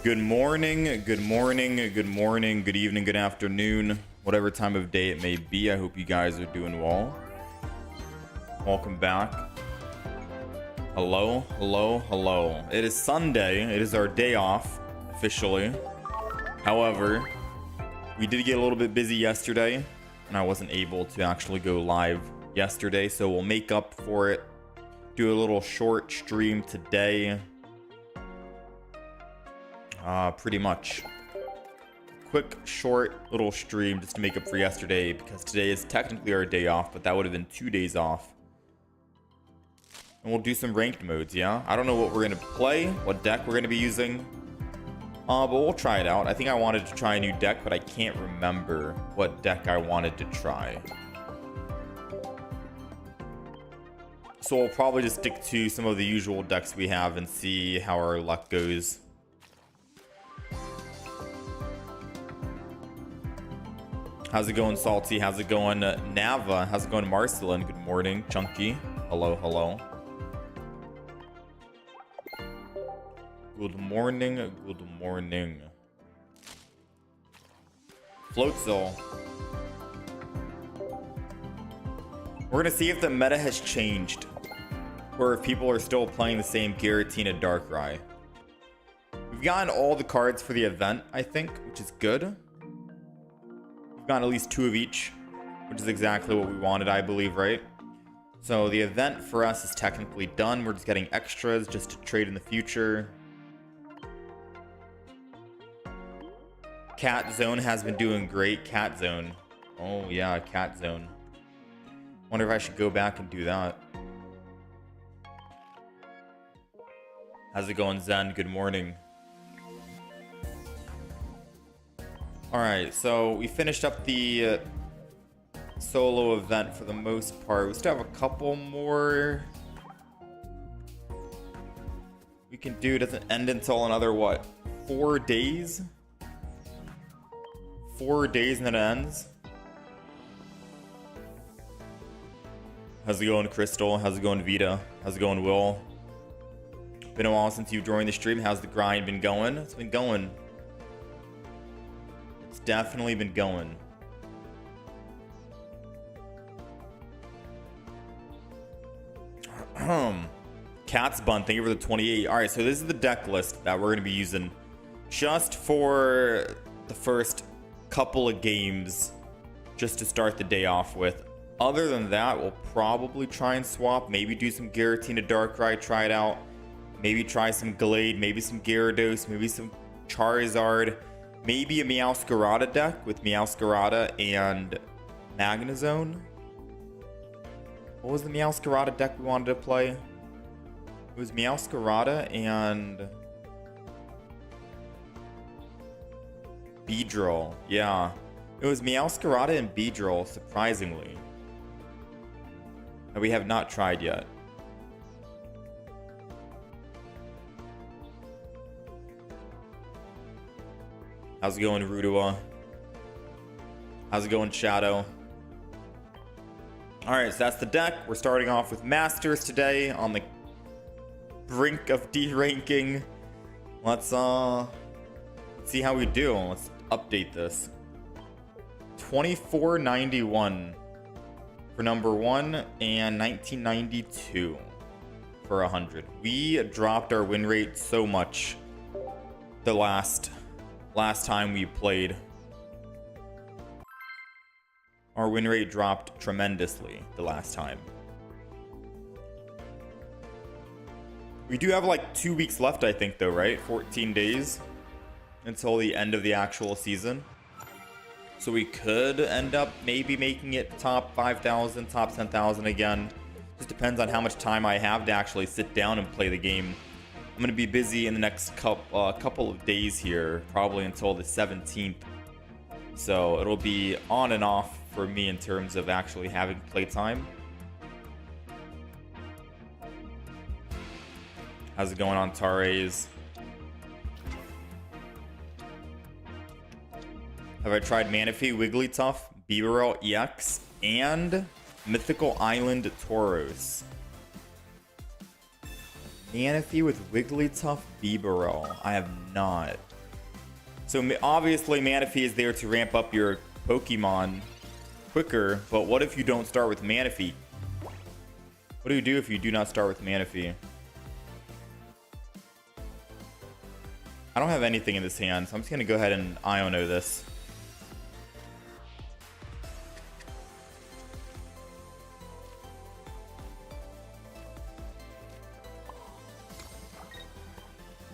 Good morning, good morning, good morning, good evening, good afternoon, whatever time of day it may be. I hope you guys are doing well. Welcome back. Hello, hello, hello. It is Sunday. It is our day off, officially. However, we did get a little bit busy yesterday, and I wasn't able to actually go live yesterday, so we'll make up for it. Do a little short stream today. Pretty much. Quick, short, little stream just to make up for yesterday, because today is technically our day off, but that would have been 2 days off. And we'll do some ranked modes, yeah? I don't know what we're going to play, what deck we're going to be using. But we'll try it out. I think I wanted to try a new deck, but I can't remember what deck I wanted to try. So we'll probably just stick to some of the usual decks we have and see how our luck goes. How's it going, Salty? How's it going, Nava? How's it going, Marcelin? Good morning, Chunky. Hello, hello. Good morning, good morning. Floatzel. We're gonna see if the meta has changed, or if people are still playing the same Giratina Darkrai. We've gotten all the cards for the event, I think, which is good. We've gotten at least 2 of each, which is exactly what we wanted, I believe, right? So the event for us is technically done. We're just getting extras just to trade in the future. Cat Zone has been doing great. Cat Zone. Oh yeah, Cat Zone. Wonder if I should go back and do that. How's it going, Zen? Good morning. Alright, so we finished up the solo event for the most part. We still have a couple more we can do. It doesn't end until another, what, 4 days? 4 days and then it ends. How's it going, Crystal? How's it going, Vita? How's it going, Will? Been a while since you joined the stream. How's the grind been going? It's been going. It's definitely been going. Cat's Bun, thank you for the 28. Alright, so this is the deck list that we're going to be using just for the first couple of games, just to start the day off with. Other than that, we'll probably try and swap, maybe do some Giratina Darkrai, try it out, maybe try some Glade, maybe some Gyarados, maybe some Charizard, maybe a Meowscarada deck with Meowscarada and MeowZone. What was the Meowscarada deck we wanted to play? It was Meowscarada and Beedrill. Yeah, it was Meowscarada and Beedrill, surprisingly, that we have not tried yet. How's it going, Rudua? How's it going, Shadow? Alright, so that's the deck. We're starting off with Masters today on the brink of deranking. Let's see how we do. Let's update this. 2491 for number 1 and 1992 for 100. We dropped our win rate so much the last time we played. Our win rate dropped tremendously the last time. We do have like 2 weeks left, I think, though, right? 14 days until the end of the actual season. So we could end up maybe making it top 5,000, top 10,000 again. Just depends on how much time I have to actually sit down and play the game. I'm gonna be busy in the next couple of days here, probably until the 17th. So it'll be on and off for me in terms of actually having playtime. How's it going on, Tares? Have I tried Manaphy, Wigglytuff, Bibarel EX, and Mythical Island Tauros? Manaphy with Wigglytuff, Bibarel. I have not. So obviously Manaphy is there to ramp up your Pokemon quicker, but what if you don't start with Manaphy? What do you do if you do not start with Manaphy? I don't have anything in this hand, so I'm just going to go ahead and Iono this.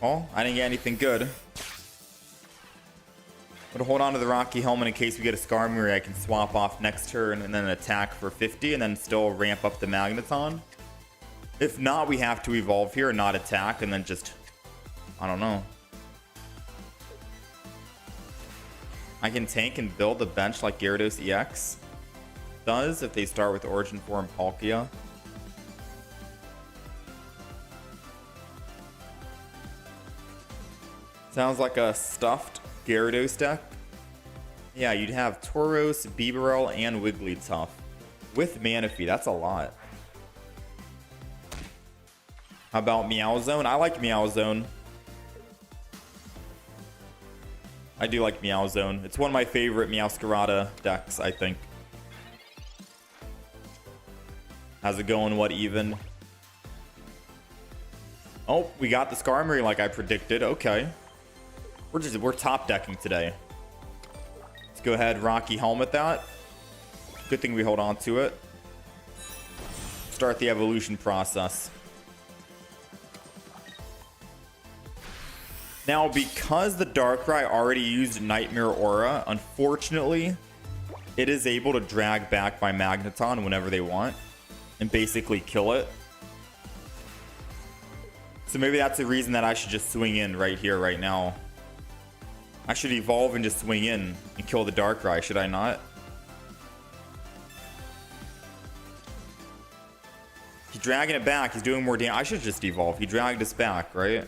Oh, I didn't get anything good. But hold on to the Rocky Helmet in case we get a Skarmory I can swap off next turn and then attack for 50 and then still ramp up the Magneton. If not, we have to evolve here and not attack and then just... I don't know. I can tank and build a bench like Gyarados EX does if they start with Origin Form Palkia. Sounds like a stuffed Gyarados deck. Yeah, you'd have Tauros, Bibarel, and Wigglytuff with Manaphy. That's a lot. How about MeowZone? I like MeowZone. I do like MeowZone. It's one of my favorite Meowscarada decks, I think. How's it going? What even? Oh, we got the Skarmory like I predicted. Okay. We're top decking today. Let's go ahead, Rocky Helmet that. Good thing we hold on to it. Start the evolution process. Now, because the Darkrai already used Nightmare Aura, unfortunately, it is able to drag back my Magneton whenever they want and basically kill it. So maybe that's the reason that I should just swing in right here, right now. I should evolve and just swing in and kill the Darkrai, should I not? He's dragging it back. He's doing more damage. I should just evolve. He dragged us back, right?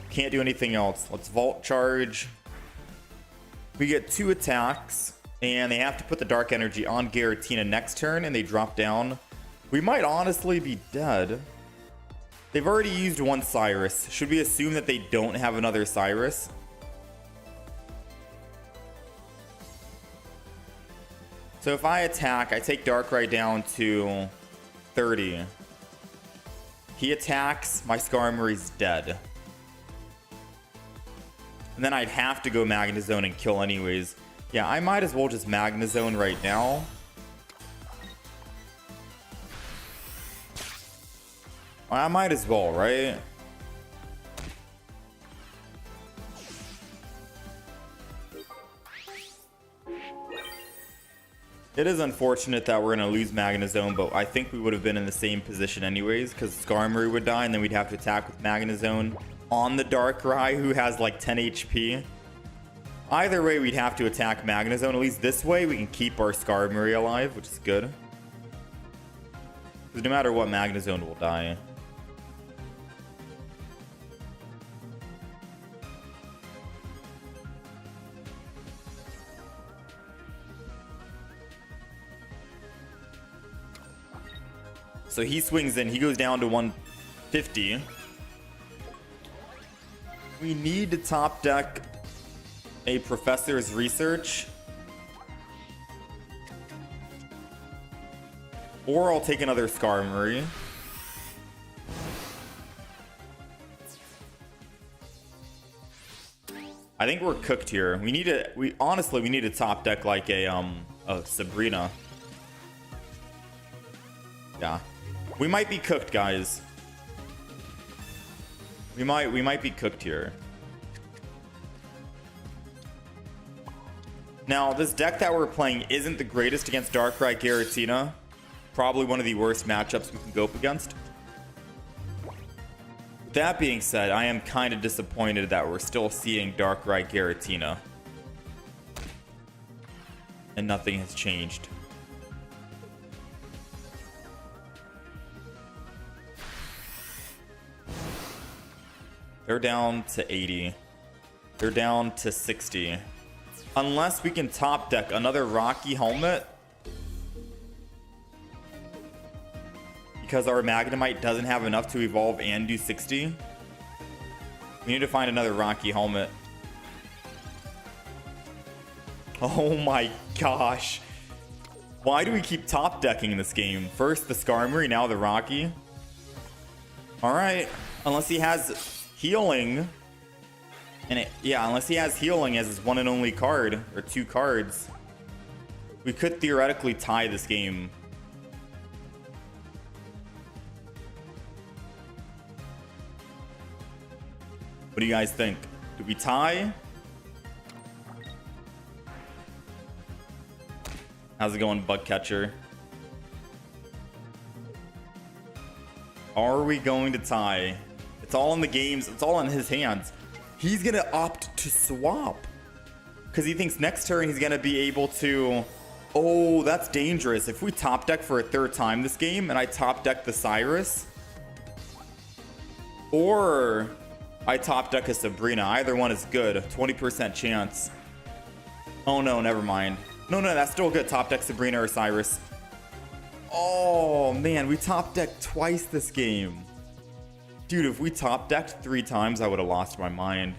Can't do anything else. Let's Volt Charge. We get 2 attacks. And they have to put the Dark Energy on Giratina next turn, and they drop down. We might honestly be dead. They've already used one Cyrus. Should we assume that they don't have another Cyrus? So if I attack, I take Darkrai down to 30. He attacks, my Skarmory's dead. And then I'd have to go Magnezone and kill anyways. Yeah, I might as well just Magnezone right now. I might as well, right? It is unfortunate that we're going to lose Magnezone, but I think we would have been in the same position anyways, because Skarmory would die, and then we'd have to attack with Magnezone on the Darkrai, who has like 10 HP. Either way, we'd have to attack Magnezone. At least this way, we can keep our Skarmory alive, which is good. Because no matter what, Magnezone will die. So he swings in. He goes down to 150. We need to top deck a Professor's Research, or I'll take another Skarmory. I think we're cooked here. We need to. Honestly, we need to top deck like a Sabrina. Yeah, we might be cooked, guys. We might be cooked here. Now, this deck that we're playing isn't the greatest against Darkrai Giratina. Probably one of the worst matchups we can go up against. That being said, I am kind of disappointed that we're still seeing Darkrai Giratina. And nothing has changed. They're down to 80. They're down to 60. Unless we can top deck another Rocky Helmet. Because our Magnemite doesn't have enough to evolve and do 60. We need to find another Rocky Helmet. Oh my gosh. Why do we keep top decking in this game? First the Skarmory, now the Rocky. Alright. Unless he has healing. Yeah, unless he has healing as his one and only card, or 2 cards, we could theoretically tie this game. What do you guys think? Do we tie? How's it going, Bug Catcher? Are we going to tie? It's all in the games. It's all in his hands. He's gonna opt to swap because he thinks next turn he's gonna be able to. Oh, that's dangerous. If we top deck for a 3rd time this game and I top deck the Cyrus, or I top deck a Sabrina, either one is good. 20% chance. Oh no, never mind. No, that's still good. Top deck Sabrina or Cyrus. Oh man, we top decked twice this game. Dude, if we top decked 3 times, I would have lost my mind.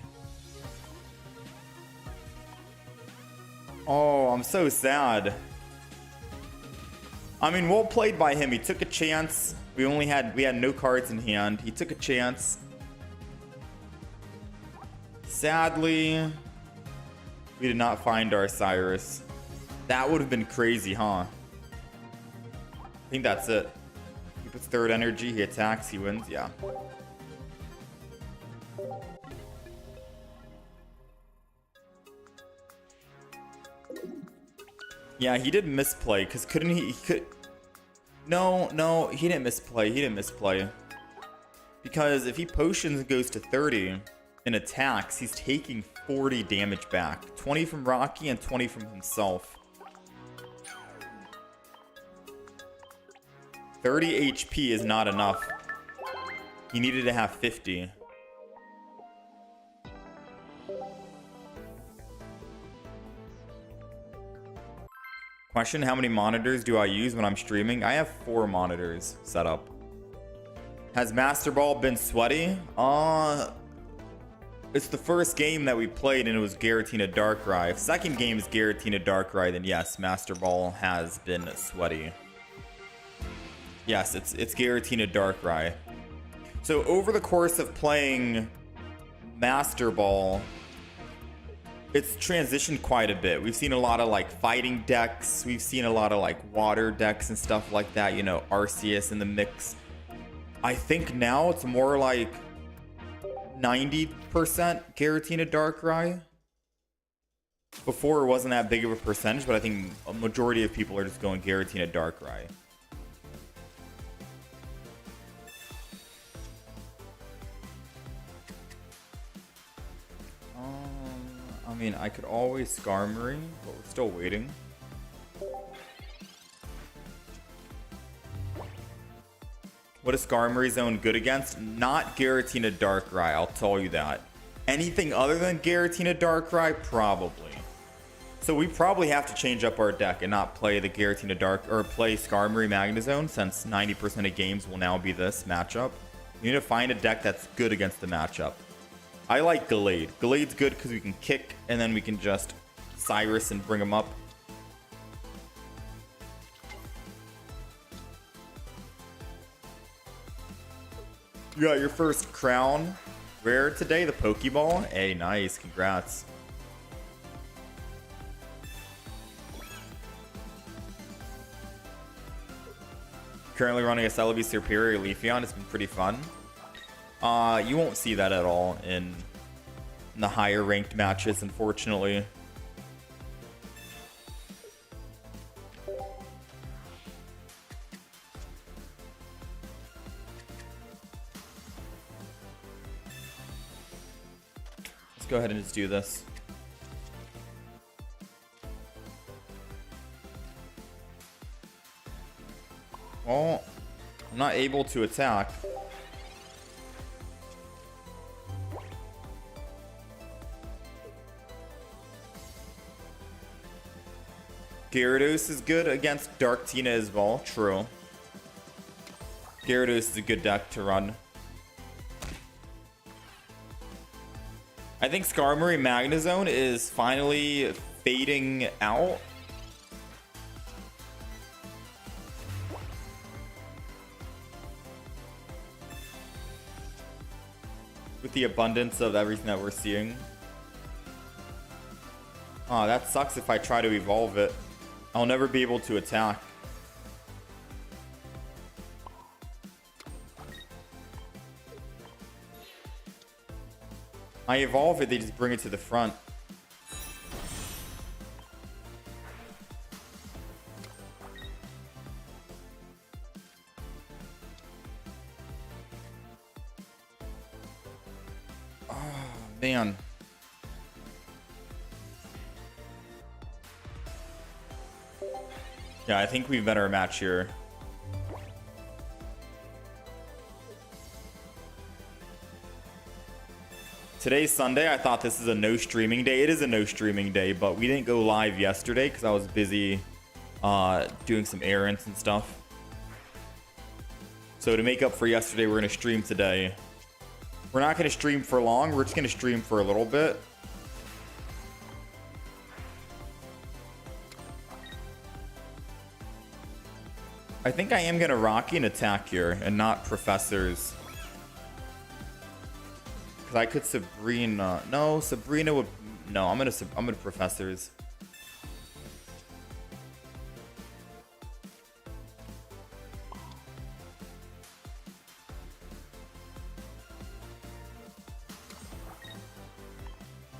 Oh, I'm so sad. I mean, well played by him. He took a chance. We had no cards in hand. He took a chance. Sadly, we did not find our Cyrus. That would have been crazy, huh? I think that's it. He puts 3rd energy, he attacks, he wins, yeah. Yeah, he did misplay, because couldn't he could... No, he didn't misplay. Because if he potions and goes to 30 and attacks, he's taking 40 damage back. 20 from Rocky and 20 from himself. 30 HP is not enough. He needed to have 50. Question, how many monitors do I use when I'm streaming? I have 4 monitors set up. Has Master Ball been sweaty? It's the first game that we played and it was Giratina Darkrai. If second game is Giratina Darkrai, then yes, Master Ball has been sweaty. Yes, it's Giratina Darkrai. So over the course of playing Master Ball, it's transitioned quite a bit. We've seen a lot of like fighting decks. We've seen a lot of like water decks and stuff like that. You know, Arceus in the mix. I think now it's more like 90% Giratina Darkrai. Before it wasn't that big of a percentage, but I think a majority of people are just going Giratina Darkrai. I mean, I could always Skarmory, but we're still waiting. What is SkarmoryZone good against? Not Giratina Darkrai, I'll tell you that. Anything other than Giratina Darkrai? Probably. So we probably have to change up our deck and not play the Giratina play Skarmory MeowZone, since 90% of games will now be this matchup. You need to find a deck that's good against the matchup. I like Gallade. Gallade's good because we can kick and then we can just Cyrus and bring him up. You got your first crown rare today, the Pokeball. Hey, nice. Congrats. Currently running a Celebi Superior Leafeon. It's been pretty fun. You won't see that at all in the higher ranked matches, unfortunately. go ahead and just do this. Well, I'm not able to attack. Gyarados is good against Dark Tina as well. True. Gyarados is a good deck to run. I think Skarmory MeowZone is finally fading out. With the abundance of everything that we're seeing. Oh, that sucks if I try to evolve it. I'll never be able to attack. I evolve it, they just bring it to the front. Oh, man. Yeah, I think we've better match here. Today's Sunday. I thought this is a no streaming day. It is a no streaming day, but we didn't go live yesterday because I was busy doing some errands and stuff. So to make up for yesterday, we're going to stream today. We're not going to stream for long. We're just going to stream for a little bit. I think I am going to Rocky and attack here and not Professors. Because I could Sabrina. No, Sabrina would... No, I'm going to Professors.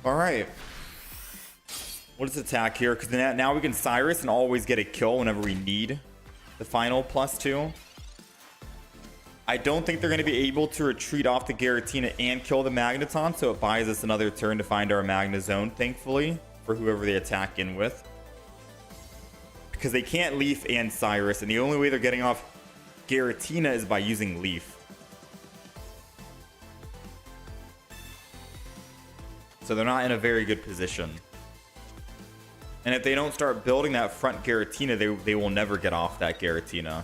All right. What is attack here? Because now we can Cyrus and always get a kill whenever we need the final +2. I don't think they're going to be able to retreat off the Giratina and kill the Magneton, so it buys us another turn to find our MeowZone, thankfully, for whoever they attack in with. Because they can't Leaf and Cyrus, and the only way they're getting off Giratina is by using Leaf. So they're not in a very good position. And if they don't start building that front Giratina, they will never get off that Giratina.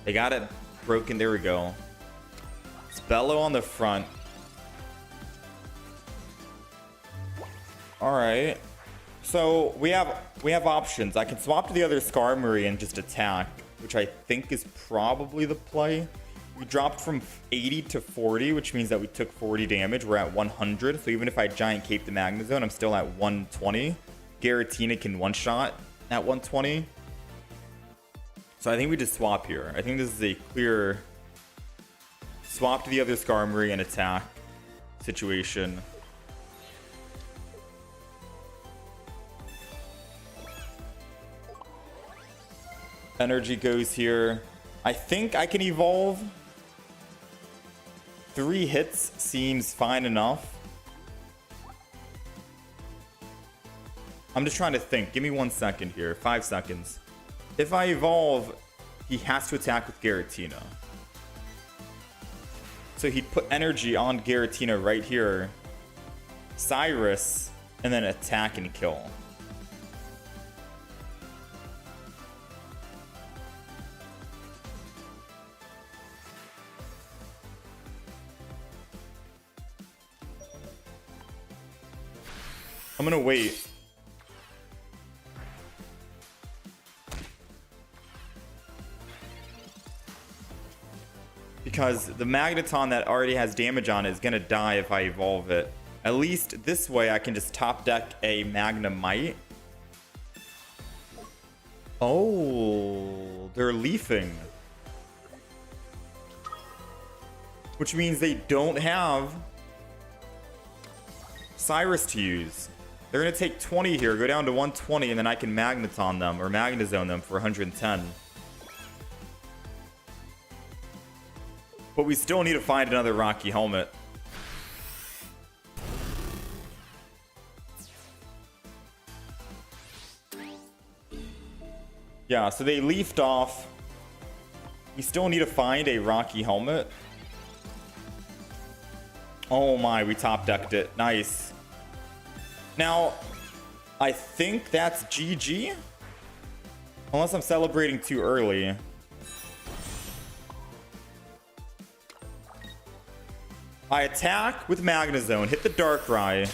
They got it broken. There we go. Spello on the front. All right. So we have options. I can swap to the other Skarmory and just attack, which I think is probably the play. We dropped from 80 to 40, which means that we took 40 damage. We're at 100. So even if I Giant Cape the MeowZone, I'm still at 120. Giratina can one-shot at 120. So I think we just swap here. I think this is a clear swap to the other Skarmory and attack situation. Energy goes here. I think I can evolve. 3 hits seems fine enough. I'm just trying to think. Give me 1 second here. 5 seconds. If I evolve, he has to attack with Giratina. So he'd put energy on Giratina right here. Cyrus, and then attack and kill. I'm gonna wait. Because the Magneton that already has damage on it is gonna die if I evolve it. At least this way I can just top deck a Magnemite. Oh, they're leafing. Which means they don't have Cyrus to use. They're going to take 20 here, go down to 120, and then I can Magneton them, or MeowZone them for 110. But we still need to find another Rocky Helmet. Yeah, so they leafed off. We still need to find a Rocky Helmet. Oh my, we top decked it. Nice. Now, I think that's GG. Unless I'm celebrating too early. I attack with MeowZone, hit the Darkrai.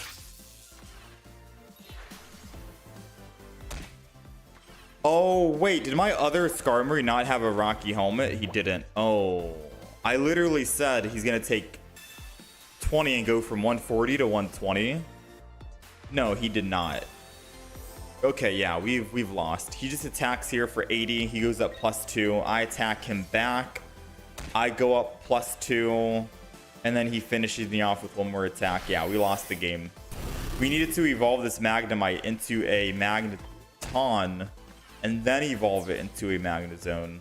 Oh, wait, did my other Skarmory not have a Rocky Helmet? He didn't. Oh, I literally said he's going to take 20 and go from 140 to 120. No, he did not. Okay, yeah, we've lost. He just attacks here for 80. He goes up +2. I attack him back. I go up +2. And then he finishes me off with one more attack. Yeah, we lost the game. We needed to evolve this Magnemite into a Magneton and then evolve it into a MeowZone.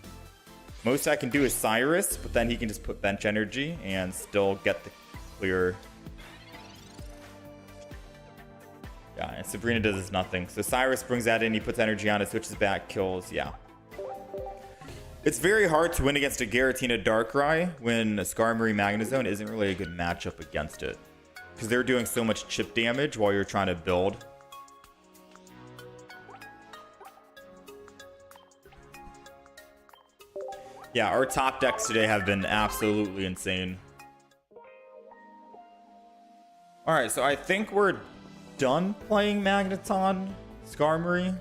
Most I can do is Cyrus, but then he can just put bench energy and still get the clear. Yeah, and Sabrina does nothing. So Cyrus brings that in, he puts energy on it, switches back, kills. Yeah. It's very hard to win against a Giratina Darkrai when a Skarmory MeowZone isn't really a good matchup against it. Because they're doing so much chip damage while you're trying to build. Yeah, our top decks today have been absolutely insane. Alright, so I think we're done playing Magneton Skarmory.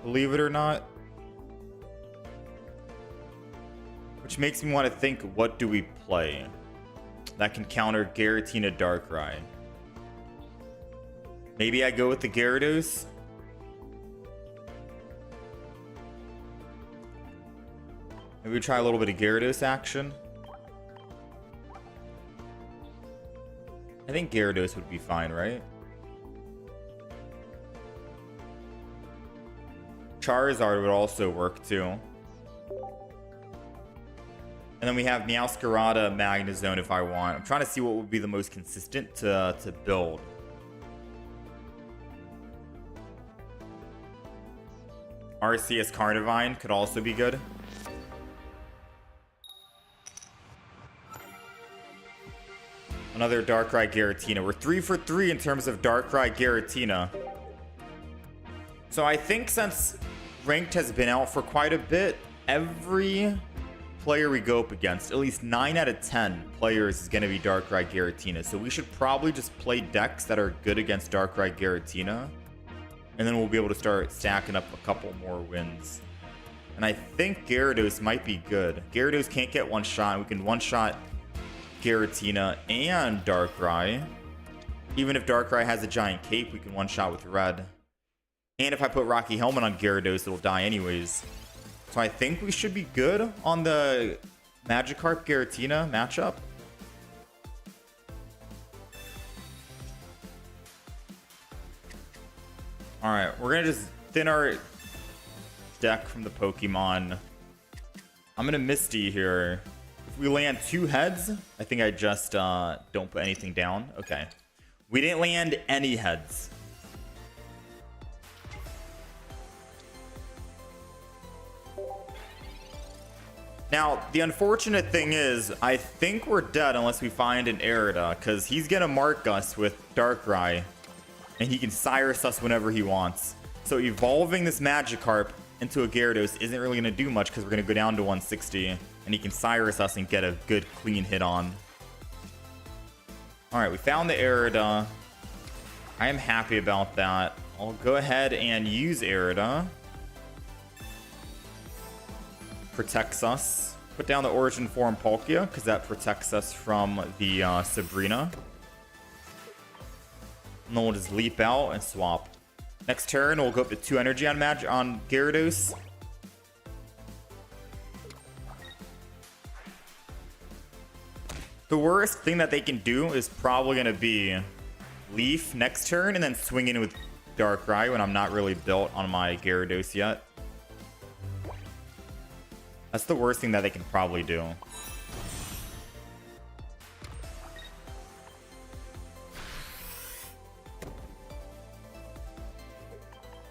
Believe it or not. Which makes me want to think, what do we play that can counter Giratina Darkrai? Maybe I go with the Gyarados. Maybe we try a little bit of Gyarados action. I think Gyarados would be fine, right? Charizard would also work too. And then we have Meowscarada MeowZone if I want. I'm trying to see what would be the most consistent to build. Arceus Carnivine could also be good. Another Darkrai Giratina. We're 3 for 3 in terms of Darkrai Giratina. So I think since Ranked has been out for quite a bit, every player we go up against, at least 9 out of 10 players is going to be Darkrai Giratina. So we should probably just play decks that are good against Darkrai Giratina. And then we'll be able to start stacking up a couple more wins. And I think Gyarados might be good. Gyarados can't get one shot. We can one-shot Giratina and Darkrai. Even if Darkrai has a giant cape, we can one-shot with red. And if I put Rocky Helmet on Gyarados, it'll die anyways. So I think we should be good on the Magikarp Giratina matchup. Alright, we're going to just thin our deck from the Pokemon. I'm going to Misty here. If we land 2 heads, I think I just don't put anything down. Okay. We didn't land any heads. Now, the unfortunate thing is, I think we're dead unless we find an Arida, because he's going to mark us with Darkrai, and he can Cyrus us whenever he wants. So evolving this Magikarp into a Gyarados isn't really going to do much, because we're going to go down to 160, and he can Cyrus us and get a good clean hit on. Alright, we found the Arida. I am happy about that. I'll go ahead and use Arida. Protects us. Put down the Origin Form Palkia, because that protects us from the Sabrina. And then we'll just leap out and swap. Next turn, we'll go up to 2 energy on Gyarados. The worst thing that they can do is probably going to be Leaf next turn and then swing in with Darkrai when I'm not really built on my Gyarados yet. That's the worst thing that they can probably do.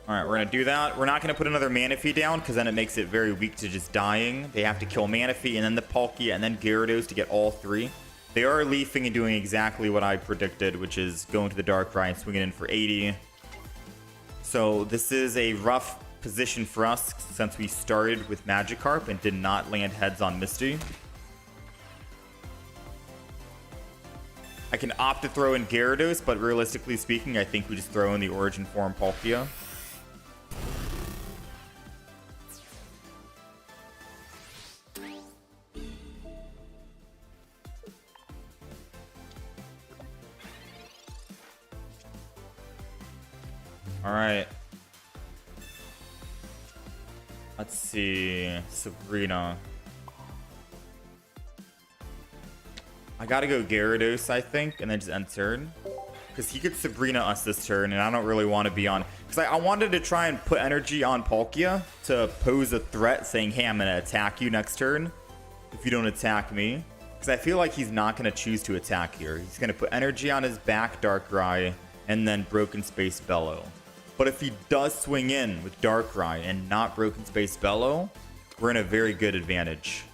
Alright, we're going to do that. We're not going to put another Manaphy down because then it makes it very weak to just dying. They have to kill Manaphy and then the Palkia and then Gyarados to get all three. They are leafing and doing exactly what I predicted, which is going to the Darkrai and swinging in for 80. So this is a rough position for us since we started with Magikarp and did not land heads on Misty. I can opt to throw in Gyarados, but realistically speaking, I think we just throw in the Origin Form Palkia. All right. Let's see. Sabrina. I gotta go Gyarados, I think, and then just end turn. Because he could Sabrina us this turn, and I don't really want to be on... Because I wanted to try and put energy on Palkia to pose a threat, saying, hey, I'm going to attack you next turn if you don't attack me. Because I feel like he's not going to choose to attack here. He's going to put energy on his back, Darkrai, and then Broken Space Bellow. But if he does swing in with Darkrai and not Broken Space Bellow, we're in a very good advantage.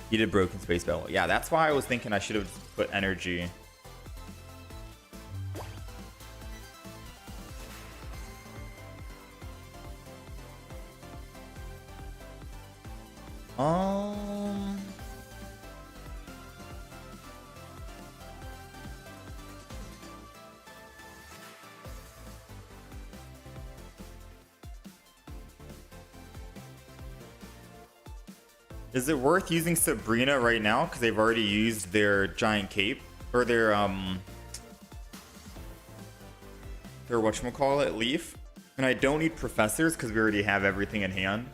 He did Broken Space Bellow. Yeah, that's why I was thinking I should have put energy. Is it worth using Sabrina right now? Because they've already used their giant cape. Or their whatchamacallit, leaf. And I don't need professors because we already have everything in hand.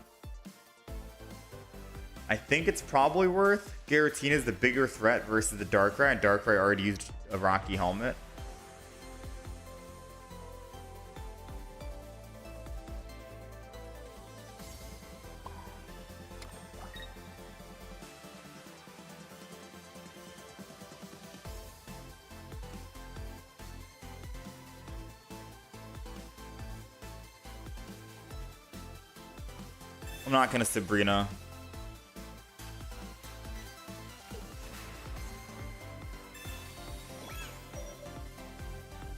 I think it's probably worth. Giratina is the bigger threat versus the Darkrai, and Darkrai already used a Rocky Helmet. I'm not gonna Sabrina.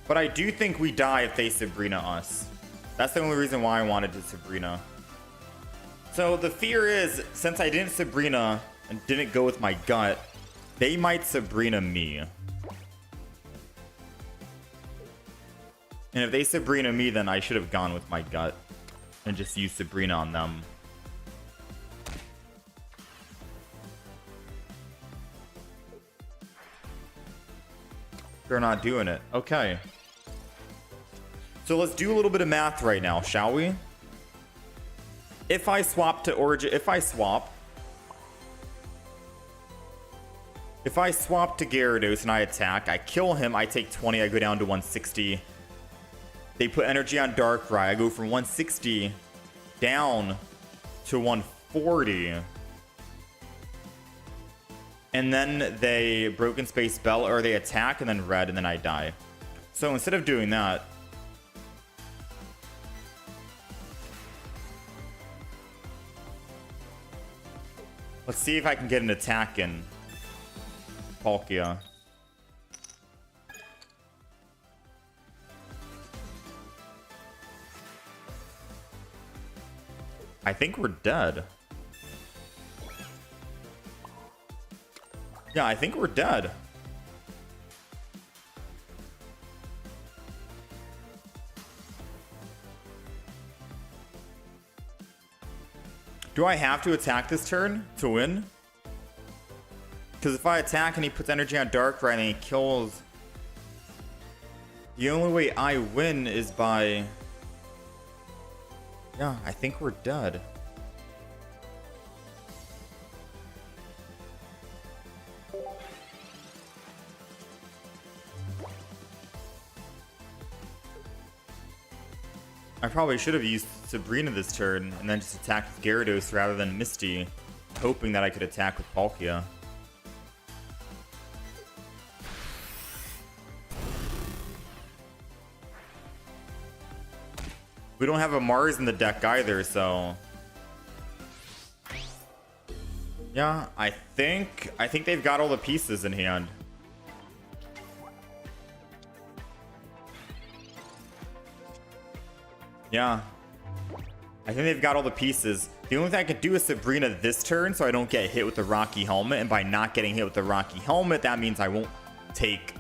But I do think we die if they Sabrina us. That's the only reason why I wanted to Sabrina. So the fear is, since I didn't Sabrina and didn't go with my gut, they might Sabrina me. And if they Sabrina me, then I should have gone with my gut and just used Sabrina on them. They're not doing it. Okay. So let's do a little bit of math right now, shall we? If I swap to Origin, if I swap to Gyarados and I attack, I kill him, I take 20, I go down to 160. They put energy on Darkrai, I go from 160 down to 140. And then they Broken Space Bell, or they attack and then red, and then I die. So instead of doing that, let's see if I can get an attack in Palkia. I think we're dead. Yeah, I think we're dead. Do I have to attack this turn to win? Because if I attack and he puts energy on Darkrai and he kills... The only way I win is by... Yeah, I think we're dead. I probably should have used Sabrina this turn and then just attack with Gyarados rather than Misty, hoping that I could attack with Palkia. We don't have a Mars in the deck either, so yeah, I think they've got all the pieces in hand. Yeah, I think they've got all the pieces. The only thing I could do is Sabrina this turn so I don't get hit with the Rocky Helmet, and by not getting hit with the Rocky Helmet, that means I won't take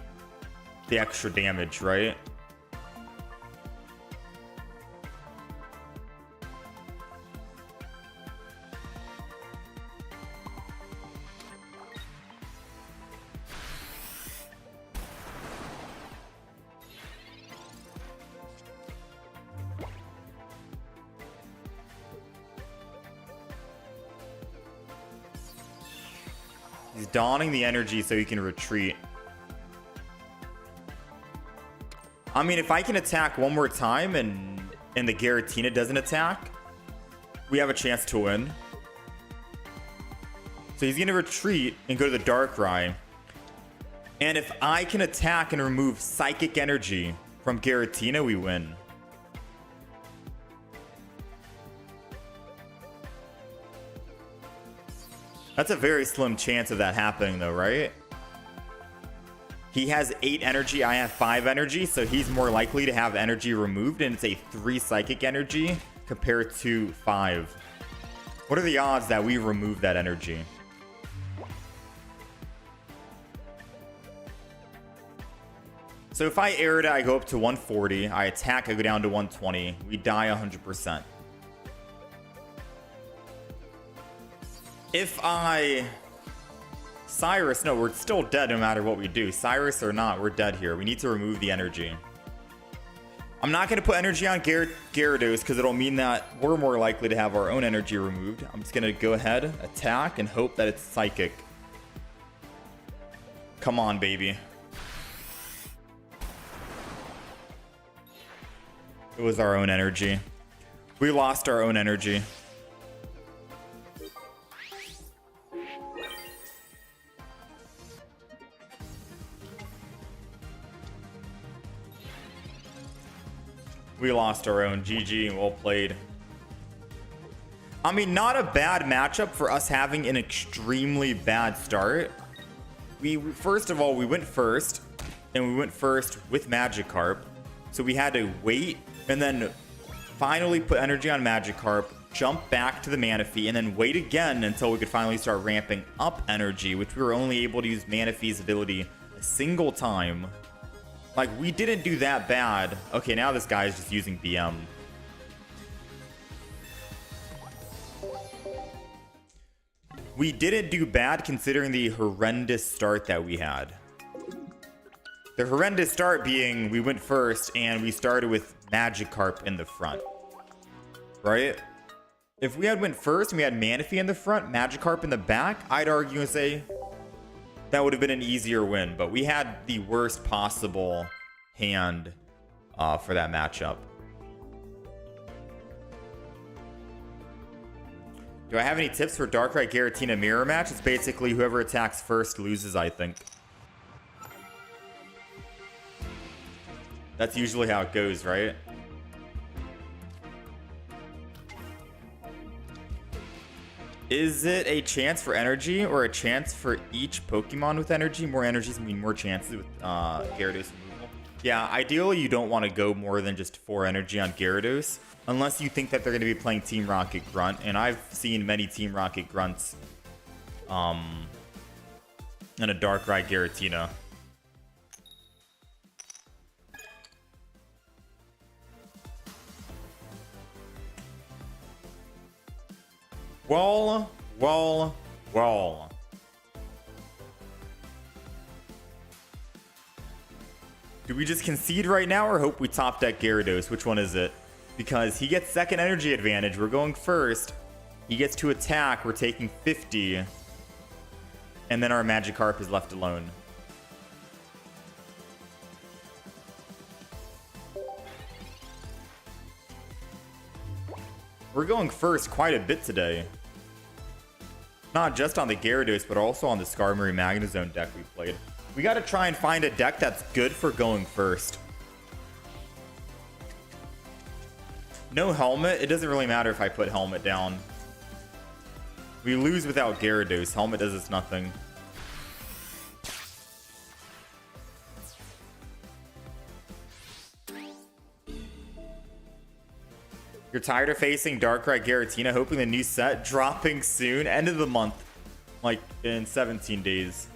the extra damage, right? He's donning the energy so he can retreat. I mean, if I can attack one more time and the Giratina doesn't attack, we have a chance to win. So he's going to retreat and go to the Darkrai. And if I can attack and remove Psychic Energy from Giratina, we win. That's a very slim chance of that happening though, right? He has 8 energy, I have 5 energy, so he's more likely to have energy removed, and it's a 3 psychic energy compared to 5. What are the odds that we remove that energy? So if I air it, I go up to 140. I attack, I go down to 120. We die 100%. If I... Cyrus, no, we're still dead no matter what we do. Cyrus or not, we're dead here. We need to remove the energy. I'm not going to put energy on Gyarados because it'll mean that we're more likely to have our own energy removed. I'm just going to go ahead, attack, and hope that it's psychic. Come on, baby. It was our own energy. We lost our own energy. We lost our own. GG, well played. I mean, not a bad matchup for us having an extremely bad start. First of all, we went first, and we went first with Magikarp. So we had to wait, and then finally put energy on Magikarp, jump back to the Manaphy, and then wait again until we could finally start ramping up energy, which we were only able to use Manaphy's ability a single time. Like, we didn't do that bad. Okay, now this guy is just using BM. We didn't do bad considering the horrendous start that we had. The horrendous start being we went first and we started with Magikarp in the front. Right? If we had went first and we had Manaphy in the front, Magikarp in the back, I'd argue and say that would have been an easier win, but we had the worst possible hand for that matchup. Do I have any tips for Darkrai Giratina mirror match? It's basically whoever attacks first loses, I think. That's usually how it goes, right? Is it a chance for energy or a chance for each Pokemon with energy? More energies mean more chances with Gyarados removal. Yeah, ideally you don't want to go more than just 4 energy on Gyarados, unless you think that they're going to be playing Team Rocket Grunt, and I've seen many Team Rocket Grunts in a Darkrai Giratina. Well. Do we just concede right now or hope we top deck Gyarados? Which one is it? Because he gets second energy advantage. We're going first. He gets to attack. We're taking 50. And then our Magikarp is left alone. We're going first quite a bit today. Not just on the Gyarados, but also on the Skarmory MeowZone deck we played. We got to try and find a deck that's good for going first. No helmet. It doesn't really matter if I put helmet down. We lose without Gyarados. Helmet does us nothing. You're tired of facing Darkrai Giratina, hoping the new set dropping soon. End of the month. Like in 17 days.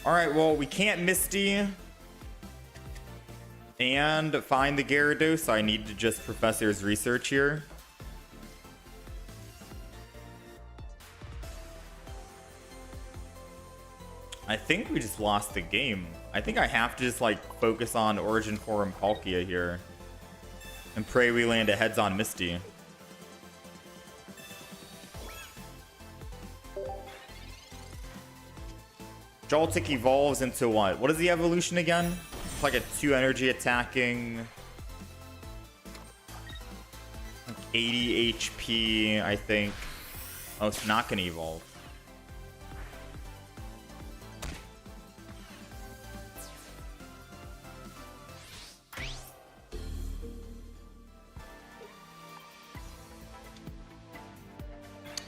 Alright, well, we can't Misty and find the Gyarados, so I need to just Professor's Research here. I think we just lost the game. I think I have to just like focus on Origin Forum Palkia here and pray we land a heads on Misty. Joltik evolves into what? What is the evolution again? It's like a 2 energy attacking, like 80 HP, I think. Oh, it's not gonna evolve.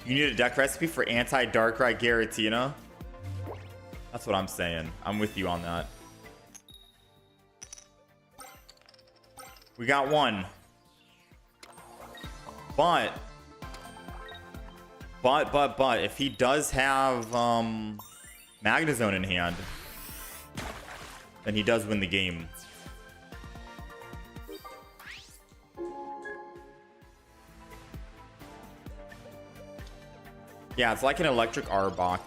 You need a deck recipe for anti-Darkrai Giratina? That's what I'm saying. I'm with you on that. We got one. But, if he does have MeowZone in hand, then he does win the game. Yeah, it's like an electric Arbok.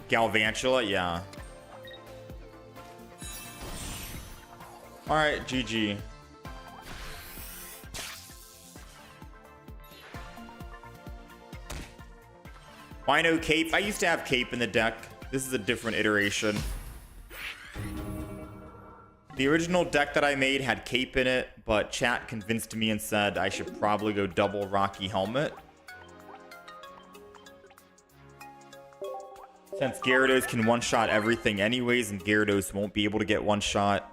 Galvantula, yeah. Alright, GG. Why no Cape? I used to have Cape in the deck. This is a different iteration. The original deck that I made had Cape in it, but chat convinced me and said I should probably go double Rocky Helmet. Since Gyarados can one-shot everything anyways, and Gyarados won't be able to get one-shot.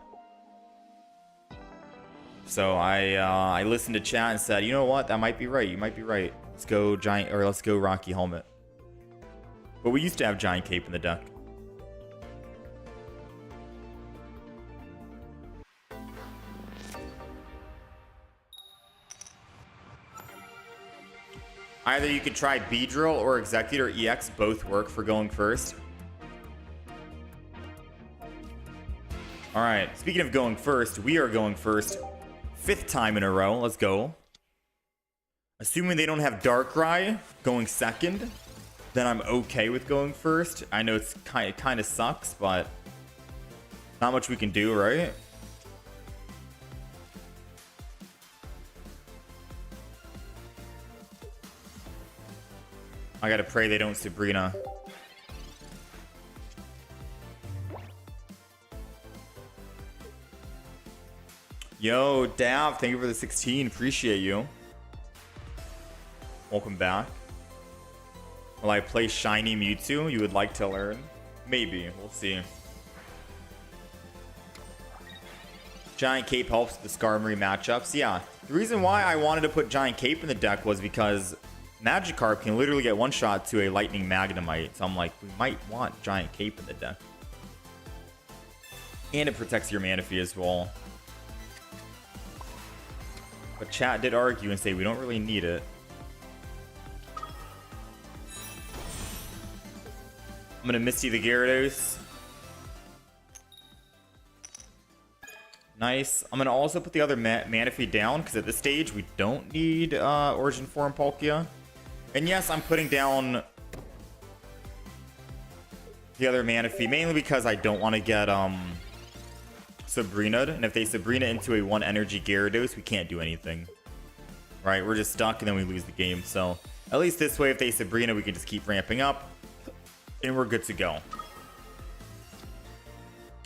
So I listened to chat and said, you know what? That might be right. You might be right. Let's go Giant, or let's go Rocky Helmet. But we used to have Giant Cape in the deck. Either you could try Beedrill or Executor EX. Both work for going first. Alright, speaking of going first, we are going first. 5th time in a row. Let's go. Assuming they don't have Darkrai going second, then I'm okay with going first. I know it's kind of sucks, but not much we can do, right? I gotta pray they don't Sabrina. Yo, Dav, thank you for the 16. Appreciate you. Welcome back. Will I play Shiny Mewtwo? You would like to learn? Maybe. We'll see. Giant Cape helps the Skarmory matchups. Yeah. The reason why I wanted to put Giant Cape in the deck was because Magikarp can literally get one shot to a Lightning Magnemite. So I'm like, we might want Giant Cape in the deck. And it protects your Manaphy as well. But chat did argue and say we don't really need it. I'm going to Misty the Gyarados. Nice. I'm going to also put the other Manaphy down because at this stage we don't need Origin Forum Palkia. And yes, I'm putting down the other Manaphy mainly because I don't want to get Sabrina'd. And if they Sabrina into a 1 energy Gyarados, we can't do anything. Right? We're just stuck and then we lose the game. So at least this way, if they Sabrina, we can just keep ramping up. And we're good to go.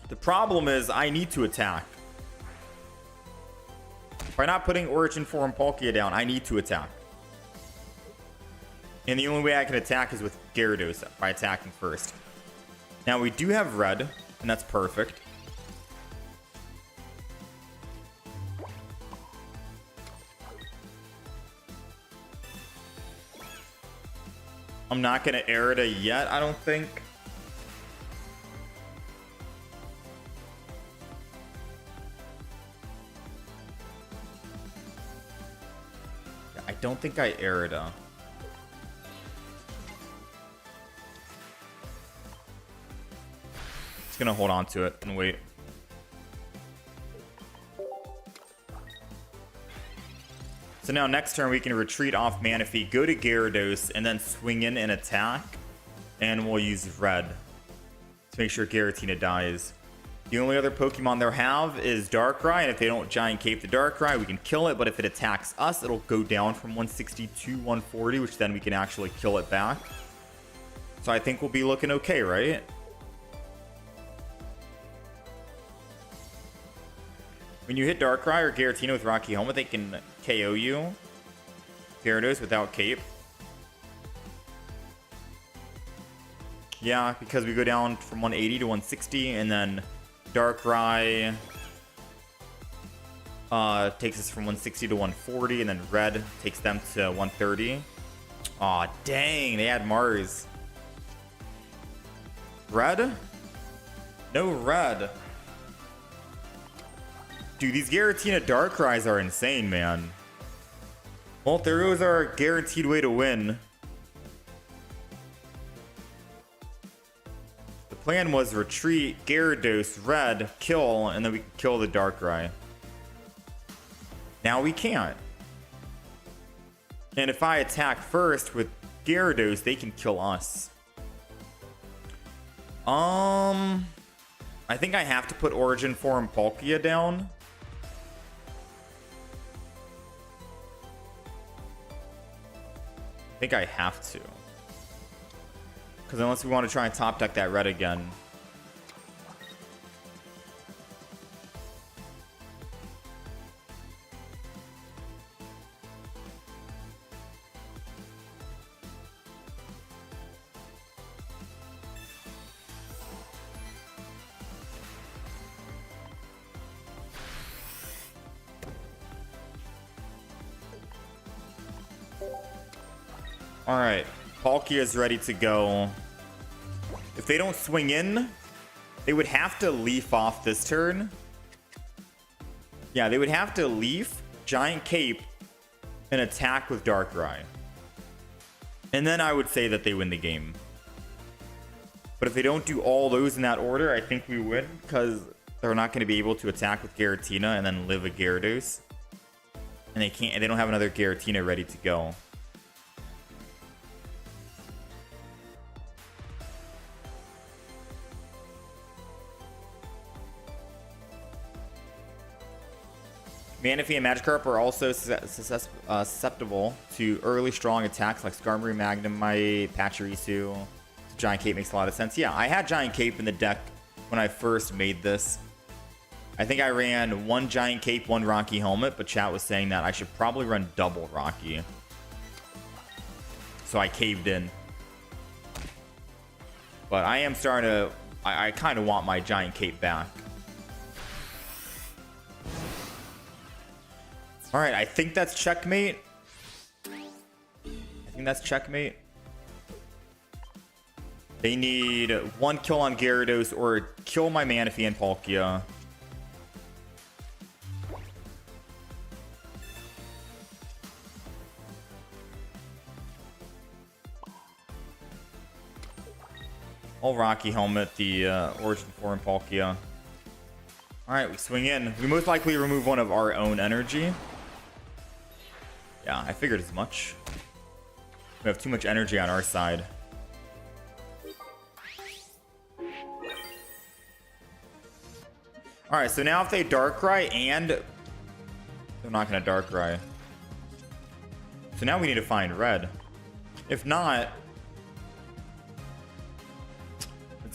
The problem is I need to attack. By not putting Origin Form Palkia down, I need to attack. And the only way I can attack is with Gyarados, by attacking first. Now we do have red, and that's perfect. I'm not going to Arida yet, I don't think. I don't think I Arida. Just gonna hold on to it and wait. So now next turn we can retreat off Manaphy, go to Gyarados, and then swing in and attack. And we'll use red to make sure Giratina dies. The only other Pokemon they'll have is Darkrai, and if they don't Giant Cape the Darkrai, we can kill it, but if it attacks us, it'll go down from 160 to 140, which then we can actually kill it back. So I think we'll be looking okay, right? When you hit Darkrai or Giratina with Rocky Helmet, they can KO you. Gyarados without Cape. Yeah, because we go down from 180 to 160, and then Darkrai takes us from 160 to 140, and then Red takes them to 130. Aw, dang, they had Mars. Red? No red. Dude, these Giratina Darkrai's are insane, man. Well, there goes our guaranteed way to win. The plan was retreat, Gyarados, red, kill, and then we can kill the Darkrai. Now we can't. And if I attack first with Gyarados, they can kill us. I think I have to put Origin Form Palkia down. I think I have to. Because unless we want to try and top deck that red again. Alright, Palkia is ready to go. If they don't swing in, they would have to leaf off this turn. Yeah, they would have to leaf, Giant Cape, and attack with Darkrai. And then I would say that they win the game. But if they don't do all those in that order, I think we win, because they're not going to be able to attack with Giratina and then live a Gyarados. And they can't, they don't have another Giratina ready to go. Manaphy and Magikarp are also susceptible to early strong attacks like Skarmory, Magnemite, Pachirisu. So Giant Cape makes a lot of sense. Yeah, I had Giant Cape in the deck when I first made this. I think I ran one Giant Cape, one Rocky Helmet, but chat was saying that I should probably run double Rocky. So I caved in. But I am starting to... I kind of want my Giant Cape back. Alright, I think that's checkmate. I think that's checkmate. They need one kill on Gyarados or kill my Manaphy and Palkia. I'll Rocky Helmet the Origin Form Palkia. Alright, we swing in. We most likely remove one of our own energy. Yeah, I figured as much. We have too much energy on our side. Alright, so now if they Darkrai and... They're not going to Darkrai. So now we need to find red. If not...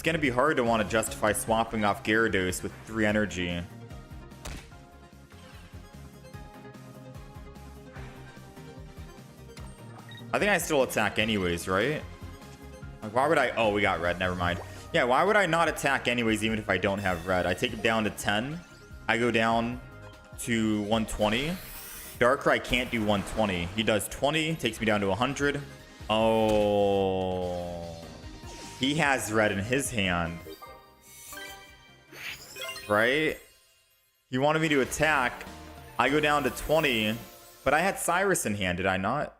It's going to be hard to want to justify swapping off Gyarados with 3 energy. I think I still attack anyways, right? Like, why would I? Oh, we got red. Never mind. Yeah, why would I not attack anyways, even if I don't have red? I take him down to 10. I go down to 120. Darkrai can't do 120. He does 20, takes me down to 100. Oh. He has red in his hand. Right? He wanted me to attack. I go down to 20, but I had Cyrus in hand, did I not?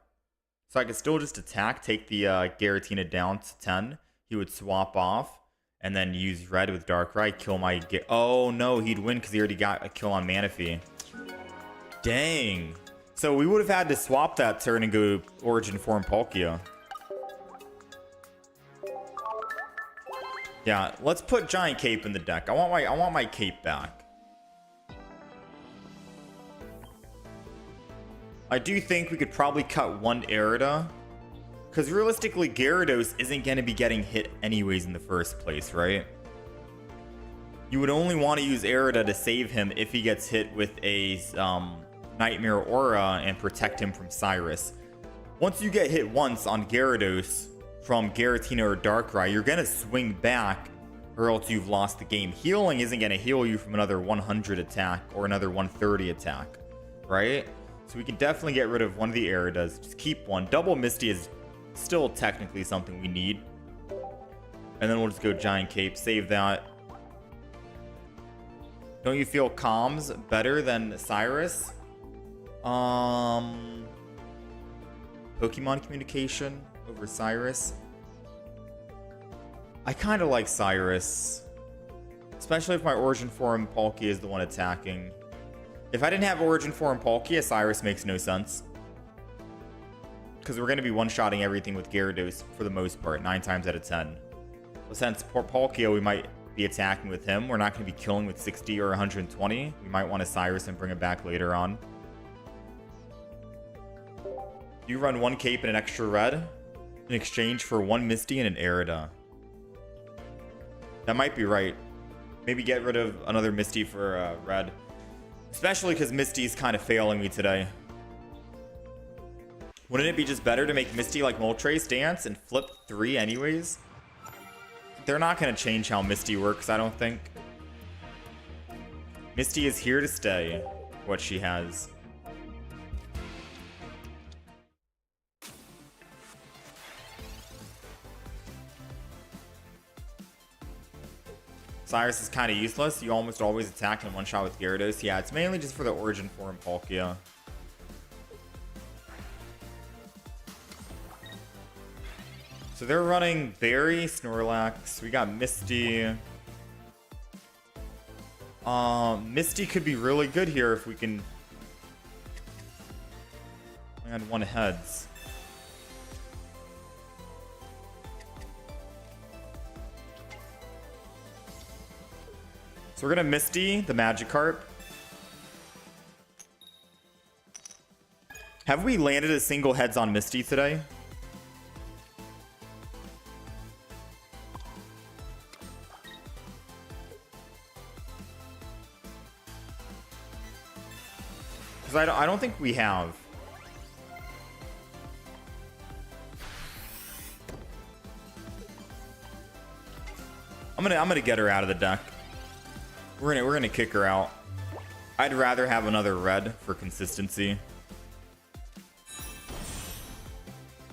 So I could still just attack, take the Giratina down to 10. He would swap off, and then use red with Darkrai, kill my... Oh, no, he'd win because he already got a kill on Manaphy. Dang. So we would have had to swap that turn and go Origin Form Palkia. Yeah, let's put Giant Cape in the deck. I want my cape back. I do think we could probably cut one Arida. Because realistically, Gyarados isn't going to be getting hit anyways in the first place, right? You would only want to use Arida to save him if he gets hit with a Nightmare Aura and protect him from Cyrus. Once you get hit once on Gyarados from Giratina or Darkrai, you're going to swing back or else you've lost the game. Healing isn't going to heal you from another 100 attack or another 130 attack, right? So we can definitely get rid of one of the Aridas. Just keep one. Double Misty is still technically something we need. And then we'll just go Giant Cape. Save that. Don't you feel comms better than Cyrus? Pokemon communication over Cyrus. I kind of like Cyrus. Especially if my Origin Form Palkia is the one attacking. If I didn't have Origin Form Palkia, Cyrus makes no sense. Because we're going to be one-shotting everything with Gyarados for the most part, 9 times out of 10. But since Palkia, we might be attacking with him. We're not going to be killing with 60 or 120. We might want to Cyrus and bring him back later on. You run 1 cape and an extra red in exchange for 1 Misty and an Arida. That might be right. Maybe get rid of another Misty for red. Especially because Misty's kind of failing me today. Wouldn't it be just better to make Misty like Moltres dance and flip 3 anyways? They're not going to change how Misty works, I don't think. Misty is here to stay, what she has. Cyrus is kind of useless. You almost always attack in one shot with Gyarados. Yeah, it's mainly just for the Origin Form Palkia. So they're running Berry, Snorlax. We got Misty. Misty could be really good here if we can land 1 heads. So we're going to Misty the Magikarp. Have we landed a single heads on Misty today? Because I don't think we have. I'm gonna get her out of the deck. We're gonna kick her out. I'd rather have another red for consistency.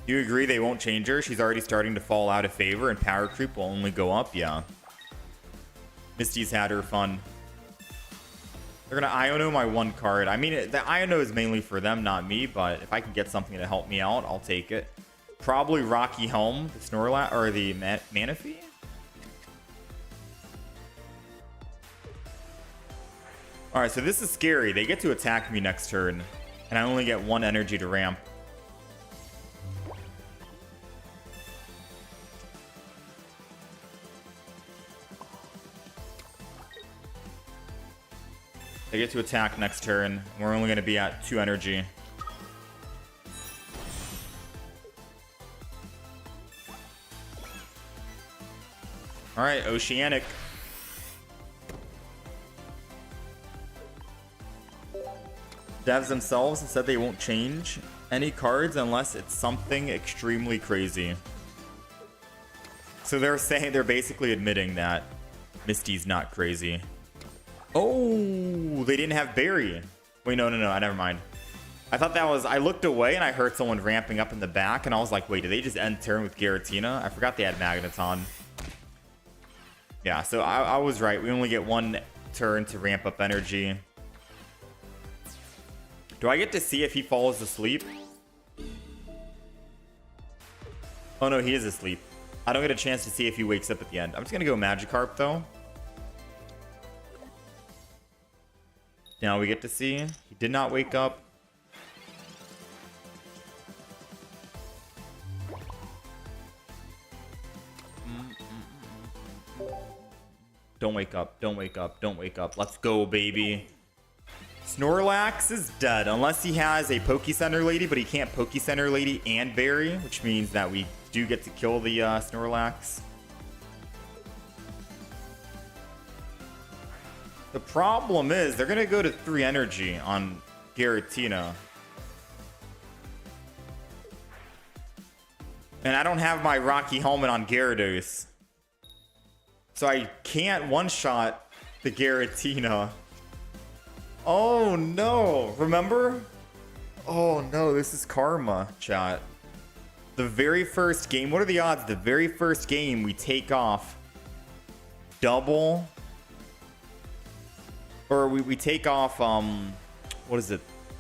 Do you agree they won't change her? She's already starting to fall out of favor and power creep will only go up? Yeah. Misty's had her fun. They're gonna Iono my 1 card. I mean, the Iono is mainly for them, not me, but if I can get something to help me out, I'll take it. Probably Rocky Helm, the Snorlax, or the Manaphy? Alright, so this is scary. They get to attack me next turn, and I only get 1 energy to ramp. They get to attack next turn. We're only going to be at 2 energy. All right, Oceanic. Devs themselves said they won't change any cards unless it's something extremely crazy. So they're saying, they're basically admitting that Misty's not crazy. Oh, they didn't have Barry. Wait, no, never mind. I thought that was, I looked away and I heard someone ramping up in the back and I was like, wait, did they just end turn with Giratina? I forgot they had Magneton. Yeah, so I was right. We only get one turn to ramp up energy. Do I get to see if he falls asleep? Oh no, he is asleep. I don't get a chance to see if he wakes up at the end. I'm just gonna go Magikarp though. Now we get to see. He did not wake up. Don't wake up. Don't wake up. Don't wake up. Let's go, baby. Snorlax is dead unless he has a Poke-Center Lady, but he can't Poke-Center Lady and Berry, which means that we do get to kill the Snorlax. The problem is they're going to go to 3 energy on Giratina. And I don't have my Rocky Helmet on Gyarados. So I can't one-shot the Giratina. Oh no, remember? Oh no, this is karma, chat. The very first game, what are the odds? The very first game we take off double, or we take off, what is it?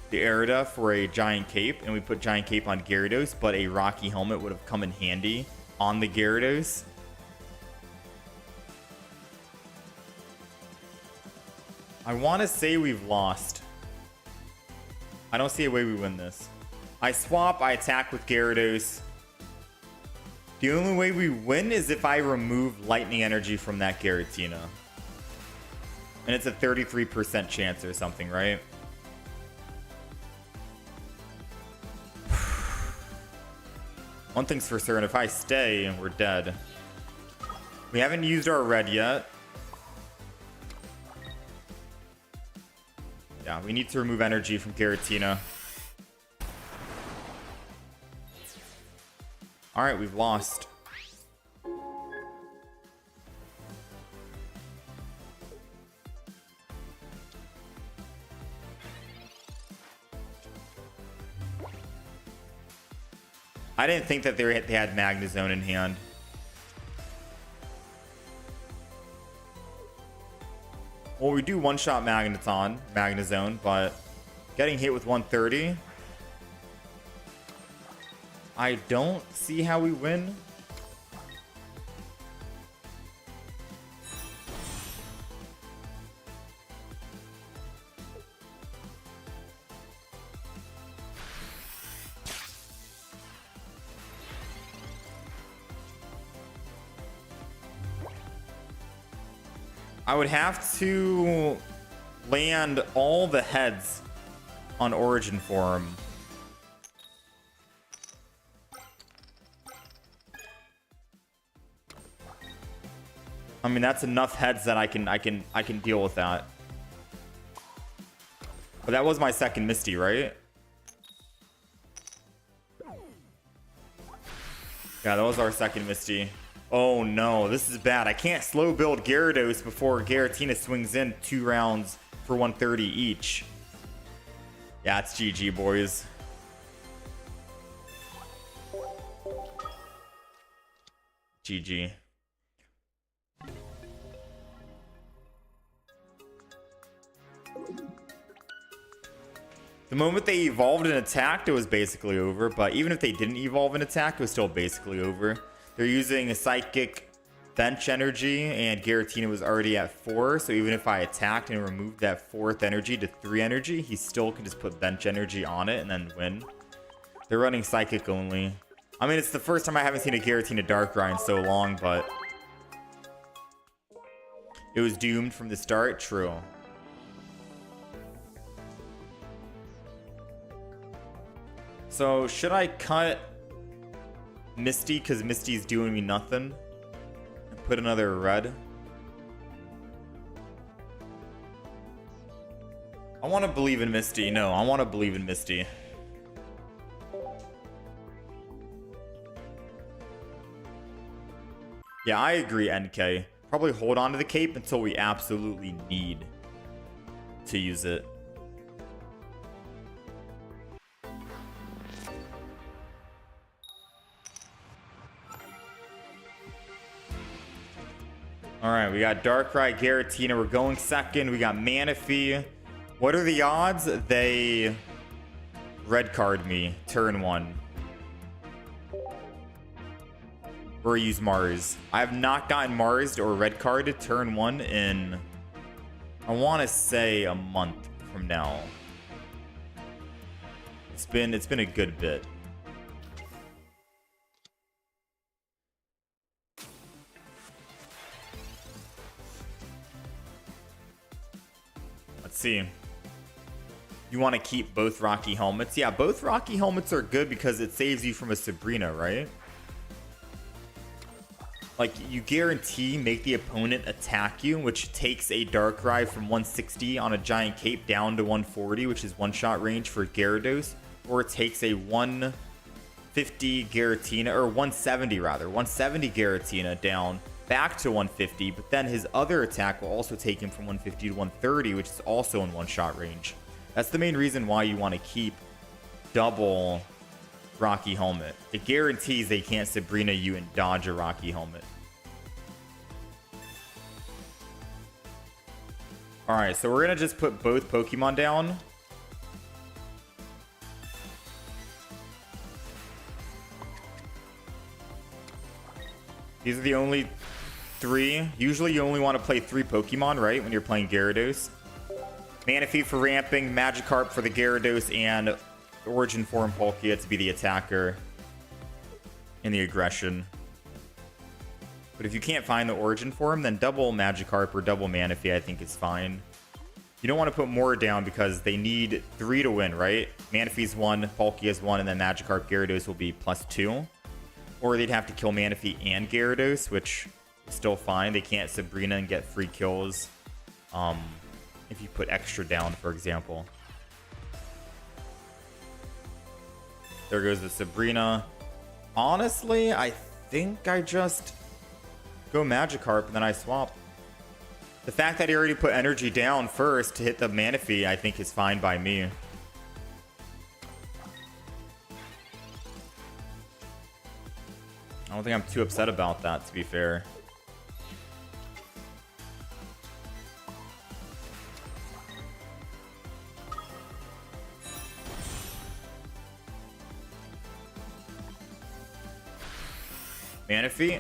The Arida for a Giant Cape, and we put Giant Cape on Gyarados, but a Rocky Helmet would have come in handy on the Gyarados. I want to say we've lost. I don't see a way we win this. I swap, I attack with Gyarados. The only way we win is if I remove Lightning Energy from that Giratina. And it's a 33% chance or something, right? One thing's for certain, if I stay, we're dead. We haven't used our red yet. Yeah, we need to remove energy from Giratina. Alright, we've lost. I didn't think that they had MeowZone in hand. Well, we do one-shot MeowZone, but getting hit with 130. I don't see how we win. I would have to land all the heads on Origin Form. I mean, that's enough heads that I can deal with that. But that was my second Misty, right? Yeah, that was our second Misty. Oh no, this is bad. I can't slow build Gyarados before Giratina swings in 2 rounds for 130 each. Yeah, it's GG, boys. GG. The moment they evolved and attacked, it was basically over. But even if they didn't evolve and attack, it was still basically over. They're using a Psychic Bench Energy, and Giratina was already at 4. So even if I attacked and removed that 4th energy to 3 energy, he still can just put Bench Energy on it and then win. They're running Psychic only. I mean, it's the first time I haven't seen a Giratina Darkrai in so long, but it was doomed from the start. True. So should I cut Misty because Misty's doing me nothing? And put another red. I want to believe in Misty. No, I want to believe in Misty. Yeah, I agree, NK. Probably hold on to the cape until we absolutely need to use it. Alright, we got Darkrai, Giratina. We're going second. We got Manaphy. What are the odds they red card me turn 1? Or use Mars. I have not gotten Mars or red carded turn 1 in, I want to say, a month from now. It's been a good bit. Let's see. You want to keep both Rocky helmets? Yeah, both Rocky helmets are good because it saves you from a Sabrina, right? Like, you guarantee make the opponent attack you, which takes a Darkrai from 160 on a Giant Cape down to 140, which is one-shot range for Gyarados. Or it takes a 150 Giratina, or 170 rather, 170 Giratina down back to 150, but then his other attack will also take him from 150 to 130, which is also in one-shot range. That's the main reason why you want to keep double Rocky Helmet. It guarantees they can't Sabrina you and dodge a Rocky Helmet. Alright, so we're going to just put both Pokemon down. These are the only 3. Usually you only want to play 3 Pokemon, right? When you're playing Gyarados. Manaphy for ramping, Magikarp for the Gyarados, and Origin Form Palkia to be the attacker and the aggression. But if you can't find the Origin Form, then double Magikarp or double Manaphy I think is fine. You don't want to put more down because they need 3 to win, right? Manaphy's 1, Palkia's 1, and then Magikarp Gyarados will be +2. Or they'd have to kill Manaphy and Gyarados, which is still fine. They can't Sabrina and get free kills. If you put extra down, for example. There goes the Sabrina. Honestly, I think I just go Magikarp and then I swap. The fact that he already put energy down first to hit the Manaphy, I think is fine by me. I don't think I'm too upset about that, to be fair. Manaphy.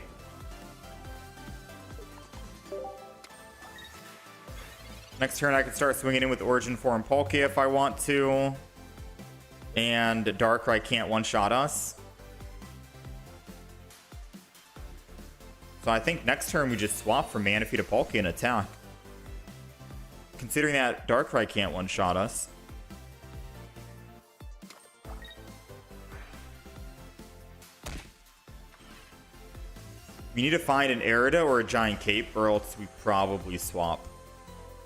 Next turn I can start swinging in with Origin Form Palkia if I want to. And Darkrai can't one-shot us. So I think next turn we just swap from Manaphy to Palkia and attack. Considering that Darkrai can't one-shot us. We need to find an Arida or a Giant Cape, or else we probably swap.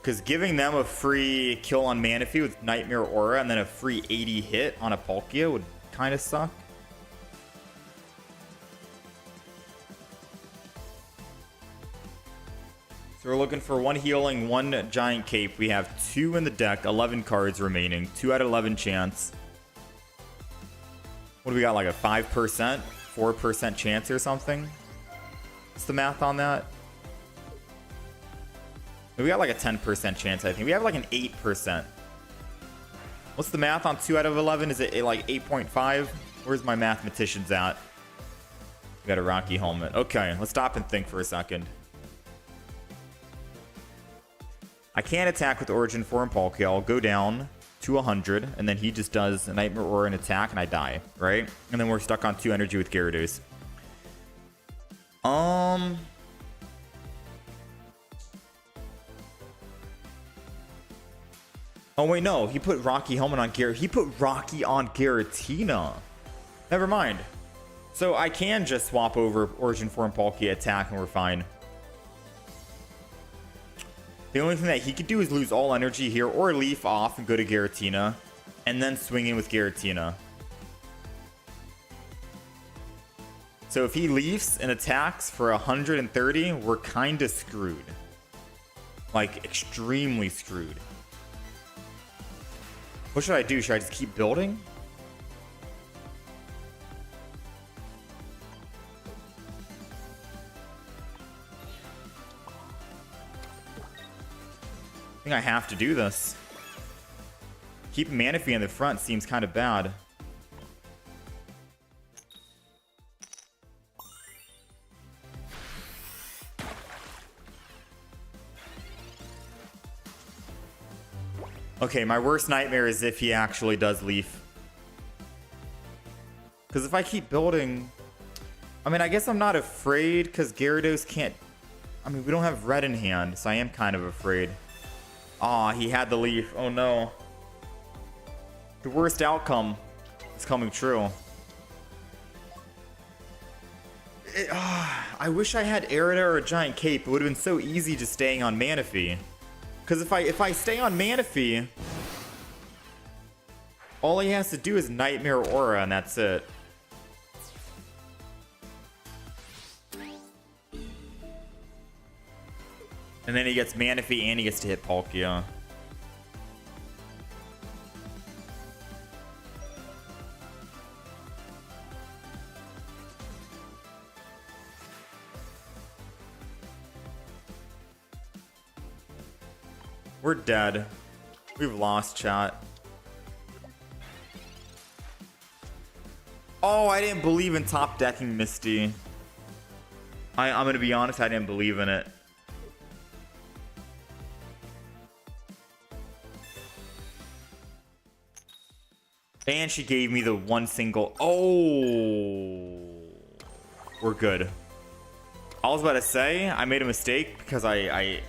Because giving them a free kill on Manaphy with Nightmare Aura and then a free 80 hit on a Palkia would kind of suck. So we're looking for 1 healing, 1 Giant Cape. We have 2 in the deck, 11 cards remaining, 2 out of 11 chance. What do we got, like a 5%, 4% chance or something? What's the math on that? We got like a 10% chance, I think. We have like an 8%. What's the math on 2 out of 11? Is it like 8.5? Where's my mathematicians at? We got a Rocky Helmet. Okay, let's stop and think for a second. I can't attack with Origin Form Palkia. I'll go down to 100, and then he just does a Nightmare Aura and attack, and I die, right? And then we're stuck on 2 energy with Gyarados. Oh wait, no. He put Rocky Helmet on Gyaratina. He put Rocky on Giratina. Never mind. So I can just swap over Origin Form Palkia attack and we're fine. The only thing that he could do is lose all energy here or leaf off and go to Giratina and then swing in with Giratina. So if he leafs and attacks for 130, we're kind of screwed. Like, extremely screwed. What should I do? Should I just keep building? I think I have to do this. Keeping Manaphy in the front seems kind of bad. Okay, my worst nightmare is if he actually does leaf. Because if I keep building... I mean, I guess I'm not afraid because Gyarados can't... I mean, we don't have red in hand, so I am kind of afraid. Aw, he had the leaf. Oh no. The worst outcome is coming true. I wish I had Aerida or a Giant Cape. It would have been so easy just staying on Manaphy. Because if I stay on Manaphy, all he has to do is Nightmare Aura, and that's it. And then he gets Manaphy and he gets to hit Palkia. We're dead. We've lost, chat. Oh, I didn't believe in top decking Misty. I'm gonna be honest, I didn't believe in it. And she gave me the one single. Oh, we're good. I was about to say I made a mistake because I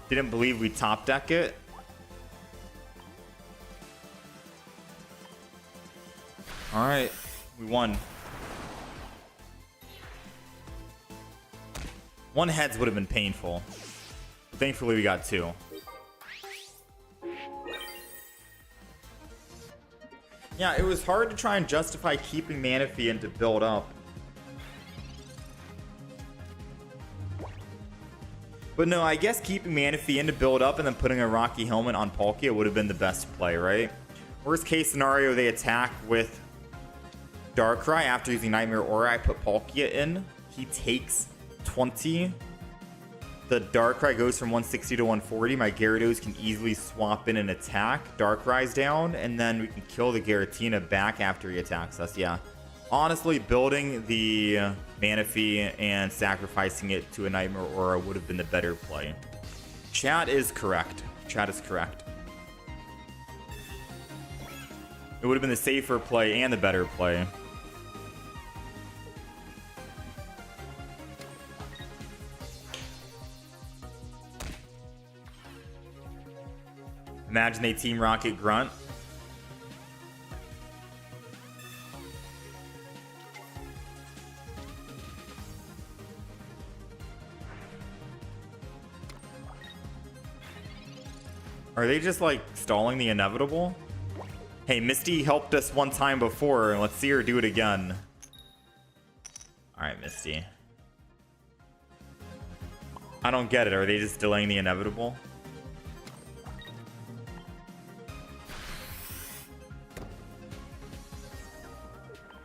didn't believe we'd top deck it. All right, we won. One heads would have been painful. Thankfully, we got two. Yeah, it was hard to try and justify keeping Manaphy and to build up. But no, I guess keeping Manaphy in to build up and then putting a Rocky Helmet on Palkia would have been the best play, right? Worst case scenario, they attack with Darkrai after using Nightmare Aura. I put Palkia in. He takes 20. The Darkrai goes from 160 to 140. My Gyarados can easily swap in and attack. Darkrai's down, and then we can kill the Giratina back after he attacks us. Yeah. Honestly, building the Manaphy and sacrificing it to a Nightmare Aura would have been the better play. Chat is correct. Chat is correct. It would have been the safer play and the better play. Imagine they Team Rocket Grunt. Are they just like stalling the inevitable? Hey, Misty helped us one time before. Let's see her do it again. Alright, Misty. I don't get it. Are they just delaying the inevitable?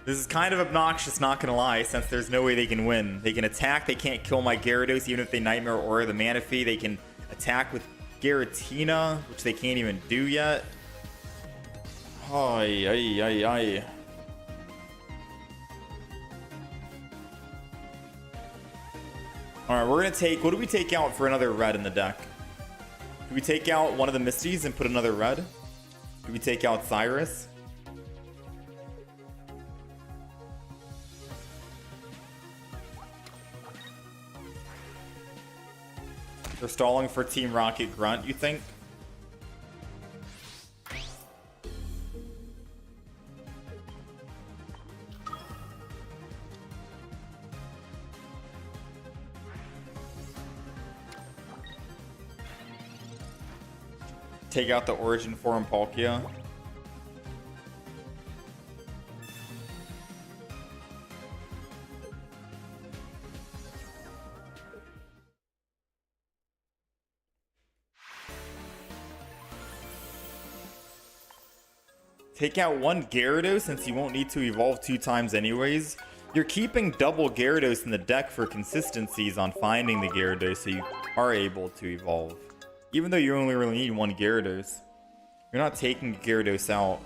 This is kind of obnoxious, not gonna lie, since there's no way they can win. They can attack, they can't kill my Gyarados, even if they Nightmare Aura the Manaphy. They can attack with Giratina, which they can't even do yet. Ay, ay, ay, ay. Alright, we're gonna take... What do we take out for another red in the deck? Do we take out one of the Misties and put another red? Do we take out Cyrus? They're stalling for Team Rocket Grunt, you think? Take out the Origin Form Palkia. Take out one Gyarados since you won't need to evolve 2 times anyways. You're keeping double Gyarados in the deck for consistencies on finding the Gyarados so you are able to evolve. Even though you only really need one Gyarados. You're not taking Gyarados out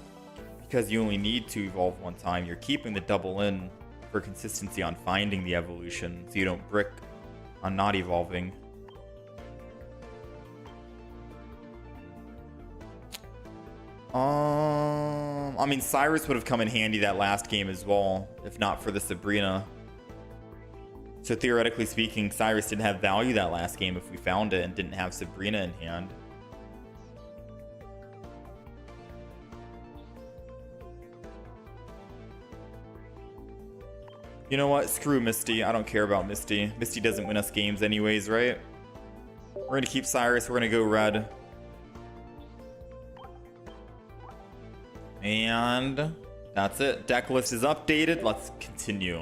because you only need to evolve 1 time. You're keeping the double in for consistency on finding the evolution so you don't brick on not evolving. I mean, Cyrus would have come in handy that last game as well, if not for the Sabrina. So theoretically speaking, Cyrus didn't have value that last game if we found it and didn't have Sabrina in hand. You know what? Screw Misty. I don't care about Misty. Misty doesn't win us games anyways, right? We're going to keep Cyrus. We're going to go red. And that's it. Deck list is updated. Let's continue.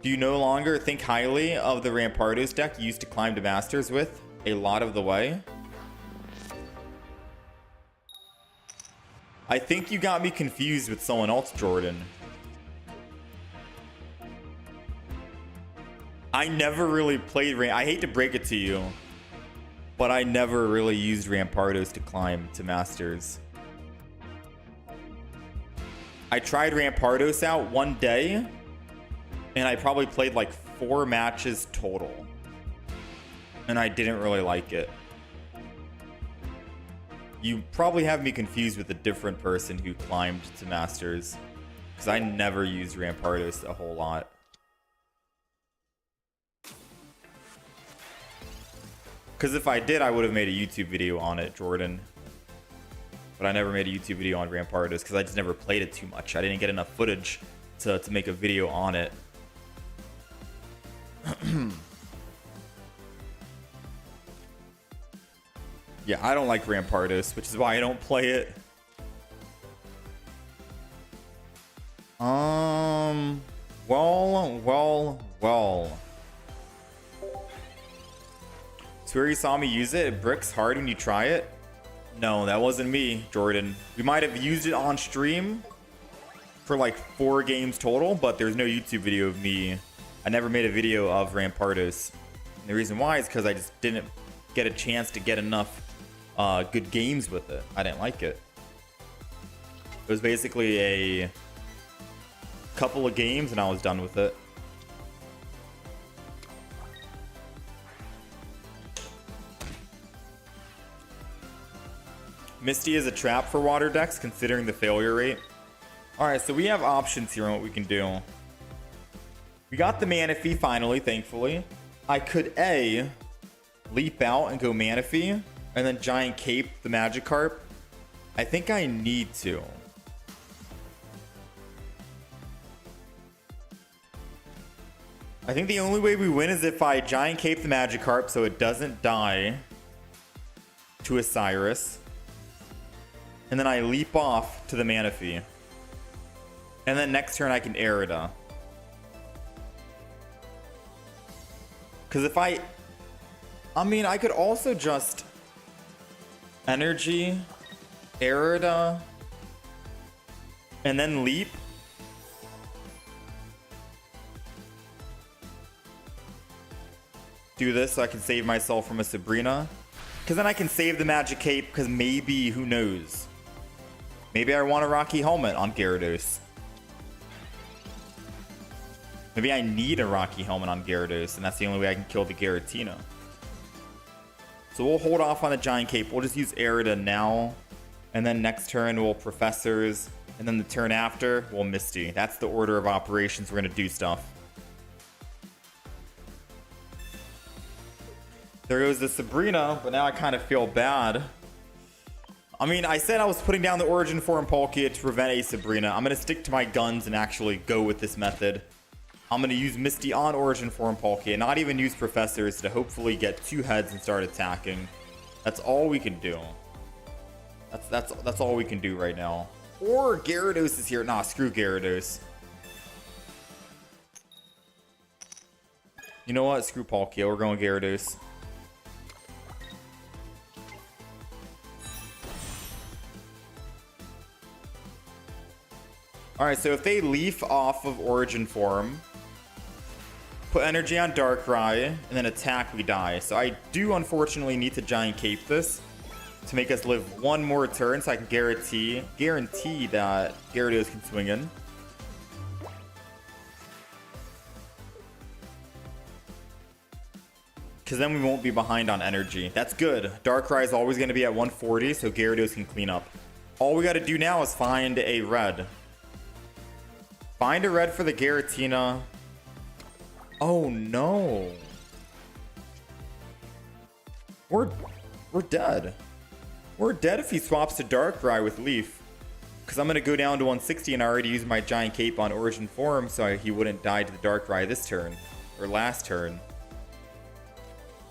Do you no longer think highly of the Rampardos deck you used to climb to Masters with a lot of the way? I think you got me confused with someone else, Jordan. I never really played I hate to break it to you, but I never really used Rampardos to climb to Masters. I tried Rampardos out one day, and I probably played like 4 matches total. And I didn't really like it. You probably have me confused with a different person who climbed to Masters, because I never used Rampardos a whole lot. Because if I did, I would have made a YouTube video on it, Jordan. But I never made a YouTube video on Rampardos because I just never played it too much. I didn't get enough footage to make a video on it. Yeah, I don't like Rampardos, which is why I don't play it. Well. Swear you saw me use it? It bricks hard when you try it? No, that wasn't me, Jordan. We might have used it on stream for like 4 games total, but there's no YouTube video of me. I never made a video of Rampardos. And the reason why is because I just didn't get a chance to get enough good games with it. I didn't like it. It was basically a couple of games and I was done with it. Misty is a trap for water decks considering the failure rate. Alright, so we have options here on what we can do. We got the Manaphy finally, thankfully. I could A, leap out and go Manaphy, and then Giant Cape the Magikarp. I think I need to. I think the only way we win is if I Giant Cape the Magikarp so it doesn't die to a Cyrus. And then I leap off to the Manaphy. And then next turn I can Arida. Because if I mean, I could also just Energy, Arida, and then leap. Do this so I can save myself from a Sabrina. Because then I can save the Magic Cape because maybe, who knows? Maybe I want a Rocky Helmet on Gyarados. Maybe I need a Rocky Helmet on Gyarados, and that's the only way I can kill the Giratina. So we'll hold off on the Giant Cape. We'll just use Arida now. And then next turn we'll Professors. And then the turn after, we'll Misty. That's the order of operations. We're going to do stuff. There goes the Sabrina, but now I kind of feel bad. I mean, I said I was putting down the Origin Form Palkia to prevent a Sabrina. I'm going to stick to my guns and actually go with this method. I'm going to use Misty on Origin Form Palkia, not even use Professors to hopefully get 2 heads and start attacking. That's all we can do. That's all we can do right now. Or Gyarados is here. Nah, screw Gyarados. You know what? Screw Palkia. We're going Gyarados. Alright, so if they leaf off of Origin Form, put energy on Darkrai, and then attack, we die. So I do unfortunately need to Giant Cape this to make us live 1 more turn so I can guarantee that Gyarados can swing in. Because then we won't be behind on energy. That's good. Darkrai is always going to be at 140, so Gyarados can clean up. All we got to do now is find a red. Find a red for the Giratina. Oh no. We're dead. We're dead if he swaps to Darkrai with Leaf. Because I'm going to go down to 160 and I already used my Giant Cape on Origin Form so he wouldn't die to the Darkrai this turn. Or last turn.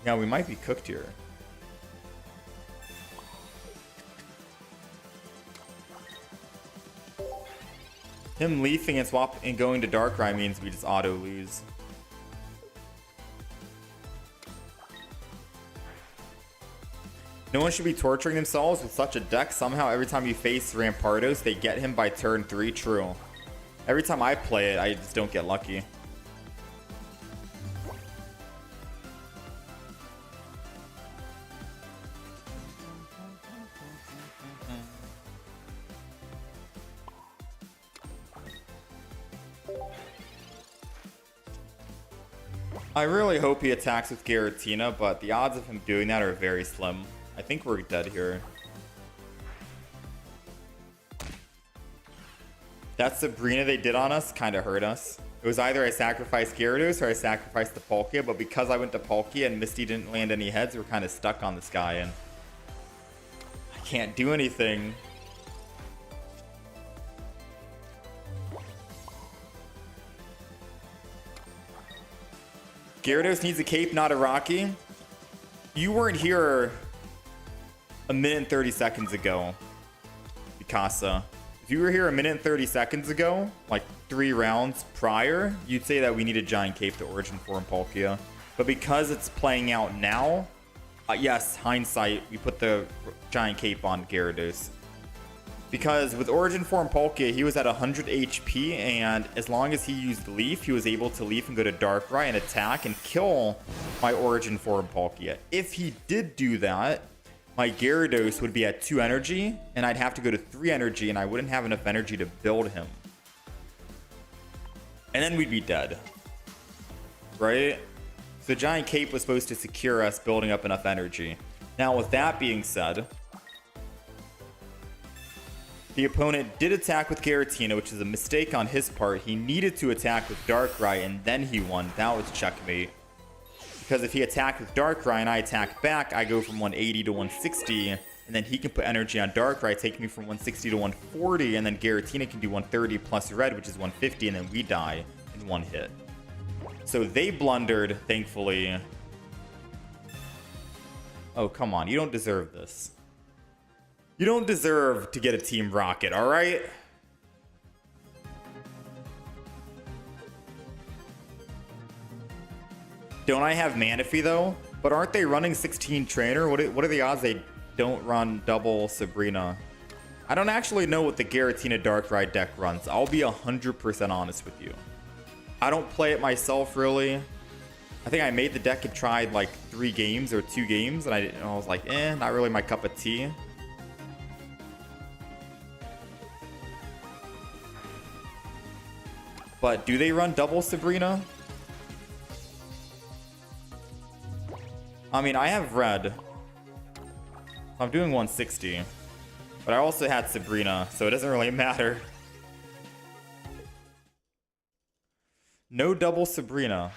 Yeah, we might be cooked here. Him leafing and going to Darkrai means we just auto lose. No one should be torturing themselves with such a deck. Somehow every time you face Rampardos, they get him by turn 3. True. Every time I play it, I just don't get lucky. I really hope he attacks with Giratina, but the odds of him doing that are very slim. I think we're dead here. That Sabrina they did on us kind of hurt us. It was either I sacrificed Gyarados or I sacrificed the Palkia, but because I went to Palkia and Misty didn't land any heads, we're kind of stuck on this guy, and I can't do anything. Gyarados needs a cape, not a Rocky. You weren't here a minute and 30 seconds ago, Mikasa. If you were here a minute and 30 seconds ago, like 3 rounds prior, you'd say that we need a Giant Cape to Origin Form Palkia. But because it's playing out now, yes, hindsight, we put the Giant Cape on Gyarados. Because with Origin Form Palkia, he was at 100 HP, and as long as he used Leaf, he was able to Leaf and go to Darkrai and attack and kill my Origin Form Palkia. If he did do that, my Gyarados would be at 2 energy, and I'd have to go to 3 energy, and I wouldn't have enough energy to build him. And then we'd be dead. Right? So Giant Cape was supposed to secure us building up enough energy. Now, with that being said, the opponent did attack with Giratina, which is a mistake on his part. He needed to attack with Darkrai, and then he won. That was checkmate. Because if he attacked with Darkrai and I attack back, I go from 180 to 160, and then he can put energy on Darkrai, take me from 160 to 140, and then Giratina can do 130 plus red, which is 150, and then we die in 1 hit. So they blundered, thankfully. Oh, come on. You don't deserve this. You don't deserve to get a Team Rocket, alright? Don't I have Manaphy, though? But aren't they running 16 Trainer? What are the odds they don't run double Sabrina? I don't actually know what the Giratina Darkrai deck runs. I'll be 100% honest with you. I don't play it myself, really. I think I made the deck and tried like 3 games or 2 games, and I was like, not really my cup of tea. But do they run double Sabrina? I mean, I have red. I'm doing 160. But I also had Sabrina, so it doesn't really matter. No double Sabrina.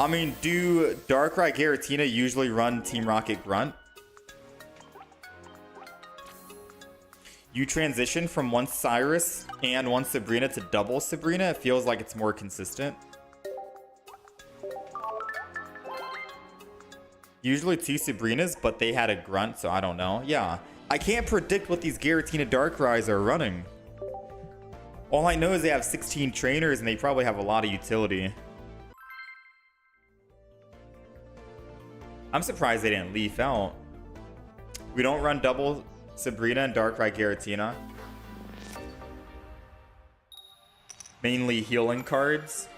I mean, do Darkrai Giratina usually run Team Rocket Grunt? You transition from one Cyrus and one Sabrina to double Sabrina. It feels like it's more consistent. Usually 2 Sabrinas, but they had a grunt, so I don't know. Yeah, I can't predict what these Giratina Darkrai's are running. All I know is they have 16 trainers and they probably have a lot of utility. I'm surprised they didn't leaf out. We don't run double Sabrina and Darkrai Giratina. Mainly healing cards.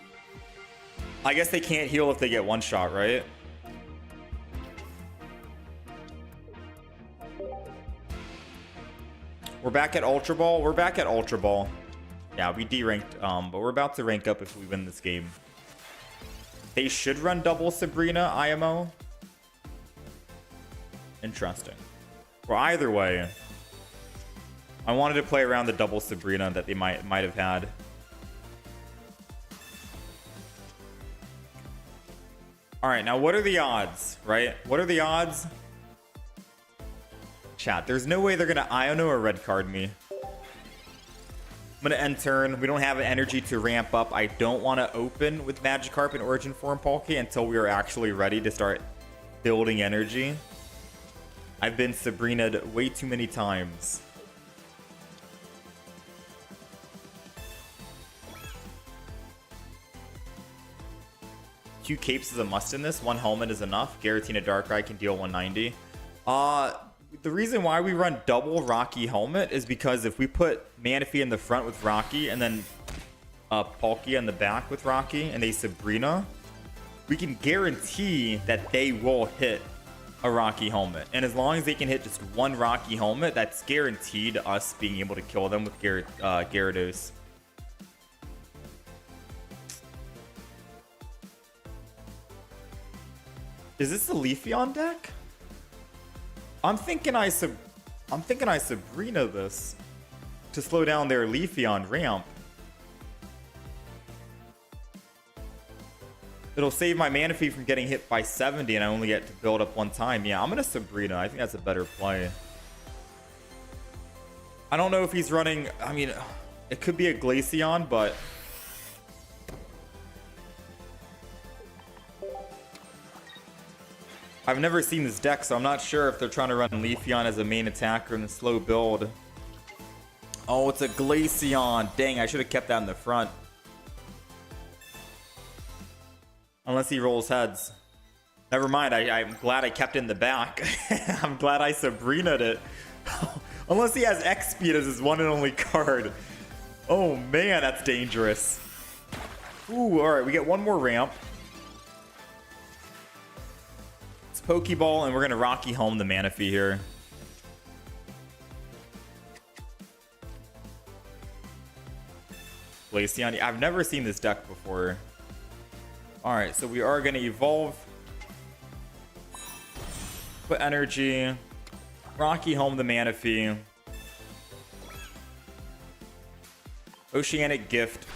I guess they can't heal if they get one shot, right? We're back at Ultra Ball. We're back at Ultra Ball. Yeah, we deranked, but we're about to rank up if we win this game. They should run double Sabrina IMO. Interesting. Well, either way, I wanted to play around the double Sabrina that they might have had. All right, now what are the odds, right? What are the odds? Chat, there's no way they're gonna Iono or red card me. I'm gonna end turn. We don't have an energy to ramp up. I don't want to open with Magikarp and Origin Form Palkia until we are actually ready to start building energy. I've been Sabrina'd way too many times. Q Capes is a must in this. 1 helmet is enough. Giratina Darkrai can deal 190. The reason why we run double Rocky helmet is because if we put Manaphy in the front with Rocky and then Palkia in the back with Rocky and a Sabrina, we can guarantee that they will hit a Rocky helmet. And as long as they can hit just one Rocky helmet, that's guaranteed us being able to kill them with Gyarados. Is this the Leafeon deck? I'm thinking I Sabrina this to slow down their Leafeon ramp. It'll save my Manaphy from getting hit by 70 and I only get to build up one time. Yeah, I'm gonna Sabrina. I think that's a better play. I don't know if he's running, I mean, it could be a Glaceon, but I've never seen this deck, so I'm not sure if they're trying to run Leafeon as a main attacker in the slow build. Oh, it's a Glaceon. Dang, I should have kept that in the front. Unless he rolls heads. Never mind, I'm glad I kept it in the back. I'm glad I Sabrina'd it. Unless he has X-Speed as his one and only card. Oh man, that's dangerous. Ooh, alright, we get one more ramp. Pokeball, and we're gonna Rocky home the Manaphy here. Glaceon. I've never seen this deck before. Alright, so we are gonna evolve. Put energy. Rocky home the Manaphy. Oceanic Gift.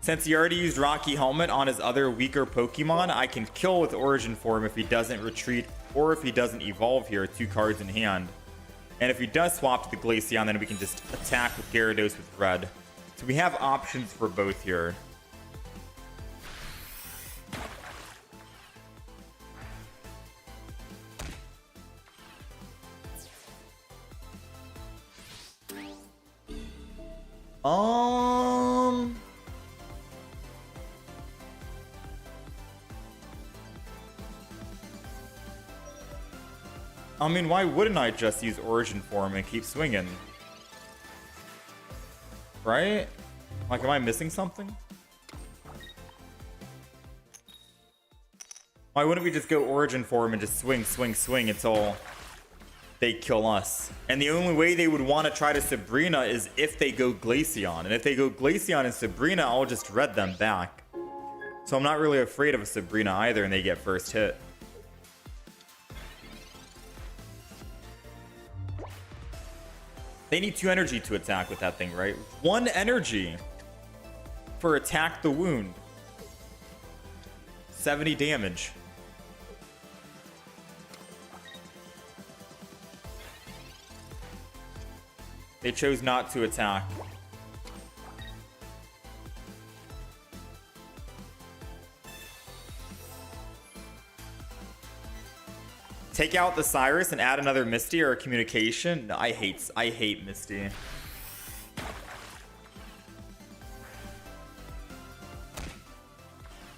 Since he already used Rocky Helmet on his other weaker Pokemon, I can kill with Origin Form if he doesn't retreat or if he doesn't evolve here, 2 cards in hand. And if he does swap to the Glaceon, then we can just attack with Gyarados with red. So we have options for both here. I mean, why wouldn't I just use Origin Form and keep swinging? Right? Like, am I missing something? Why wouldn't we just go Origin Form and just swing, swing, swing until they kill us? And the only way they would want to try to Sabrina is if they go Glaceon. And if they go Glaceon and Sabrina, I'll just red them back. So I'm not really afraid of a Sabrina either and they get first hit. They need 2 energy to attack with that thing, right? 1 energy for attack the wound. 70 damage. They chose not to attack. Take out the Cyrus and add another Misty or a communication. No, I hate Misty.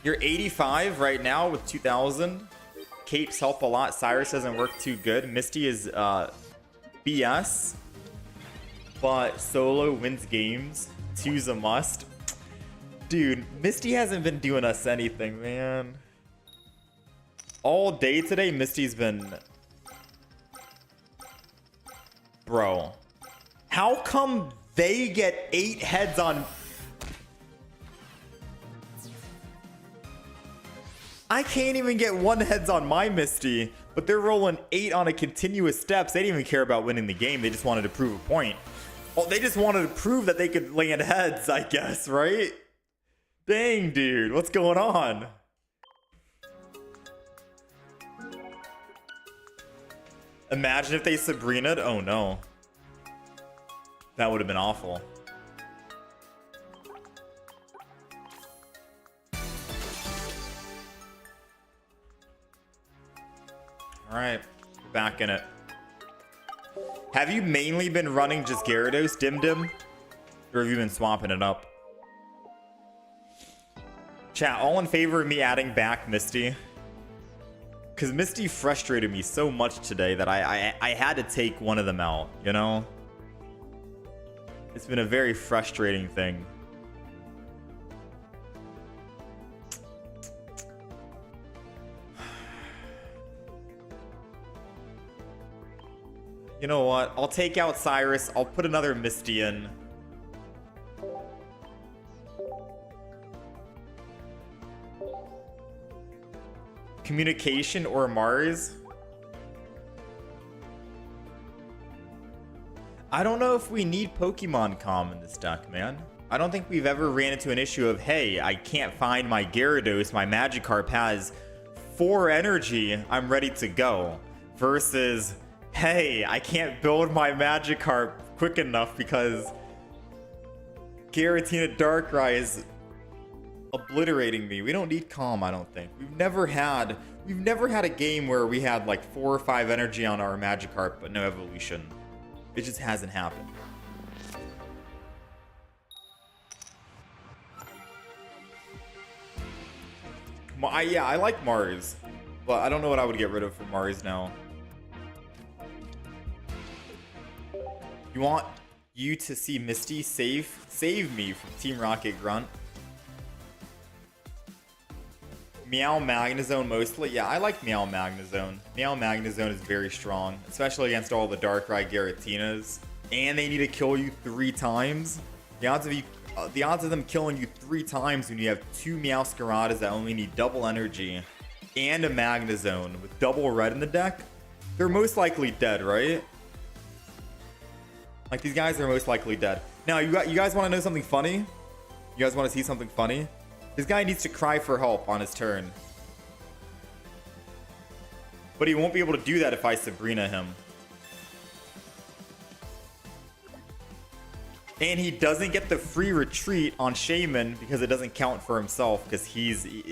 You're 85 right now with 2,000. Capes help a lot. Cyrus doesn't work too good. Misty is BS, but solo wins games. Two's a must. Dude, Misty hasn't been doing us anything, man. All day today, Misty's been... Bro. How come they get 8 heads on... I can't even get 1 heads on my Misty, but they're rolling 8 on a continuous steps. They didn't even care about winning the game. They just wanted to prove a point. Oh, they just wanted to prove that they could land heads, I guess, right? Dang, dude. What's going on? Imagine if they Sabrina'd. Oh, no. That would have been awful. Alright. Back in it. Have you mainly been running just Gyarados, Dim? Or have you been swapping it up? Chat, all in favor of me adding back Misty? Because Misty frustrated me so much today that I had to take one of them out, you know? It's been a very frustrating thing. You know what? I'll take out Cyrus. I'll put another Misty in. Communication or Mars? I don't know if we need Pokemon Com in this deck, man. I don't think we've ever ran into an issue of, hey, I can't find my Gyarados. My Magikarp has 4 energy. I'm ready to go. Versus, hey, I can't build my Magikarp quick enough because Giratina Darkrai is obliterating me. We don't need Calm, I don't think. We've never had a game where we had like 4 or 5 energy on our Magikarp, but no evolution. It just hasn't happened. Yeah, I like Mars, but I don't know what I would get rid of for Mars now. You want you to see Misty save me from Team Rocket Grunt. Meow Magnezone mostly. Yeah, I like Meow Magnezone. Meow Magnezone is very strong, especially against all the Darkrai Giratinas. And they need to kill you 3 times. The odds of them killing you 3 times when you have 2 Meowscaradas that only need double energy and a Magnezone with double red in the deck, they're most likely dead, right? Like, these guys are most likely dead. Now, you guys want to know something funny? You guys want to see something funny? This guy needs to cry for help on his turn. But he won't be able to do that if I Sabrina him. And he doesn't get the free retreat on Shaman because it doesn't count for himself because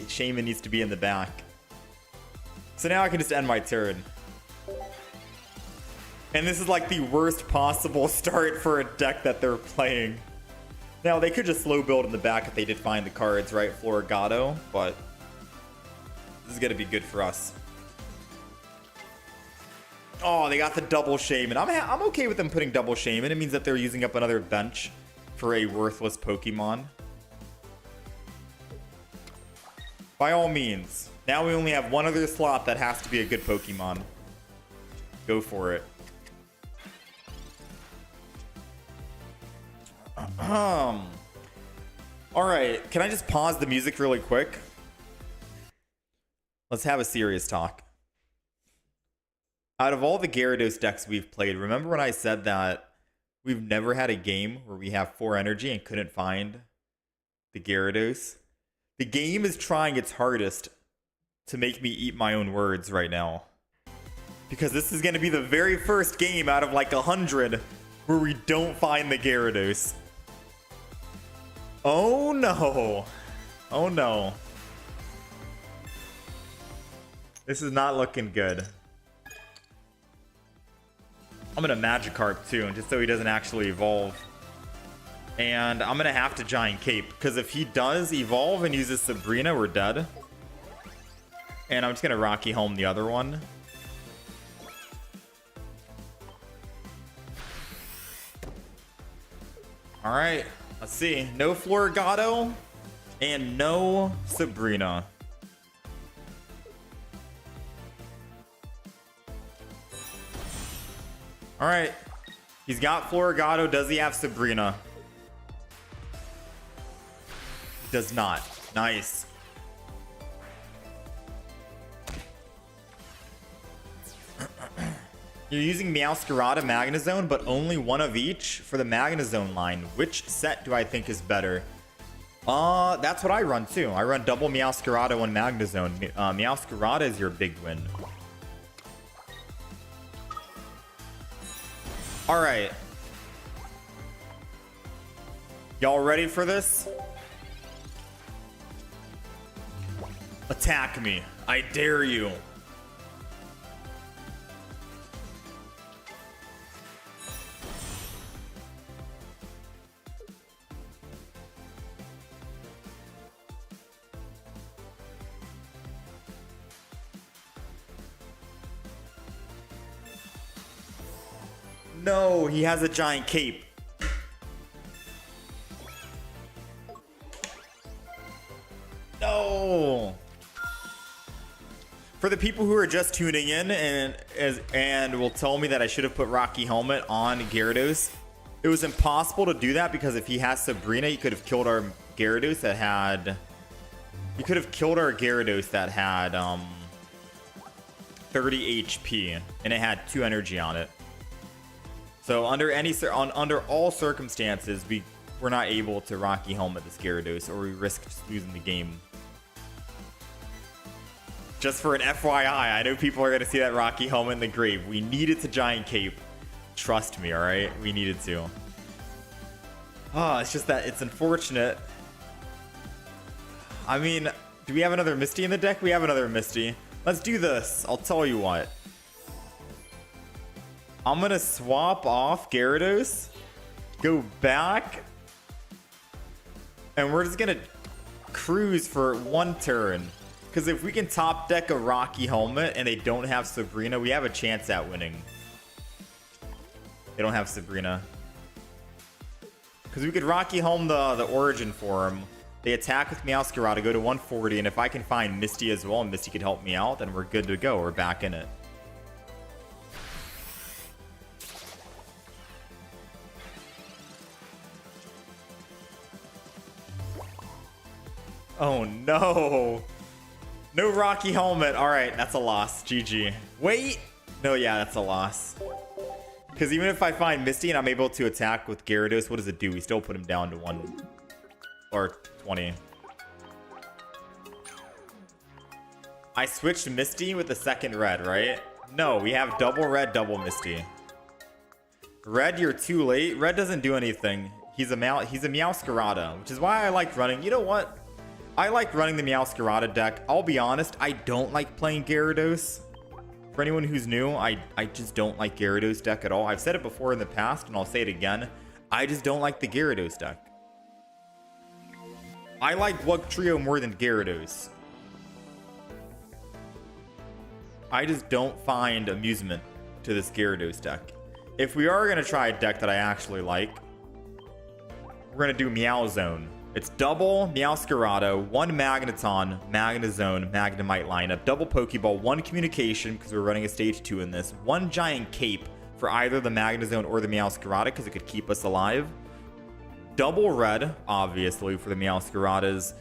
Shaman needs to be in the back. So now I can just end my turn. And this is like the worst possible start for a deck that they're playing. Now, they could just slow build in the back if they did find the cards, right? Floragato, but this is going to be good for us. Oh, they got the double Shaman. I'm okay with them putting double Shaman. It means that they're using up another bench for a worthless Pokemon. By all means. Now we only have one other slot that has to be a good Pokemon. Go for it. Alright, can I just pause the music really quick? Let's have a serious talk. Out of all the Gyarados decks we've played, remember when I said that we've never had a game where we have 4 energy and couldn't find the Gyarados? The game is trying its hardest to make me eat my own words right now. Because this is going to be the very first game out of like 100 where we don't find the Gyarados. Oh no. Oh no. This is not looking good. I'm gonna Magikarp too, just so he doesn't actually evolve. And I'm gonna have to Giant Cape, because if he does evolve and uses Sabrina, we're dead. And I'm just gonna Rocky Home the other one. Alright, let's see. No Floragato and no Sabrina. Alright. He's got Floragato. Does he have Sabrina? Does not. Nice. You're using Meowscarada, MeowZone, but only one of each for the MeowZone line. Which set do I think is better? That's what I run too. I run double Meowscarada and MeowZone. Meowscarada is your big win. Alright. Y'all ready for this? Attack me. I dare you. No, he has a giant cape. No. For the people who are just tuning in and will tell me that I should have put Rocky Helmet on Gyarados, it was impossible to do that because if he has Sabrina, he could have killed our Gyarados that had. He could have killed our Gyarados that had 30 HP and it had 2 energy on it. So under all circumstances, we're not able to Rocky Helmet this Gyarados, or we risk just losing the game. Just for an FYI, I know people are going to see that Rocky Helmet in the grave. We needed to Giant Cape. Trust me, alright? We needed to. It's just that it's unfortunate. I mean, do we have another Misty in the deck? We have another Misty. Let's do this. I'll tell you what. I'm going to swap off Gyarados, go back, and we're just going to cruise for one turn. Because if we can top deck a Rocky Helmet and they don't have Sabrina, we have a chance at winning. They don't have Sabrina. Because we could Rocky Helm the Origin form. They attack with Meowscarada, go to 140, and if I can find Misty as well, and Misty could help me out, then we're good to go. We're back in it. Oh no. No Rocky Helmet. Alright, that's a loss. GG. Wait. No, yeah, that's a loss. Because even if I find Misty and I'm able to attack with Gyarados, what does it do? We still put him down to 1 or 20. I switched Misty with the second red, right? No, we have double red, double Misty. Red, you're too late. Red doesn't do anything. He's a Meowscarada, which is why I like running. You know what? I like running the Meowscarada deck. I'll be honest, I don't like playing Gyarados. For anyone who's new, I just don't like Gyarados deck at all. I've said it before in the past, and I'll say it again. I just don't like the Gyarados deck. I like Bug Trio more than Gyarados. I just don't find amusement to this Gyarados deck. If we are going to try a deck that I actually like, we're going to do MeowZone. It's double Meowscarada, 1 Magneton, MeowZone, Magnemite lineup, double Pokeball, 1 Communication because we're running a stage 2 in this, 1 Giant Cape for either the MeowZone or the Meowscarada because it could keep us alive, double red, obviously, for the Meowscaradas,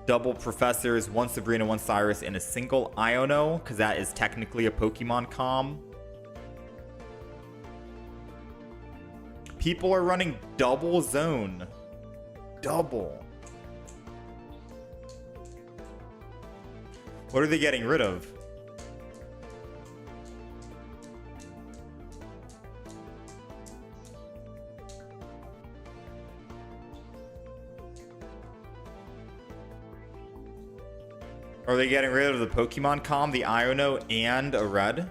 double Professors, 1 Sabrina, 1 Cyrus, and a single Iono because that is technically a Pokemon comm. People are running double zone. Double. What are they getting rid of? Are they getting rid of the Pokemon Com, the Iono, and a red?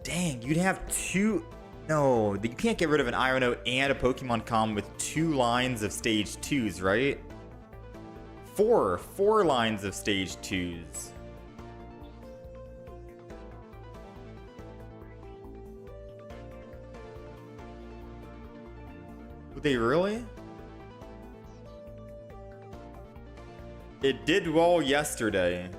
Dang, you'd have two... No, you can't get rid of an Iono and a Pokemon Com with 2 lines of stage 2s, right? 4 lines of stage 2s. Would they really? It did well yesterday.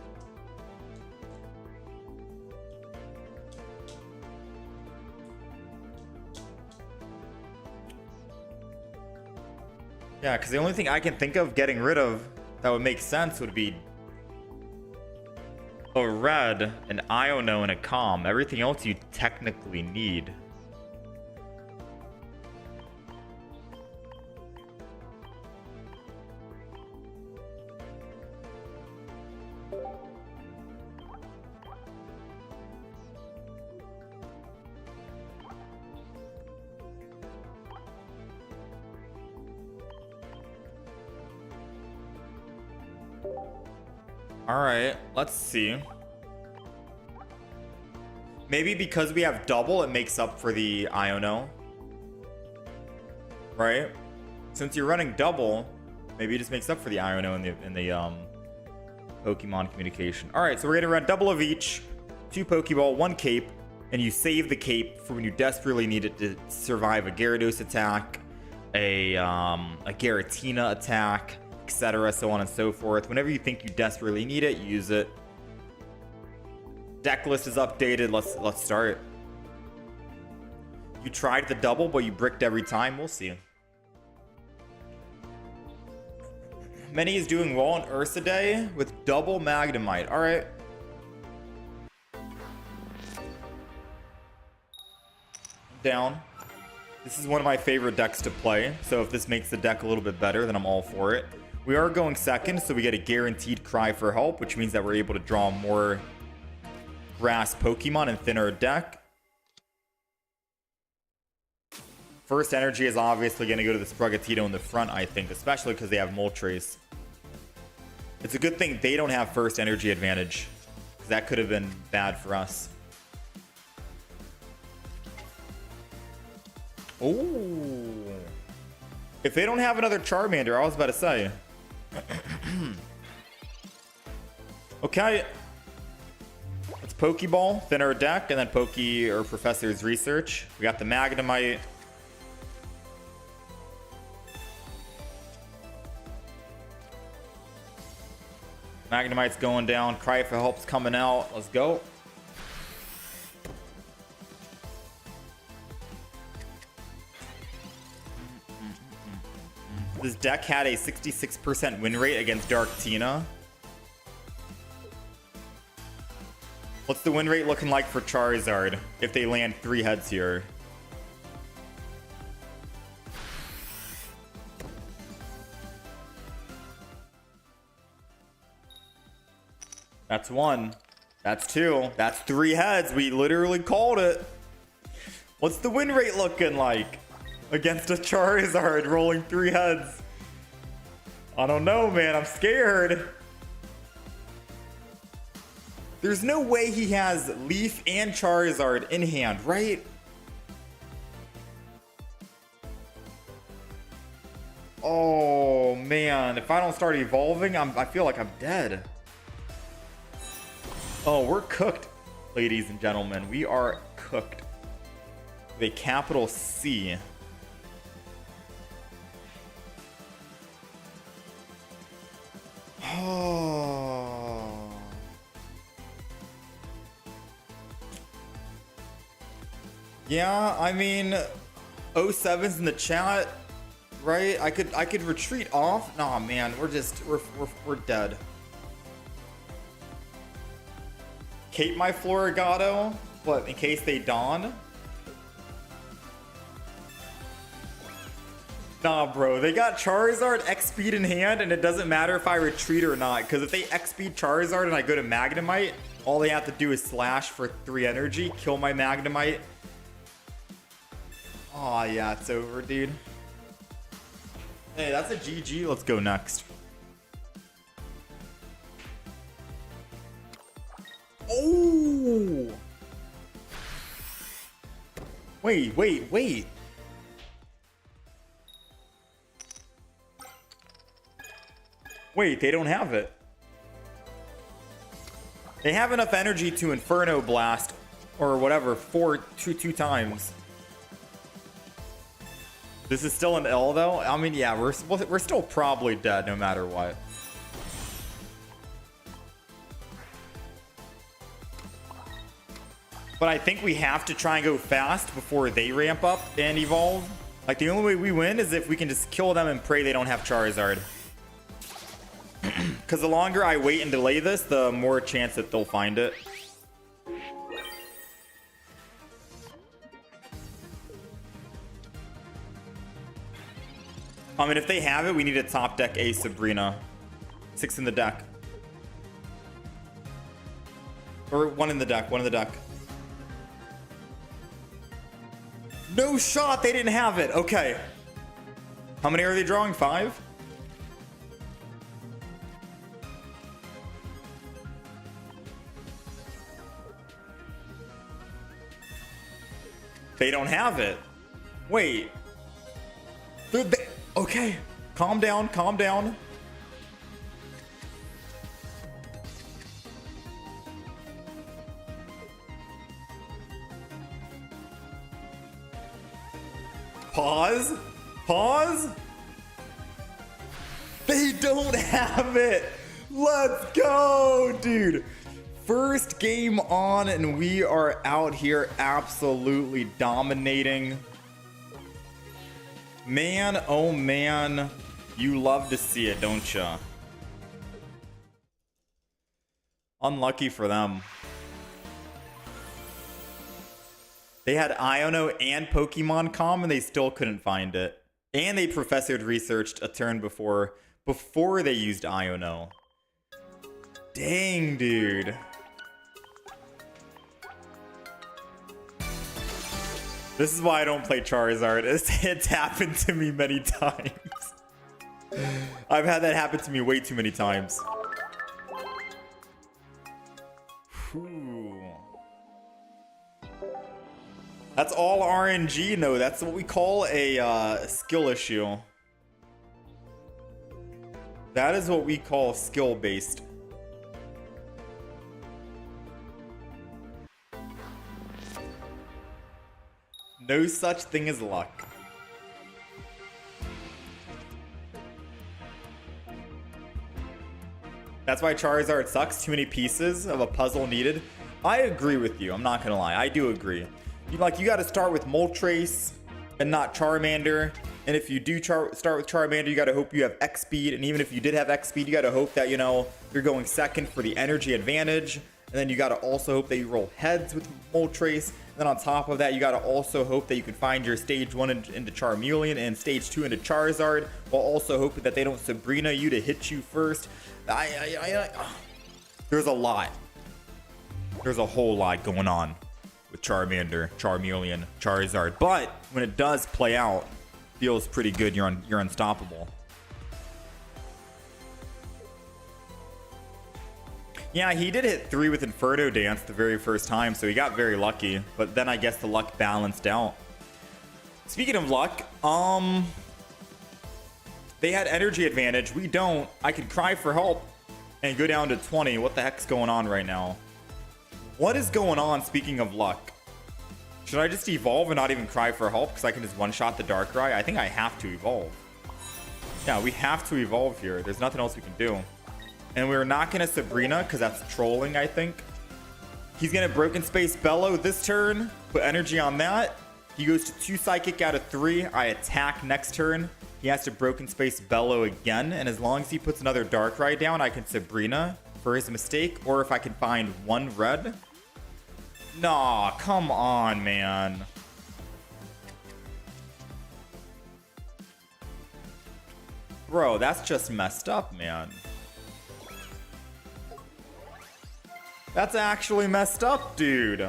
Yeah, because the only thing I can think of getting rid of that would make sense would be a red, an Iono, and a Com. Everything else you technically need. Alright, let's see. Maybe because we have double, it makes up for the Iono. Right? Since you're running double, maybe it just makes up for the Iono in the Pokemon communication. Alright, so we're gonna run double of each, 2 Pokeball, 1 Cape, and you save the Cape for when you desperately need it to survive a Gyarados attack, a Giratina attack, etc., so on and so forth. Whenever you think you desperately need it, use it. Deck list is updated. Let's start. You tried the double, but you bricked every time. We'll see. Many is doing well on Ursa Day with double Magnemite. All right. Down. This is one of my favorite decks to play, so if this makes the deck a little bit better, then I'm all for it. We are going second, so we get a guaranteed cry for help, which means that we're able to draw more grass Pokemon and thin our deck. First energy is obviously going to go to the Sprigatito in the front, I think, especially because they have Moltres. It's a good thing they don't have first energy advantage, because that could have been bad for us. Oh, if they don't have another Charmander, I was about to say. Okay, let's Pokeball, thin our deck, and then Professor's Research. We got the Magnemite. Magnemite's going down. Cry for help's coming out. Let's go. This deck had a 66% win rate against Darktina. What's the win rate looking like for Charizard if they land 3 heads here? That's 1. That's 2. That's 3 heads. We literally called it. What's the win rate looking like against a Charizard rolling 3 heads? I don't know, man. I'm scared. There's no way he has Leaf and Charizard in hand, right? Oh, man. If I don't start evolving, I feel like I'm dead. Oh, we're cooked, ladies and gentlemen. We are cooked. With a capital C. Oh. Yeah, I mean, 07's in the chat, right? I could retreat off. Nah, man, we're dead. Cape my Florigato, but in case they dawn. Nah, bro, they got Charizard X-Speed in hand, and it doesn't matter if I retreat or not, because if they X-Speed Charizard and I go to Magnemite, all they have to do is slash for 3 energy, kill my Magnemite. Oh, yeah, it's over, dude. Hey, that's a GG. Let's go next. Oh! Wait. Wait, they don't have it. They have enough energy to Inferno Blast or whatever two times. This is still an L though. I mean, yeah, we're still probably dead no matter what. But I think we have to try and go fast before they ramp up and evolve. Like, the only way we win is if we can just kill them and pray they don't have Charizard. Because the longer I wait and delay this, the more chance that they'll find it. I mean, if they have it, we need to top deck a Sabrina. 6 in the deck. Or 1 in the deck, 1 in the deck. No shot, they didn't have it. Okay. How many are they drawing? 5? They don't have it. Wait. Okay. Calm down, calm down. Pause. Pause. They don't have it. Let's go, dude. First game on, and we are out here absolutely dominating. Man, oh man, you love to see it, don't ya? Unlucky for them. They had Iono and Pokemon Com, and they still couldn't find it. And they professored researched a turn before they used Iono. Dang, dude. This is why I don't play Charizard. It's happened to me many times. I've had that happen to me way too many times. Whew. That's all RNG? No, that's what we call a skill issue. That is what we call skill-based. No such thing as luck. That's why Charizard sucks. Too many pieces of a puzzle needed. I agree with you. I'm not gonna lie. I do agree. You got to start with Moltres and not Charmander. And if you do start with Charmander, you got to hope you have X speed. And even if you did have X speed, you got to hope that, you know, you're going second for the energy advantage. And then you got to also hope that you roll heads with Moltres. And then on top of that, you got to also hope that you can find your stage 1 into Charmeleon and stage 2 into Charizard, while also hoping that they don't Sabrina you to hit you first. There's a lot. There's a whole lot going on with Charmander, Charmeleon, Charizard. But when it does play out, feels pretty good. You're unstoppable. Yeah, he did hit 3 with Inferno Dance the very first time, so he got very lucky. But then I guess the luck balanced out. Speaking of luck, they had energy advantage. We don't. I could cry for help and go down to 20. What the heck's going on right now? What is going on, speaking of luck? Should I just evolve and not even cry for help because I can just one-shot the Darkrai? I think I have to evolve. Yeah, we have to evolve here. There's nothing else we can do. And we're not going to Sabrina because that's trolling, I think. He's going to Broken Space Bellow this turn. Put energy on that. He goes to 2 Psychic out of 3. I attack next turn. He has to Broken Space Bellow again. And as long as he puts another Darkrai down, I can Sabrina for his mistake. Or if I can find 1 red. Nah, come on, man. Bro, that's just messed up, man. That's actually messed up, dude.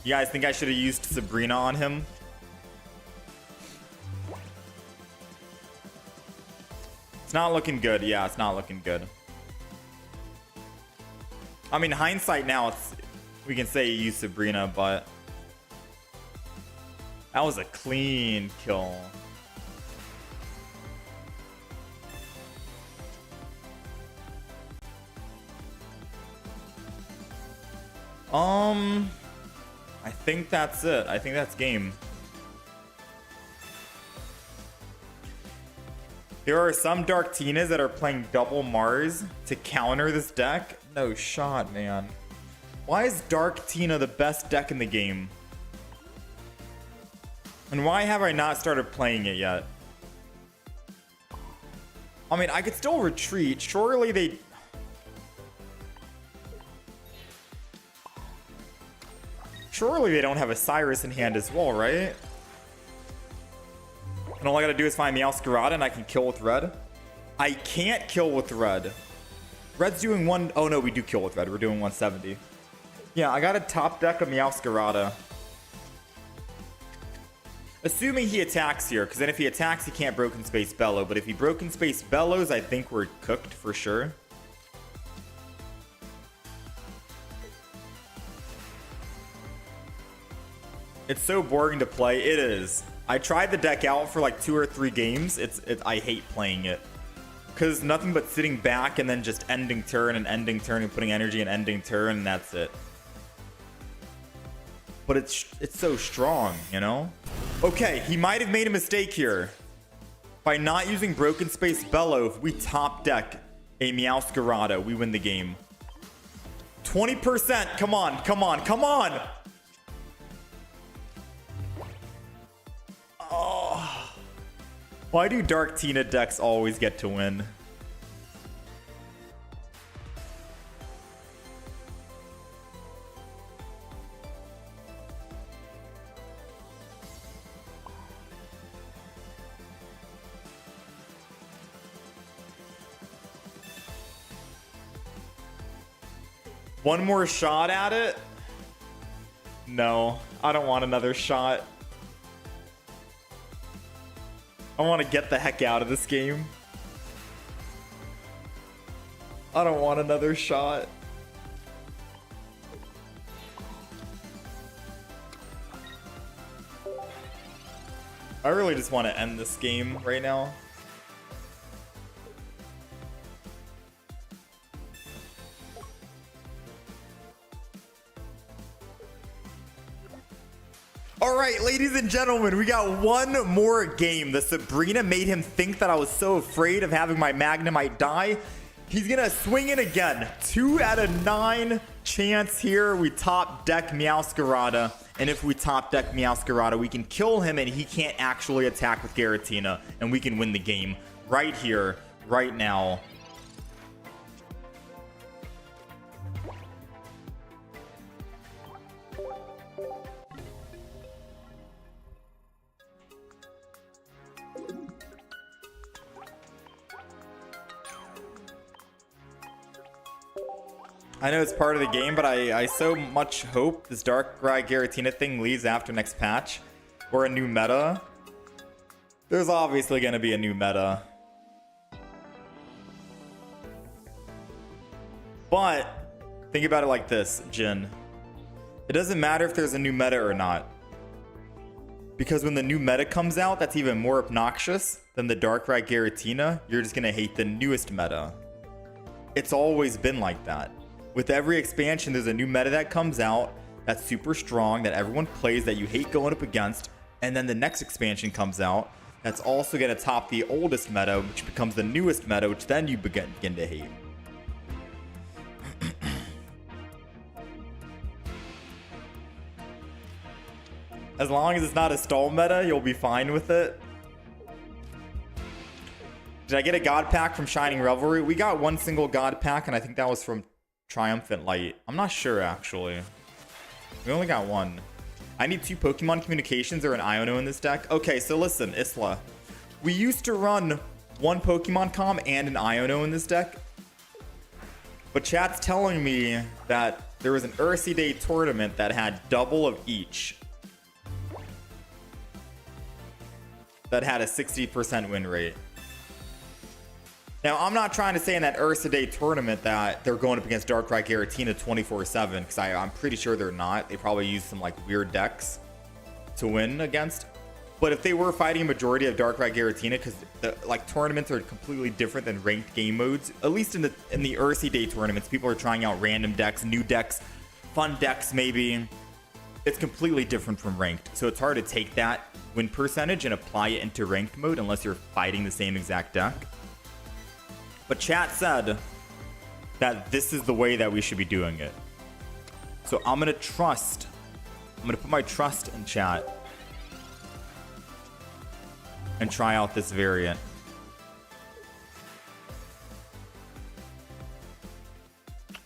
You guys think I should have used Sabrina on him? It's not looking good. Yeah, it's not looking good. I mean, hindsight now, we can say you used Sabrina, but that was a clean kill. I think that's it. I think that's game. There are some Dark Tinas that are playing double Mars to counter this deck. No shot, man. Why is Dark Tina the best deck in the game? And why have I not started playing it yet? I mean, I could still retreat. Surely they... Surely they don't have a Cyrus in hand as well, right? And all I gotta do is find Meowscarada and I can kill with red. I can't kill with red. Red's doing one... Oh no, we do kill with red. We're doing 170. Yeah, I got a top deck of Meowscarada. Assuming he attacks here, because then if he attacks, he can't Broken Space Bellow. But if he Broken Space Bellows, I think we're cooked for sure. It's so boring to play. It is. I tried the deck out for like 2 or 3 games. I hate playing it. Because nothing but sitting back and then just ending turn and putting energy and ending turn, and that's it. But it's so strong, you know? Okay, he might have made a mistake here. By not using Broken Space Bellow, if we top deck a Meowscarada, we win the game. 20%. Come on, come on, come on! Oh. Why do Dark Tina decks always get to win? One more shot at it? No, I don't want another shot. I want to get the heck out of this game. I don't want another shot. I really just want to end this game right now. All right, ladies and gentlemen, we got one more game. The Sabrina made him think that I was so afraid of having my Magnemite die. He's gonna swing it again. 2 out of 9 chance here. We top deck Meowscarada. And if we top deck Meowscarada, we can kill him and he can't actually attack with Giratina. And we can win the game right here, right now. I know it's part of the game, but I so much hope this Darkrai Giratina thing leaves after next patch. Or a new meta. There's obviously going to be a new meta. But, think about it like this, Jin. It doesn't matter if there's a new meta or not. Because when the new meta comes out, that's even more obnoxious than the Darkrai Giratina. You're just going to hate the newest meta. It's always been like that. With every expansion, there's a new meta that comes out that's super strong, that everyone plays, that you hate going up against. And then the next expansion comes out that's also going to top the oldest meta, which becomes the newest meta, which then you begin to hate. As long as it's not a stall meta, you'll be fine with it. Did I get a God Pack from Shining Revelry? We got one single God Pack, and I think that was from Triumphant Light. I'm not sure, actually. We only got one. I need 2 Pokemon Communications or an Iono in this deck. Okay, so listen, Isla. We used to run 1 Pokemon Com and an Iono in this deck. But chat's telling me that there was an Ursa Day tournament that had double of each. That had a 60% win rate. Now, I'm not trying to say in that Ursa Day tournament that they're going up against Darkrai Giratina 24/7, because I'm pretty sure they're not. They probably used some like weird decks to win against. But if they were fighting a majority of Darkrai Giratina, because the like tournaments are completely different than ranked game modes. At least in the Ursa Day tournaments, people are trying out random decks, new decks, fun decks maybe. It's completely different from ranked, so it's hard to take that win percentage and apply it into ranked mode unless you're fighting the same exact deck. But chat said that this is the way that we should be doing it. So I'm gonna put my trust in chat and try out this variant.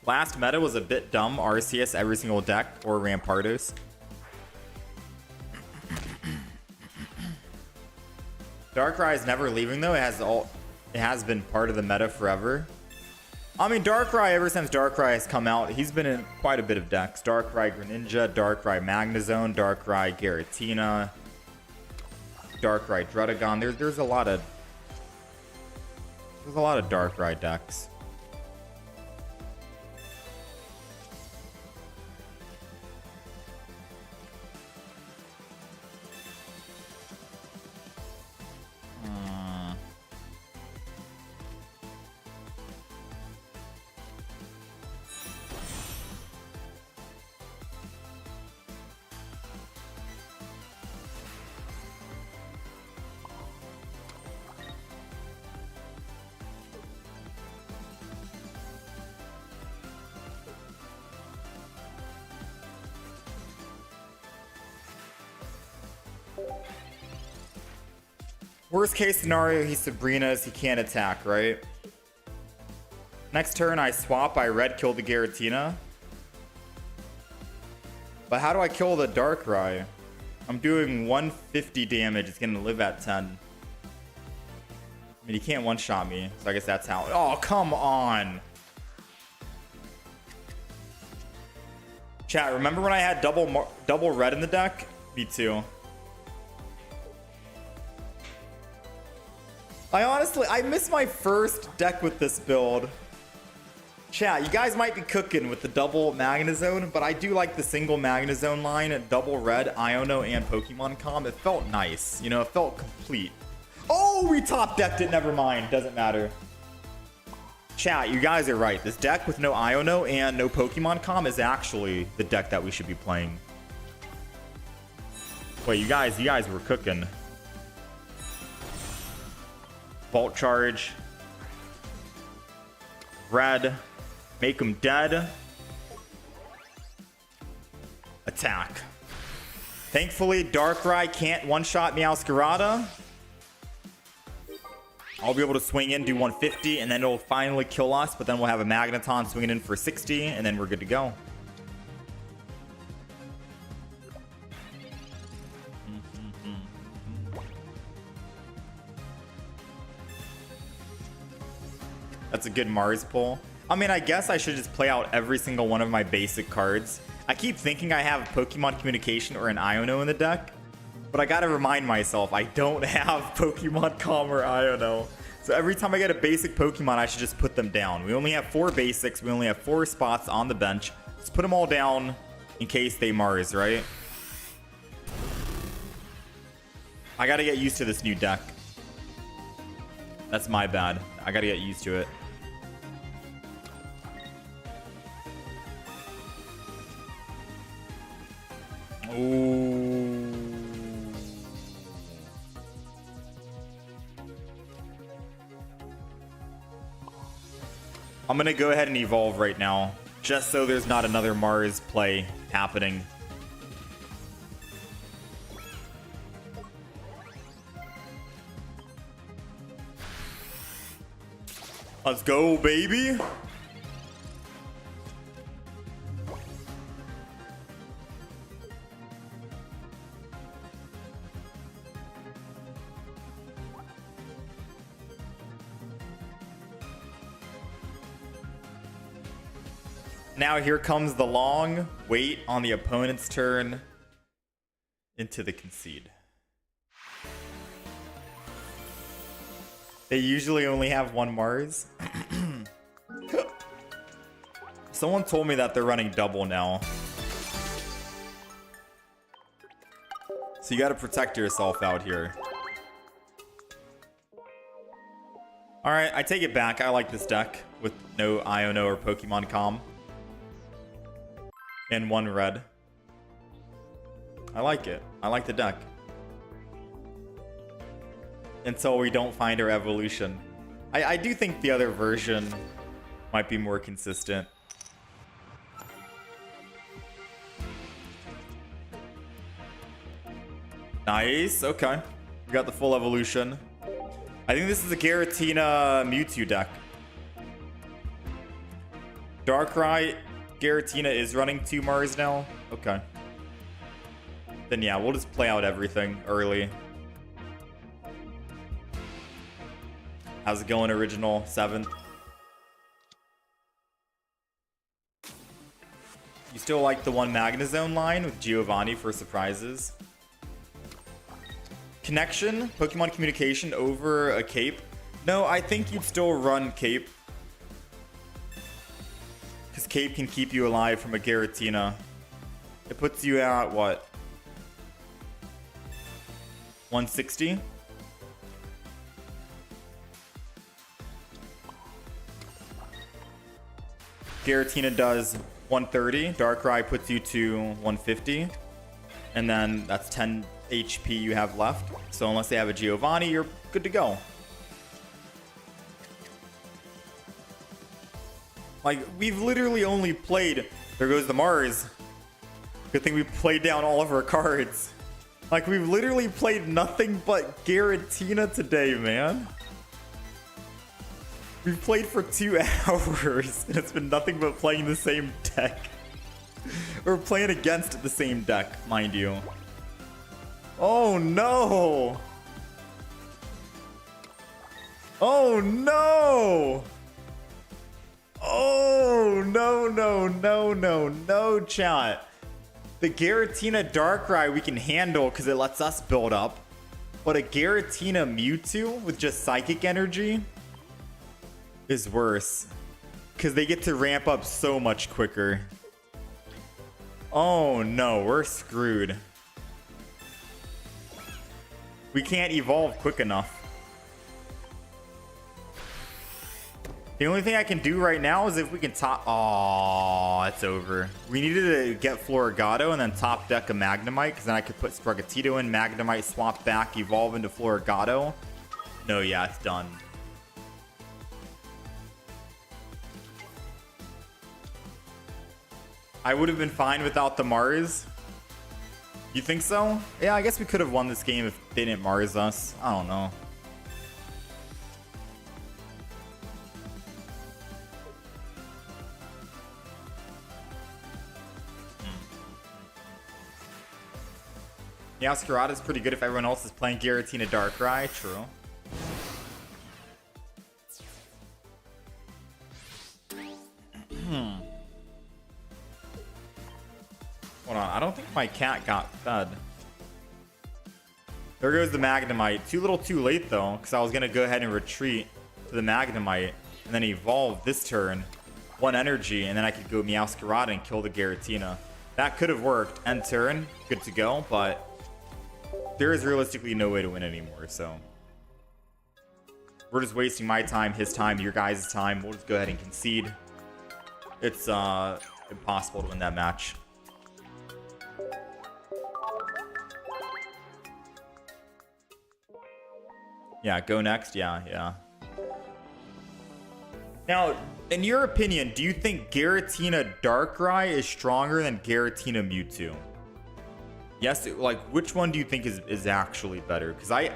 Last meta was a bit dumb. RCS every single deck or Rampardos. Darkrai is never leaving though. It has been part of the meta forever. I mean, Darkrai, ever since Darkrai has come out, he's been in quite a bit of decks. Darkrai Greninja, Darkrai MeowZone, Darkrai Giratina, Darkrai Druddigon. There's a lot of Darkrai decks. Worst case scenario, he Sabrina's, he can't attack, right? Next turn, I swap, I red kill the Giratina. But how do I kill the Darkrai? I'm doing 150 damage, it's gonna live at 10. I mean, he can't one-shot me, so I guess that's how. Oh, come on! Chat, remember when I had double red in the deck? Me too. I miss my first deck with this build. Chat, you guys might be cooking with the double MeowZone, but I do like the single MeowZone line, double red, Iono, and Pokemon Com. It felt nice, you know, it felt complete. Oh, we top decked it, never mind, doesn't matter. Chat, you guys are right. This deck with no Iono and no Pokemon Com is actually the deck that we should be playing. Wait, you guys were cooking. Vault Charge. Red. Make him dead. Attack. Thankfully, Darkrai can't one-shot Meowscarada. I'll be able to swing in, do 150, and then it'll finally kill us, but then we'll have a Magneton swinging in for 60, and then we're good to go. That's a good Mars pull. I mean, I guess I should just play out every single one of my basic cards. I keep thinking I have Pokemon Communication or an Iono in the deck, but I gotta remind myself I don't have Pokemon Com or Iono. So every time I get a basic Pokemon, I should just put them down. We only have 4 basics. We only have 4 spots on the bench. Let's put them all down in case they Mars, right? I gotta get used to this new deck. That's my bad. I gotta get used to it. Ooh. I'm gonna go ahead and evolve right now, just so there's not another Mars play happening. Let's go, baby. Now here comes the long wait on the opponent's turn into the concede. They usually only have one Mars. Someone told me that they're running double now. So you gotta protect yourself out here. Alright, I take it back. I like this deck with no Iono or Pokemon Com. And one red. I like it. I like the deck. Until we don't find our evolution. I do think the other version might be more consistent. Nice, okay. We got the full evolution. I think this is a Giratina Mewtwo deck. Darkrai, Giratina is running 2 Mars now. Okay. Then yeah, we'll just play out everything early. How's it going, original 7th? You still like the one MeowZone line with Giovanni for surprises? Connection, Pokemon communication over a cape. No, I think you'd still run cape. Because cape can keep you alive from a Giratina. It puts you at what? 160? Giratina does 130. Darkrai puts you to 150. And then that's 10 HP you have left. So unless they have a Giovanni, you're good to go. Like, we've literally only played... There goes the Mars. Good thing we played down all of our cards. Like, we've literally played nothing but Giratina today, man. We've played for 2 hours, and it's been nothing but playing the same deck. We're playing against the same deck, mind you. Oh no! Oh no! Oh no, no, no, no, no, chat. The Giratina Darkrai we can handle because it lets us build up. But a Giratina Mewtwo with just Psychic Energy is worse. Because they get to ramp up so much quicker. Oh no, we're screwed. We can't evolve quick enough. The only thing I can do right now is if we can top... Oh, it's over. We needed to get Floragato and then top deck a Magnemite, because then I could put Sprigatito in, Magnemite, swap back, evolve into Floragato. No, yeah, it's done. I would have been fine without the Mars. You think so? Yeah, I guess we could have won this game if they didn't Mars us. I don't know. Yeah, Gyarados is pretty good if everyone else is playing Giratina Darkrai. True. Hold on, I don't think my cat got fed. There goes the Magnemite. Too little too late though, because I was going to go ahead and retreat to the Magnemite and then evolve this turn. 1 energy, and then I could go Meowscarada and kill the Giratina. That could have worked. End turn, good to go, but there is realistically no way to win anymore, so we're just wasting my time, his time, your guys' time. We'll just go ahead and concede. It's impossible to win that match. Yeah, go next. Yeah. Now, in your opinion, do you think Giratina Darkrai is stronger than Giratina Mewtwo? Yes, like, which one do you think is actually better? Because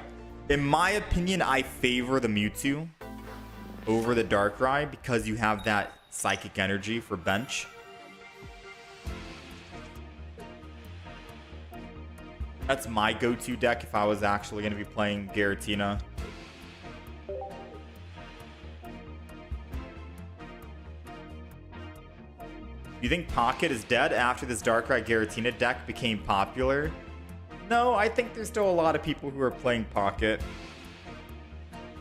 in my opinion, I favor the Mewtwo over the Darkrai because you have that Psychic Energy for bench. That's my go-to deck if I was actually going to be playing Giratina. You think Pocket is dead after this Darkrai Giratina deck became popular? No, I think there's still a lot of people who are playing Pocket.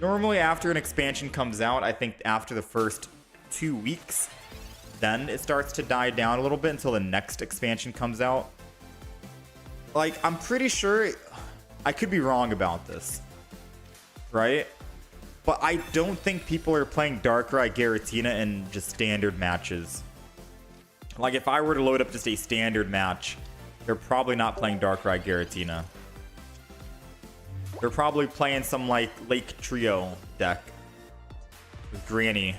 Normally after an expansion comes out, I think after the first 2 weeks, then it starts to die down a little bit until the next expansion comes out. Like, I'm pretty sure, I could be wrong about this, right? But I don't think people are playing Darkrai Giratina in just standard matches. Like, if I were to load up just a standard match, they're probably not playing Darkrai Giratina. They're probably playing some, like, Lake Trio deck with Granny.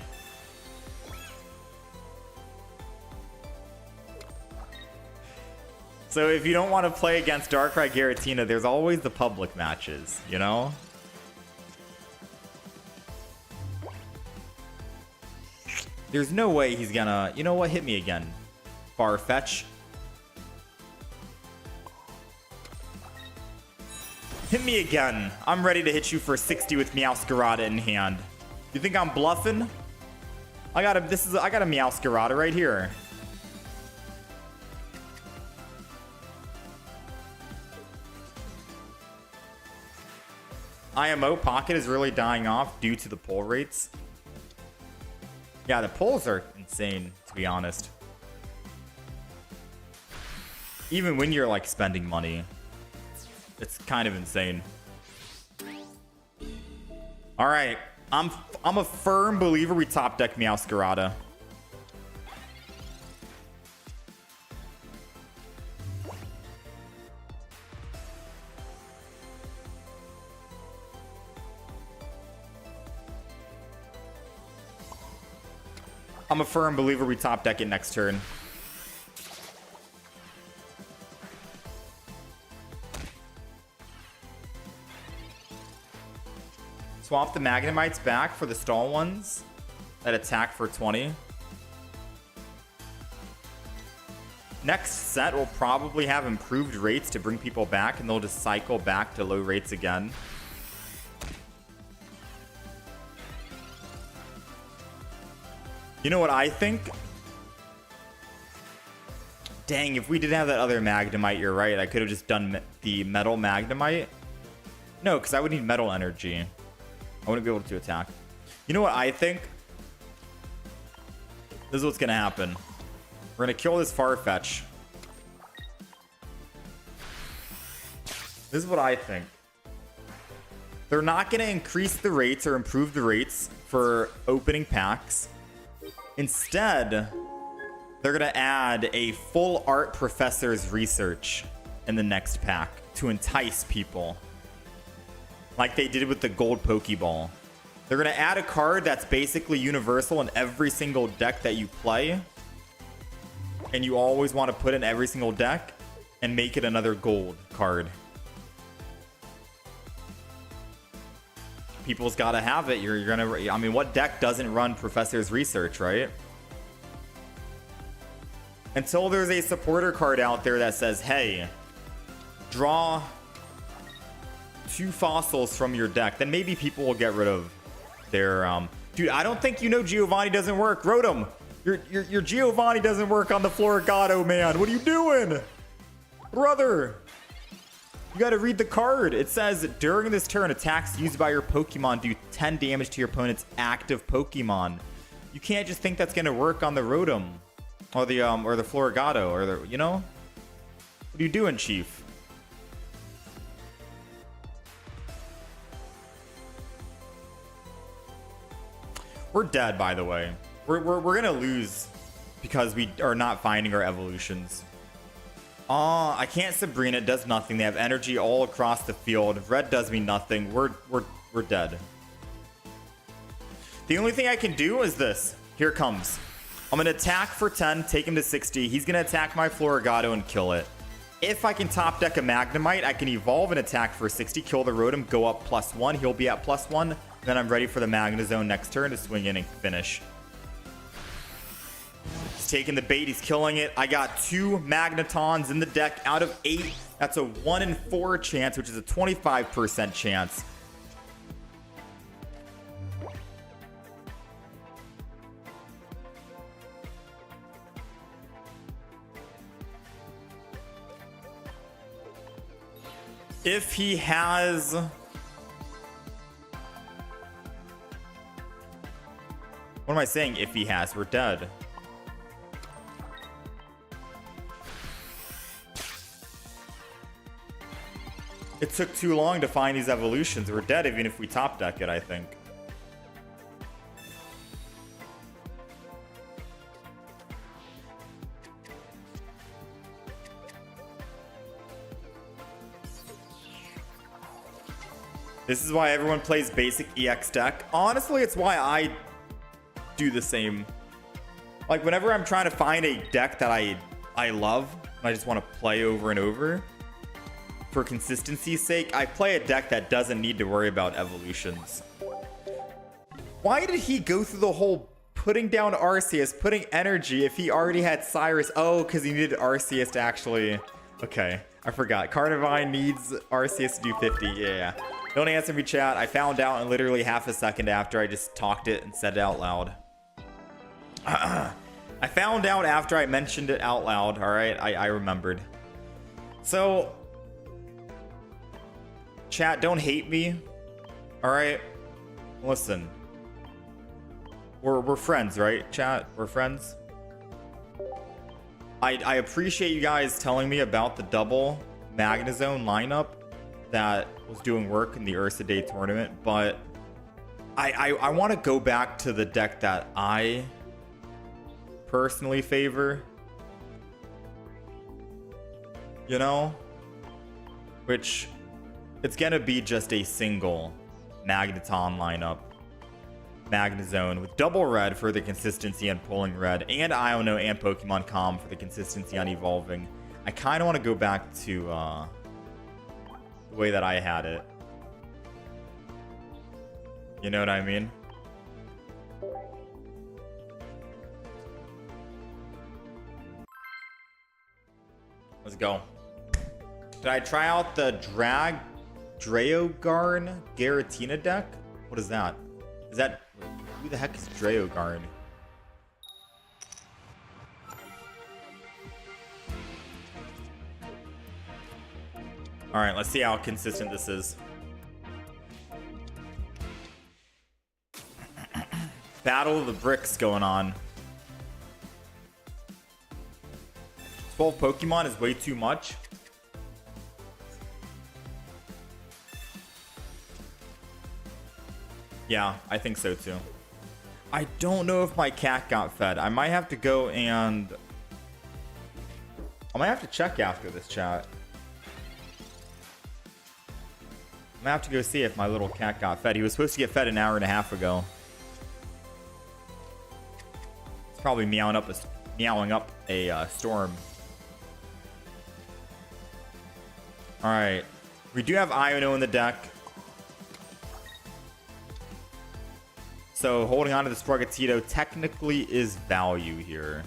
So if you don't want to play against Darkrai Giratina, there's always the public matches, you know? There's no way he's gonna... You know what? Hit me again. Farfetch. Hit me again. I'm ready to hit you for 60 with Meowscarada in hand. You think I'm bluffing? I got a Meowscarada right here. IMO Pocket is really dying off due to the pull rates. Yeah, the pulls are insane, to be honest. Even when you're like spending money, it's kind of insane. All right, I'm a firm believer we top deck Meowscarada. I'm a firm believer we top deck it next turn. Swap the Magnemites back for the stall ones that attack for 20. Next set will probably have improved rates to bring people back, and they'll just cycle back to low rates again. You know what I think? Dang, if we did have that other Magnemite, you're right. I could have just done the Metal Magnemite. No, because I would need Metal Energy. I wouldn't be able to attack. You know what I think? This is what's going to happen. We're going to kill this Farfetch. This is what I think. They're not going to increase the rates or improve the rates for opening packs. Instead, they're going to add a full art professor's research in the next pack to entice people. Like they did with the gold Pokeball. They're going to add a card that's basically universal in every single deck that you play. And you always want to put in every single deck and make it another gold card. People's got to have it. You're going to... I mean, what deck doesn't run Professor's Research, right? Until there's a supporter card out there that says, hey, draw 2 fossils from your deck, then maybe people will get rid of their... Dude, I don't think you know Giovanni doesn't work. Rotom, your Giovanni doesn't work on the Floragato, man. What are you doing? Brother! You gotta read the card. It says, during this turn, attacks used by your Pokemon do 10 damage to your opponent's active Pokemon. You can't just think that's gonna work on the Rotom. Or the Floragato, or the, you know? What are you doing, Chief? We're dead, by the way. We're gonna lose because we are not finding our evolutions. I can't Sabrina. It does nothing. They have energy all across the field. Red does me nothing. We're dead. The only thing I can do is this. Here it comes. I'm going to attack for 10, take him to 60. He's going to attack my Floragato and kill it. If I can top deck a Magnemite, I can evolve and attack for 60, kill the Rotom, go up +1. He'll be at +1. Then I'm ready for the MeowZone next turn to swing in and finish. He's taking the bait. He's killing it. I got 2 Magnetons in the deck out of 8. That's a 1 in 4 chance, which is a 25% chance. If he has... What am I saying? If he has, we're dead. It took too long to find these evolutions. We're dead even if we top deck it, I think. This is why everyone plays basic EX deck. Honestly, it's why I do the same. Like, whenever I'm trying to find a deck that I love, and I just want to play over and over, for consistency's sake, I play a deck that doesn't need to worry about evolutions. Why did he go through the whole putting down Arceus, putting energy if he already had Cyrus? Oh, because he needed Arceus to actually... Okay, I forgot. Carnivine needs Arceus to do 50. Yeah. Don't answer me, chat. I found out in literally half a second after I just talked it and said it out loud. I found out after I mentioned it out loud. All right, I remembered. So, chat, don't hate me. All right, listen. We're friends, right, chat? We're friends. I appreciate you guys telling me about the double MeowZone lineup that was doing work in the Ursa Day tournament, but I want to go back to the deck that I personally favor, you know, which it's gonna be just a single Magneton lineup, MeowZone, with double red for the consistency on pulling red, and Iono and Pokemon Com for the consistency on evolving. I kind of want to go back to the way that I had it. You know what I mean? Let's go. Did I try out the Draogarn Giratina deck? What is that? Is that... Who the heck is Draogarn? Alright, let's see how consistent this is. Battle of the Bricks going on. 12 Pokemon is way too much. Yeah, I think so too. I don't know if my cat got fed. I might have to go and... I might have to check after this, chat. I'm gonna have to go see if my little cat got fed. He was supposed to get fed an hour and a half ago. It's probably meowing up a storm. Alright. We do have Iono in the deck. So holding on to the Sprigatito technically is value here.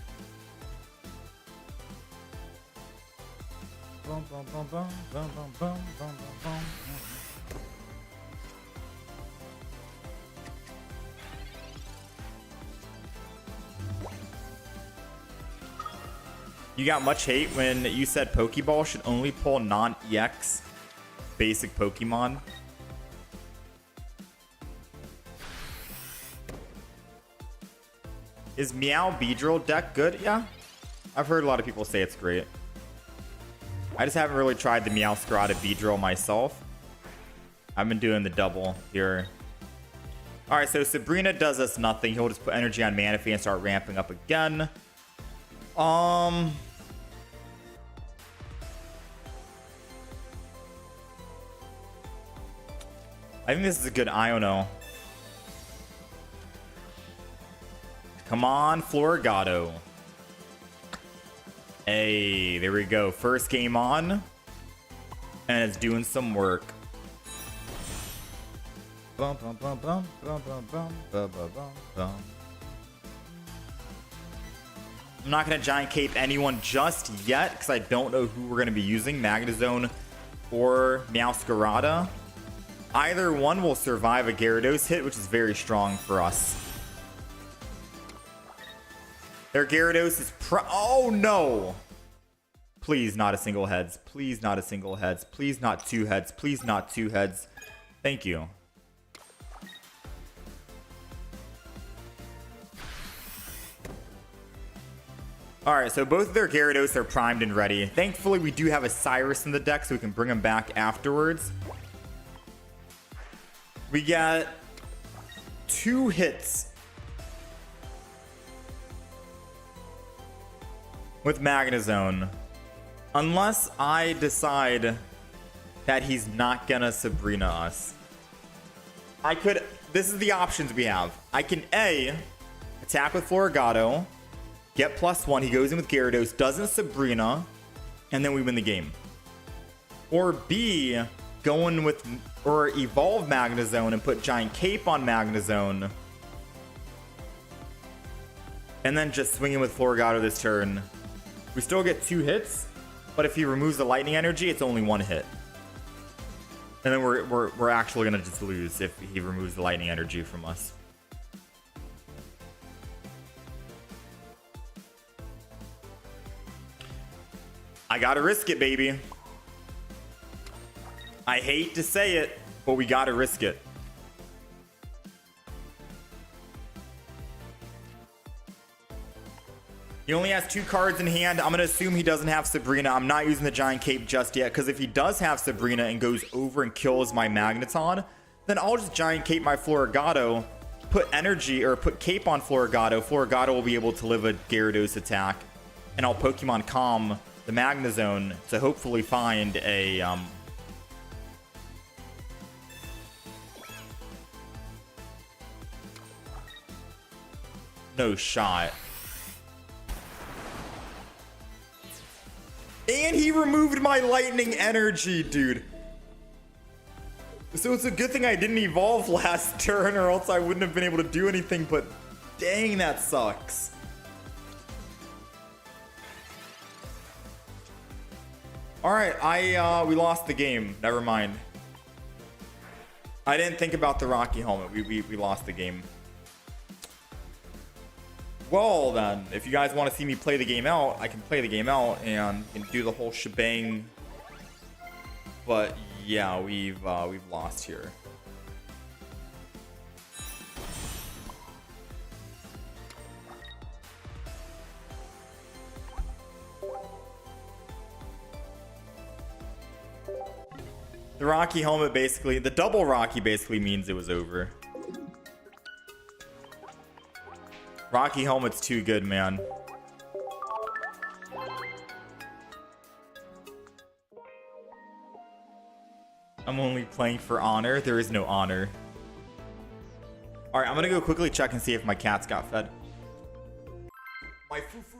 You got much hate when you said Pokeball should only pull non-EX basic Pokemon. Is Meow Beedrill deck good? Yeah. I've heard a lot of people say it's great. I just haven't really tried the Meowscarada Beedrill myself. I've been doing the double here. Alright, so Sabrina does us nothing. He'll just put energy on Manaphy and start ramping up again. I think this is a good Iono. Come on, Floragato. Hey, there we go. First game on. And it's doing some work. Bum, bum, bum, bum, bum, bum, bum, bum, bum, bum. I'm not going to Giant Cape anyone just yet because I don't know who we're going to be using, MeowZone or Meowscarada. Either one will survive a Gyarados hit, which is very strong for us. Their Gyarados is oh no! Please not a single heads. Please not a single heads. Please not two heads. Please not two heads. Thank you. Alright, so both of their Gyarados are primed and ready. Thankfully, we do have a Cyrus in the deck, so we can bring him back afterwards. We got 2 hits with MeowZone. Unless I decide that he's not gonna Sabrina us. This is the options we have. I can A, attack with Floragato, get +1, he goes in with Gyarados, doesn't Sabrina, and then we win the game. Or B, go in with, or evolve MeowZone and put Giant Cape on MeowZone. And then just swing in with Floragato this turn. We still get 2 hits, but if he removes the lightning energy, it's only 1 hit. And then we're actually gonna just lose if he removes the lightning energy from us. I gotta risk it, baby. I hate to say it, but we gotta risk it. He only has 2 cards in hand. I'm gonna assume he doesn't have Sabrina. I'm not using the Giant Cape just yet, because if he does have Sabrina and goes over and kills my Magneton, then I'll just Giant Cape my Floragato, put energy, or put Cape on Floragato. Floragato will be able to live a Gyarados attack, and I'll Pokemon Calm the MeowZone to hopefully find a no shot. And he removed my lightning energy, dude. So it's a good thing I didn't evolve last turn, or else I wouldn't have been able to do anything, but dang, that sucks. Alright, we lost the game. Never mind. I didn't think about the Rocky Helmet. We lost the game. Well then, if you guys want to see me play the game out, I can play the game out and do the whole shebang. But yeah, we've lost here. The Rocky Helmet basically, the double Rocky basically means it was over. Rocky Helmet's too good, man. I'm only playing for honor. There is no honor. Alright, I'm gonna go quickly check and see if my cats got fed. My foo-foo.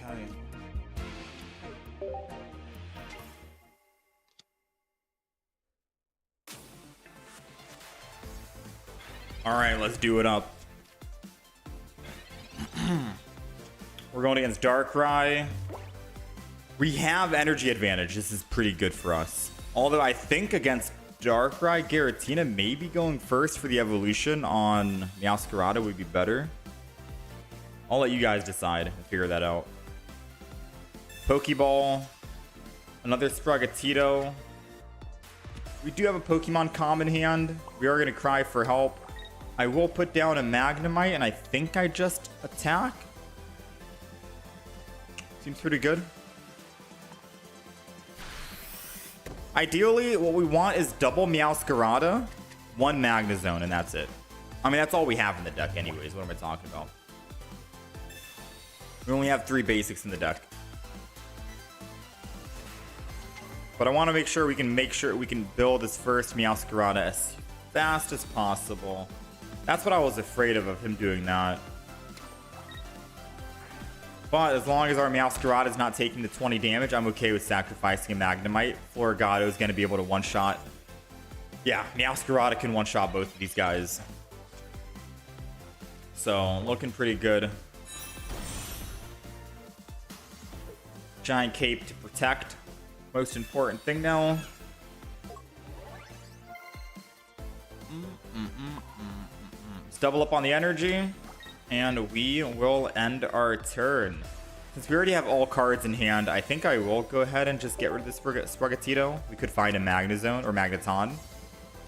Okay. All right, let's do it up. We're going against Darkrai. We have energy advantage. This is pretty good for us. Although I think against Darkrai, Giratina maybe going first for the evolution on Meowscarada would be better. I'll let you guys decide and figure that out. Pokeball. Another Sprigatito. We do have a Pokemon Calm in hand. We are going to cry for help. I will put down a Magnemite, and I think I just attack. Seems pretty good. Ideally, what we want is double Meowscarada, one MeowZone, and that's it. I mean, that's all we have in the deck anyways. What am I talking about? We only have 3 basics in the deck. But I want to make sure we can build this first Meowscarada as fast as possible. That's what I was afraid of him doing that. But as long as our Meowscarada is not taking the 20 damage, I'm okay with sacrificing a Magnemite. Floragato is going to be able to one-shot. Yeah, Meowscarada can one-shot both of these guys. So, looking pretty good. Giant Cape to protect. Most important thing now. Let's double up on the energy. And we will end our turn. Since we already have all cards in hand, I think I will go ahead and just get rid of this Sprigatito. We could find a MeowZone or Magneton.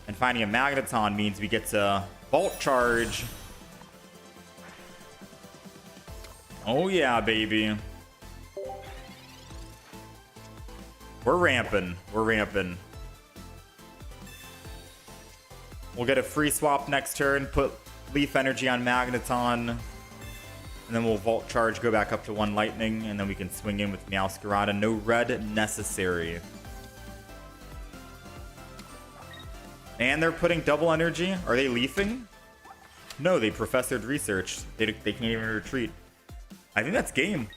And finding a Magneton means we get to Volt Charge. Oh yeah, baby. We're ramping. We're ramping. We'll get a free swap next turn. Put Leaf Energy on Magneton. And then we'll Volt Charge, go back up to 1 Lightning. And then we can swing in with Meowscarada. No red necessary. And they're putting double energy. Are they leafing? No, they professored research. They can't even retreat. I think that's game.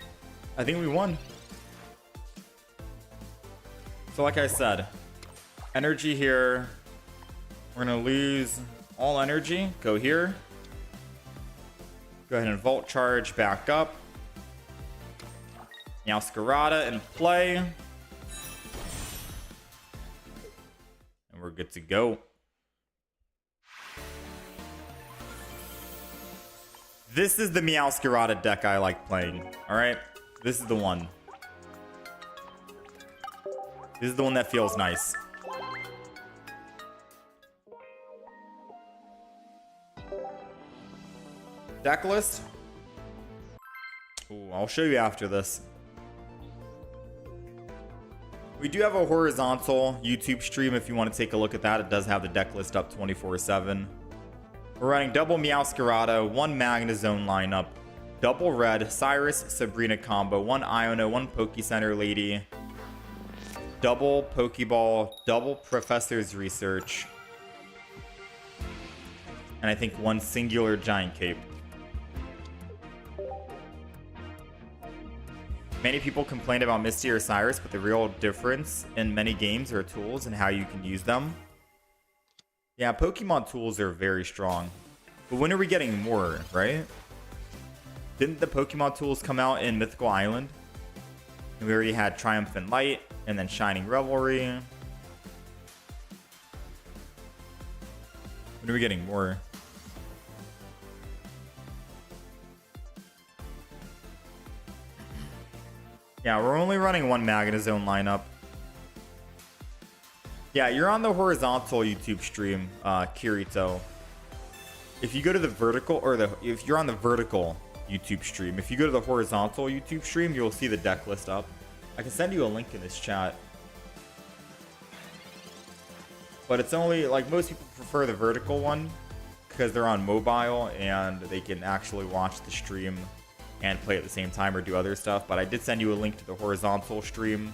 I think we won. So like I said, energy here. We're going to lose all energy. Go here. Go ahead and Volt Charge back up. Meowscarada in play. And we're good to go. This is the Meowscarada deck I like playing. Alright? This is the one. This is the one that feels nice. Deck list? Ooh, I'll show you after this. We do have a horizontal YouTube stream if you want to take a look at that. It does have the deck list up 24/7. We're running double Meowscarada, 1 MeowZone lineup, double red, Cyrus, Sabrina combo, 1 Iono, 1 Pokecenter Lady, double Pokeball, double Professor's Research, and I think 1 singular Giant Cape. Many people complain about Misty or Cyrus, but the real difference in many games are tools and how you can use them. Yeah, Pokemon tools are very strong. But when are we getting more, right? Didn't the Pokemon tools come out in Mythical Island? And we already had Triumphant Light and then Shining Revelry. When are we getting more? Yeah, we're only running 1 MeowZone lineup. Yeah, you're on the horizontal YouTube stream, Kirito. If you go to the vertical, or if you're on the vertical YouTube stream, if you go to the horizontal YouTube stream, you'll see the deck list up. I can send you a link in this chat. But it's only, like, most people prefer the vertical one because they're on mobile and they can actually watch the stream and play at the same time or do other stuff. But I did send you a link to the horizontal stream.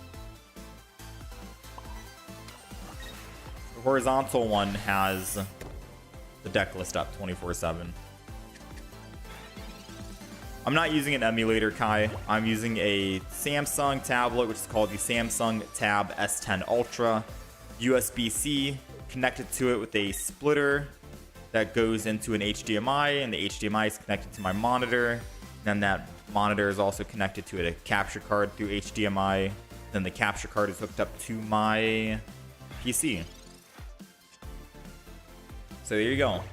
The horizontal one has the deck list up 24/7. I'm not using an emulator, Kai. I'm using a Samsung tablet, which is called the Samsung Tab S10 Ultra. USB-C connected to it with a splitter that goes into an HDMI, and the HDMI is connected to my monitor. Then that monitor is also connected to a capture card through HDMI. Then the capture card is hooked up to my PC. So there you go.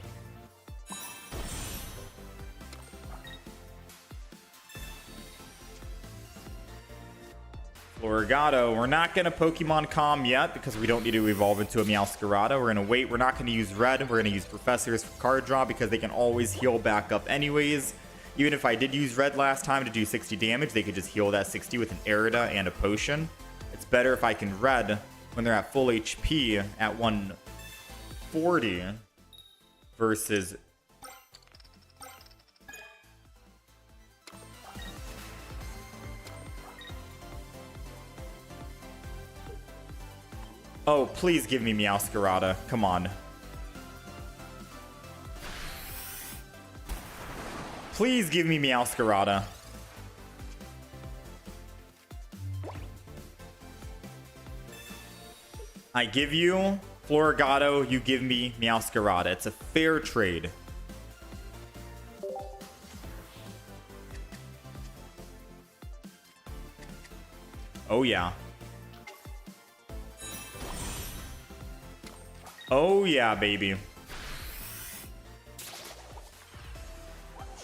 Floragato. We're not going to Pokemon Calm yet because we don't need to evolve into a Meowscarada. We're going to wait. We're not going to use Red. We're going to use Professors for card draw because they can always heal back up anyways. Even if I did use Red last time to do 60 damage, they could just heal that 60 with an Erida and a Potion. It's better if I can Red when they're at full HP at 140 versus oh, please give me Meowscarada. Come on. Please give me Meowscarada. I give you Floragato, you give me Meowscarada. It's a fair trade. Oh yeah. Oh yeah, baby.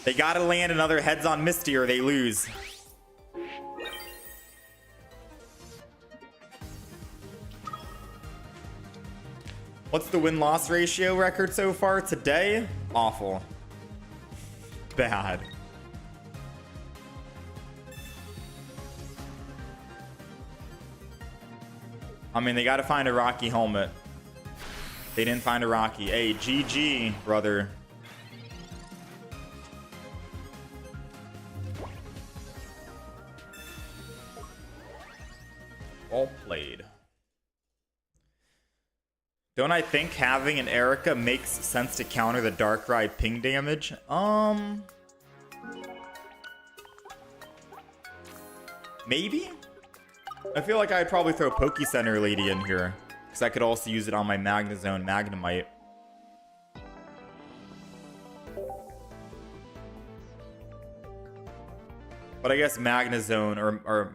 They gotta land another heads on Misty or they lose. What's the win-loss ratio record so far today? Awful. Bad. I mean, they gotta find a Rocky helmet. They didn't find a Rocky. Hey, GG, brother. Well played. Don't I think having an Erica makes sense to counter the Darkrai ping damage? Maybe? I feel like I'd probably throw Poke Center Lady in here, because I could also use it on my MeowZone Magnemite. But I guess MeowZone or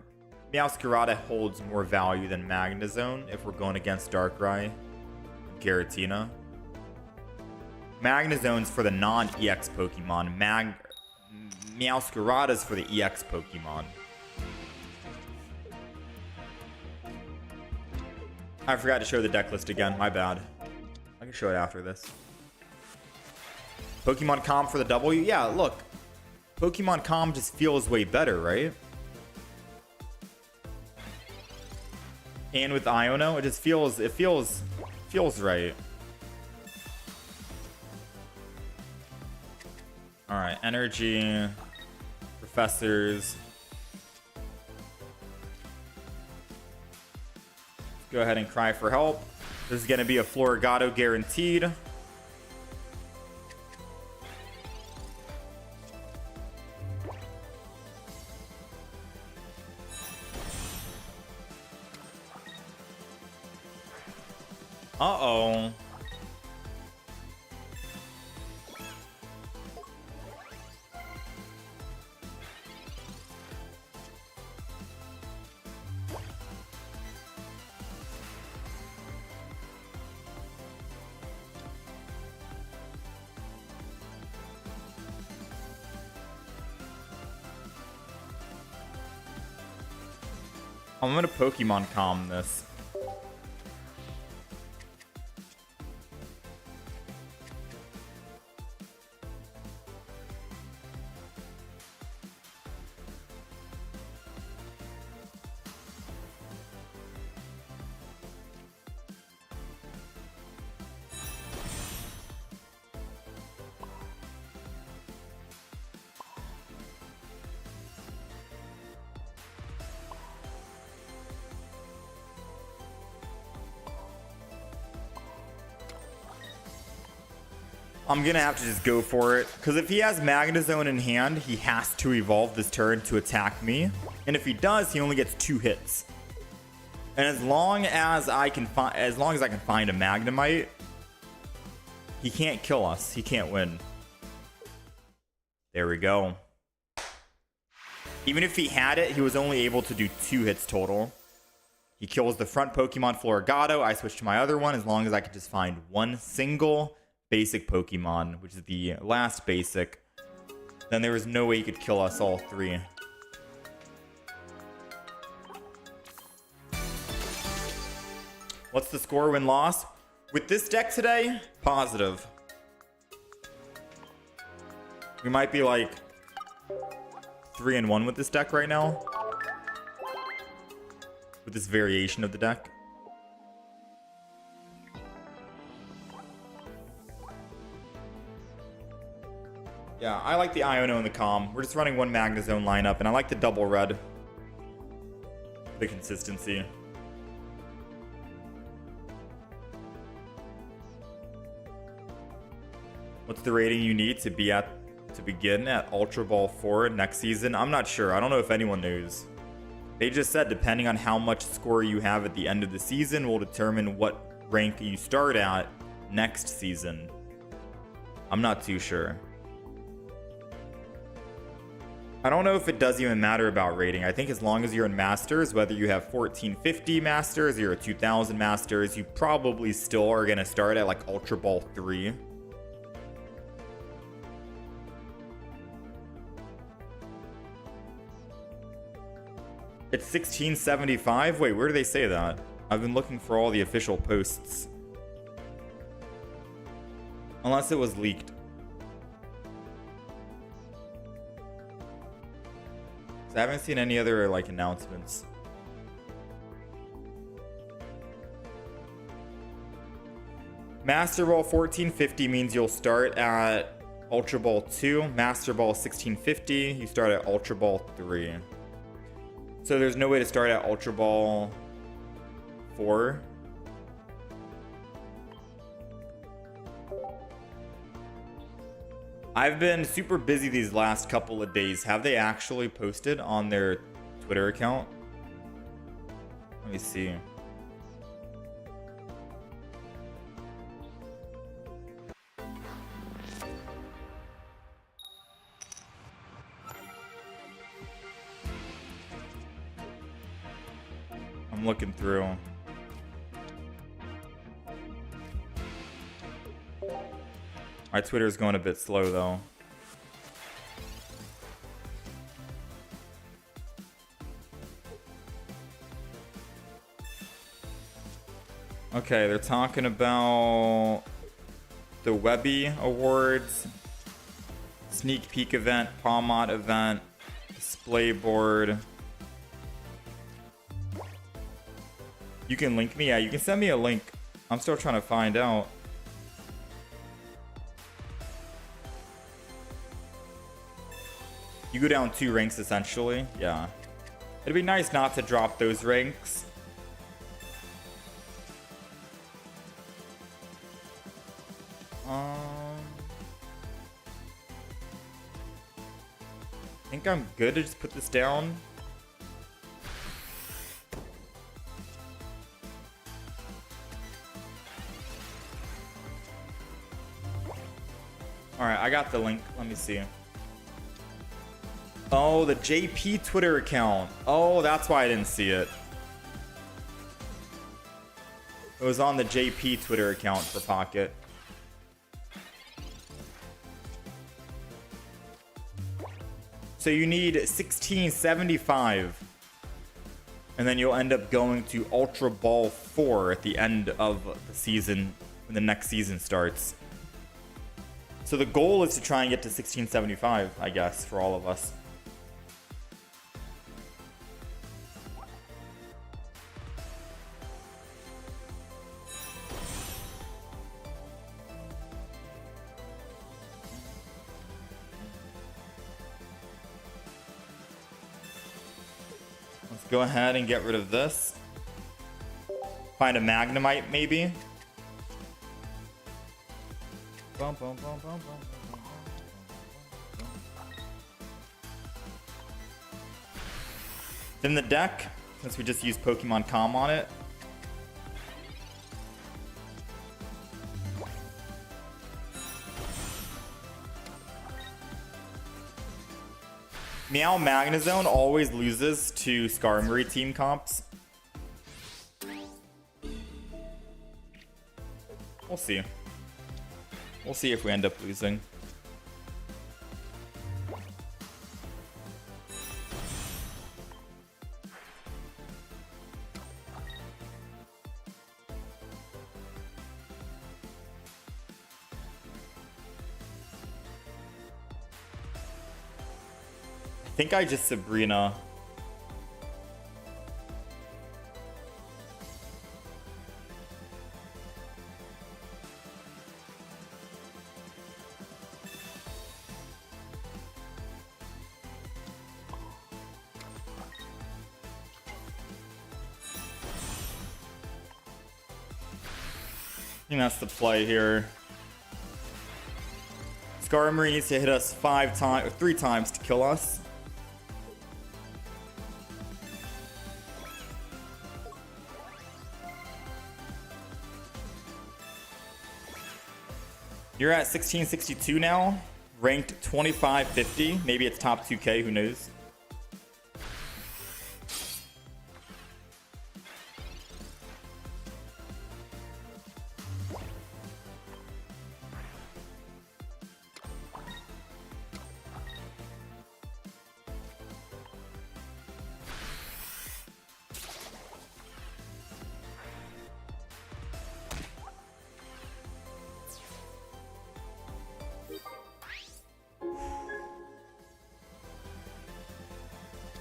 Meowscarada holds more value than MeowZone if we're going against Darkrai and Giratina. MeowZone's for the non-EX Pokemon. Meowscarada's for the EX Pokemon. I forgot to show the deck list again. My bad. I can show it after this. Pokemon Com for the W? Yeah, look. Pokemon Com just feels way better, right? And with Iono, it just feels right. Alright, Energy, Professors. Go ahead and cry for help. This is going to be a Floragato guaranteed. Uh-oh. I'm gonna Pokemon Calm this. I'm gonna have to just go for it, because if he has MeowZone in hand, he has to evolve this turn to attack me, and if he does, he only gets 2 hits. And as long as I can find a Magnemite, he can't kill us. He can't win. There we go. Even if he had it, he was only able to do 2 hits total. He kills the front Pokemon Floragato. I switch to my other one as long as I can just find one single basic Pokemon, which is the last basic. Then there was no way he could kill us all 3. What's the score win-loss? With this deck today, positive. We might be like 3-1 with this deck right now. With this variation of the deck. Yeah, I like the Iono and the Calm. We're just running one MeowZone lineup, and I like the double red. The consistency. What's the rating you need to begin at Ultra Ball 4 next season? I'm not sure. I don't know if anyone knows. They just said depending on how much score you have at the end of the season will determine what rank you start at next season. I'm not too sure. I don't know if it does even matter about rating. I think as long as you're in Masters, whether you have 1450 Masters or 2000 Masters, you probably still are going to start at like Ultra Ball 3. It's 1675? Wait, where do they say that? I've been looking for all the official posts. Unless it was leaked. I haven't seen any other like announcements. Master Ball 1450 means you'll start at Ultra Ball 2. Master Ball 1650, you start at Ultra Ball 3. So there's no way to start at Ultra Ball 4. I've been super busy these last couple of days. Have they actually posted on their Twitter account? Let me see. I'm looking through. My Twitter is going a bit slow though. Okay, they're talking about the Webby Awards, sneak peek event, Palmot event, display board. You can link me? Yeah, you can send me a link. I'm still trying to find out. You go down 2 ranks essentially. Yeah. It'd be nice not to drop those ranks. I think I'm good to just put this down. Alright, I got the link. Let me see. Oh, the JP Twitter account. Oh, that's why I didn't see it. It was on the JP Twitter account for Pocket. So you need 1675. And then you'll end up going to Ultra Ball 4 at the end of the season when the next season starts. So the goal is to try and get to 1675, I guess, for all of us. Let's go ahead and get rid of this. Find a Magnemite, maybe. Then the deck, since we just used Pokemon Com on it. MeowZone always loses to Skarmory team comps. We'll see. We'll see if we end up losing. I think I just Sabrina. think that's the play here. Skarmory needs to hit us 3 times to kill us. You're at 1662 now, ranked 2550. Maybe it's top 2K, who knows?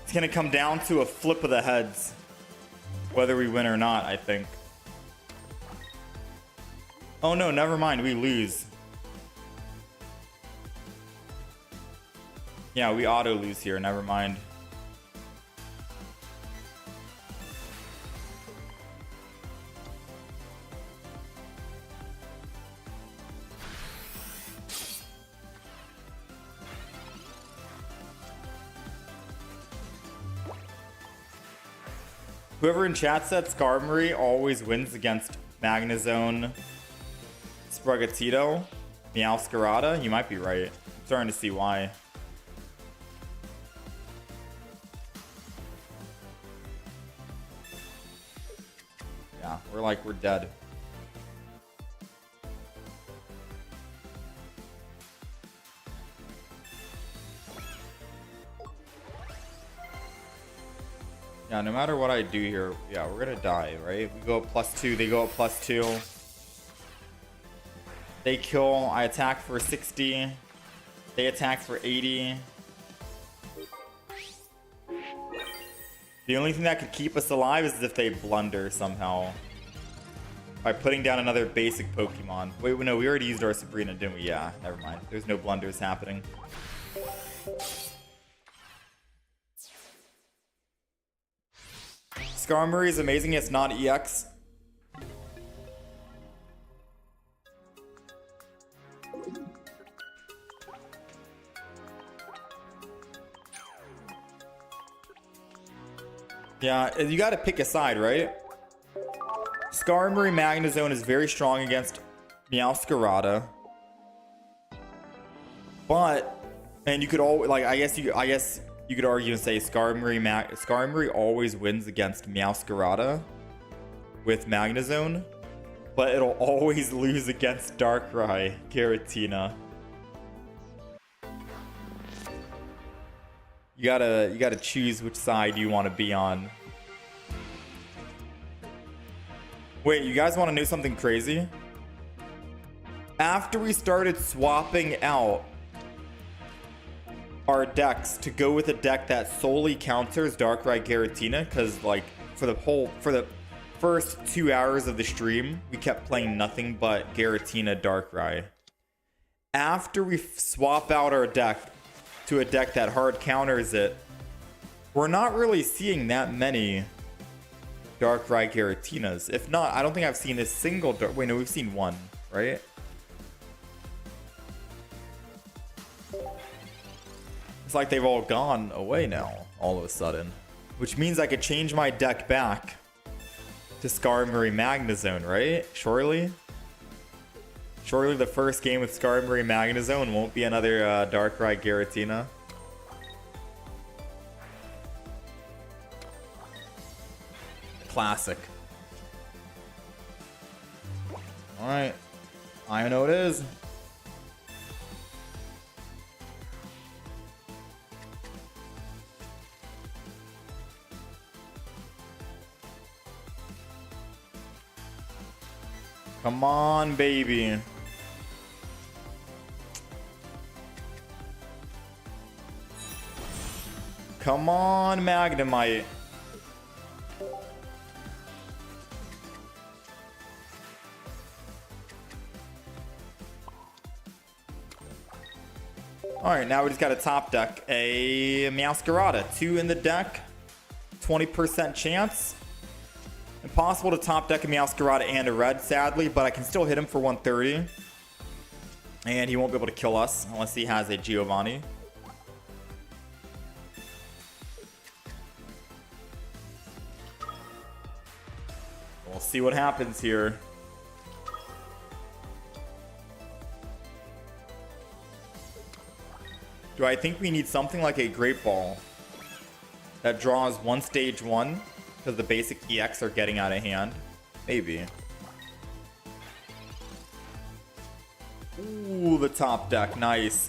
It's gonna come down to a flip of the heads, whether we win or not, I think. Oh no, never mind, we lose. Yeah, we auto lose here, never mind. Whoever in chat said Skarmory always wins against MeowZone, Sprigatito, Meowscarada, you might be right. I'm starting to see why. Yeah, we're dead. Yeah, no matter what I do here, yeah, we're gonna die, right? We go up +2, they go up +2. They kill, I attack for 60. They attack for 80. The only thing that could keep us alive is if they blunder somehow. By putting down another basic Pokemon. Wait, no, we already used our Sabrina, didn't we? Yeah, never mind. There's no blunders happening. Skarmory is amazing, it's not EX. Yeah, you gotta pick a side, right? Skarmory MeowZone is very strong against Meowscarada. But, and you could all, like, I guess you could argue and say Skarmory always wins against Meowscarada with MeowZone, but it'll always lose against Darkrai Giratina. You gotta choose which side you want to be on. Wait, you guys want to know something crazy? After we started swapping out our decks to go with a deck that solely counters Darkrai Giratina, because like for the first 2 hours of the stream we kept playing nothing but Giratina Darkrai. After we swap out our deck to a deck that hard counters it, we're not really seeing that many Darkrai Giratinas. If not, I don't think I've seen a single wait, no, we've seen one, right? It's like they've all gone away now, all of a sudden. Which means I could change my deck back to Skarmory MeowZone, right? Surely? Surely the first game with Skarmory MeowZone won't be another Darkrai Giratina. Classic. Alright. I know it is. Come on, baby. Come on, Magnemite. Alright, now we just got a top deck. A Meowscarada. 2 in the deck. 20% chance. And possible to top deck a MeowZone and a red, sadly, but I can still hit him for 130. And he won't be able to kill us unless he has a Giovanni. We'll see what happens here. Do I think we need something like a Great Ball that draws one stage 1 because the basic EX are getting out of hand? Maybe. Ooh, the top deck. Nice.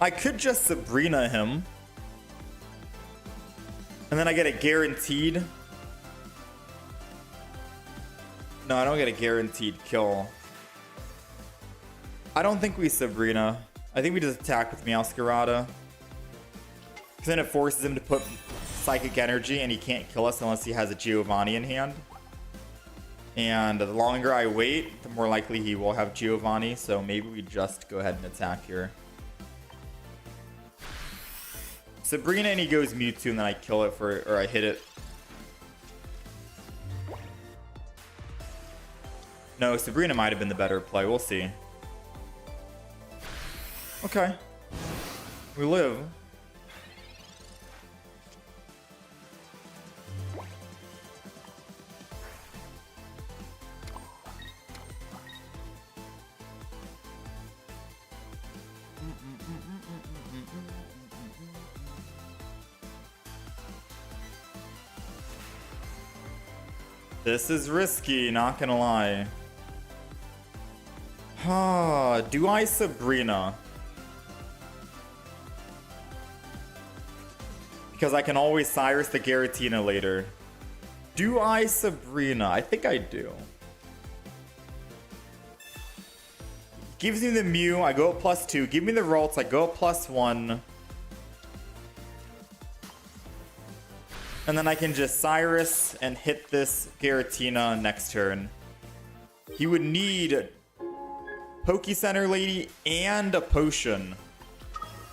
I could just Sabrina him. And then I get a guaranteed. No, I don't get a guaranteed kill. I don't think we Sabrina. I think we just attack with MeowZone. Because then it forces him to put Psychic Energy and he can't kill us unless he has a Giovanni in hand. And the longer I wait, the more likely he will have Giovanni. So maybe we just go ahead and attack here. Sabrina and he goes Mewtwo and then I kill it for, or I hit it. No, Sabrina might have been the better play. We'll see. Okay. We live. This is risky, not gonna lie. Do I Sabrina? Because I can always Cyrus the Giratina later. Do I Sabrina? I think I do. Gives me the Mew, I go up +2. Give me the Ralts, I go up +1. And then I can just Cyrus and hit this Giratina next turn. He would need Poke Center Lady and a potion.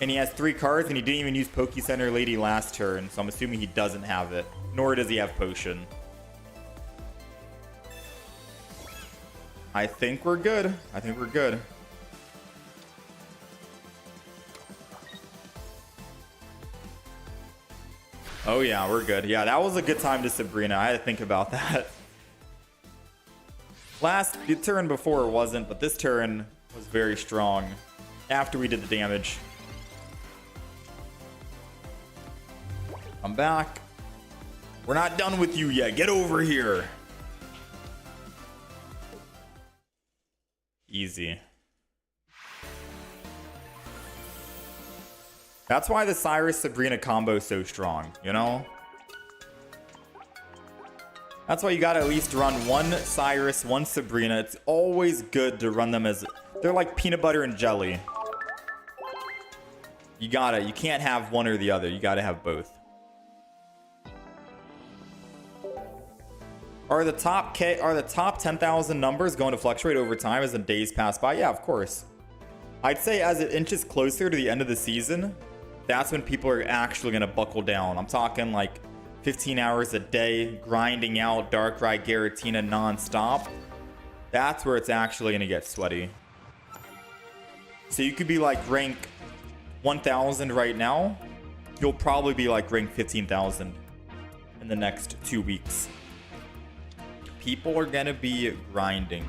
And he has 3 cards and he didn't even use Poke Center Lady last turn. So I'm assuming he doesn't have it. Nor does he have potion. I think we're good. I think we're good. Oh yeah, we're good. Yeah, that was a good time to Sabrina. I had to think about that. The turn before wasn't, but this turn was very strong after we did the damage. I'm back. We're not done with you yet. Get over here. Easy. That's why the Cyrus Sabrina combo is so strong, you know? That's why you gotta at least run one Cyrus, one Sabrina. It's always good to run them as... They're like peanut butter and jelly. You can't have one or the other. You gotta have both. Are the top 10,000 numbers going to fluctuate over time as the days pass by? Yeah, of course. I'd say as it inches closer to the end of the season, that's when people are actually going to buckle down. I'm talking like 15 hours a day, grinding out Darkrai Giratina non-stop. That's where it's actually going to get sweaty. So you could be like rank 1,000 right now. You'll probably be like rank 15,000 in the next 2 weeks. People are going to be grinding.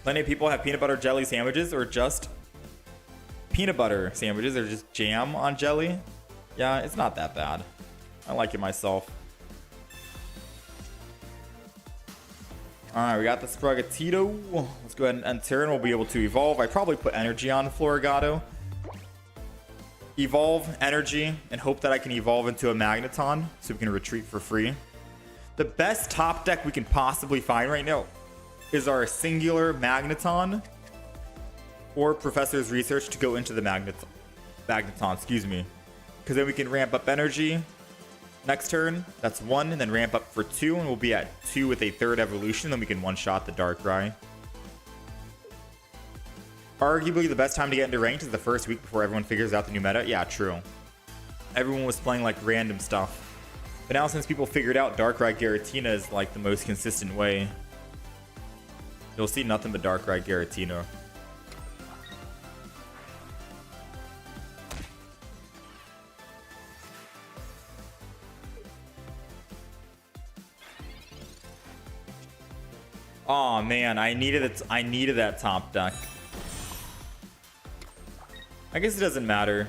Plenty of people have peanut butter jelly sandwiches or just peanut butter sandwiches or just jam on jelly. Yeah, it's not that bad. I like it myself. Alright, we got the Sprigatito. Let's go ahead and enter and we'll be able to evolve. I probably put energy on Floragato. Evolve energy and hope that I can evolve into a Magneton so we can retreat for free. The best top deck we can possibly find right now is our singular Magneton or Professor's Research to go into the Magneton, excuse me. Because then we can ramp up energy next turn. That's 1, and then ramp up for 2, and we'll be at 2 with a 3rd evolution. Then we can one-shot the Darkrai. Arguably, the best time to get into ranked is the first week before everyone figures out the new meta. Yeah, true. Everyone was playing like random stuff. But now since people figured out Darkrai Giratina is like the most consistent way, you'll see nothing but Darkrai Giratina. Oh man, I needed that top deck. I guess it doesn't matter.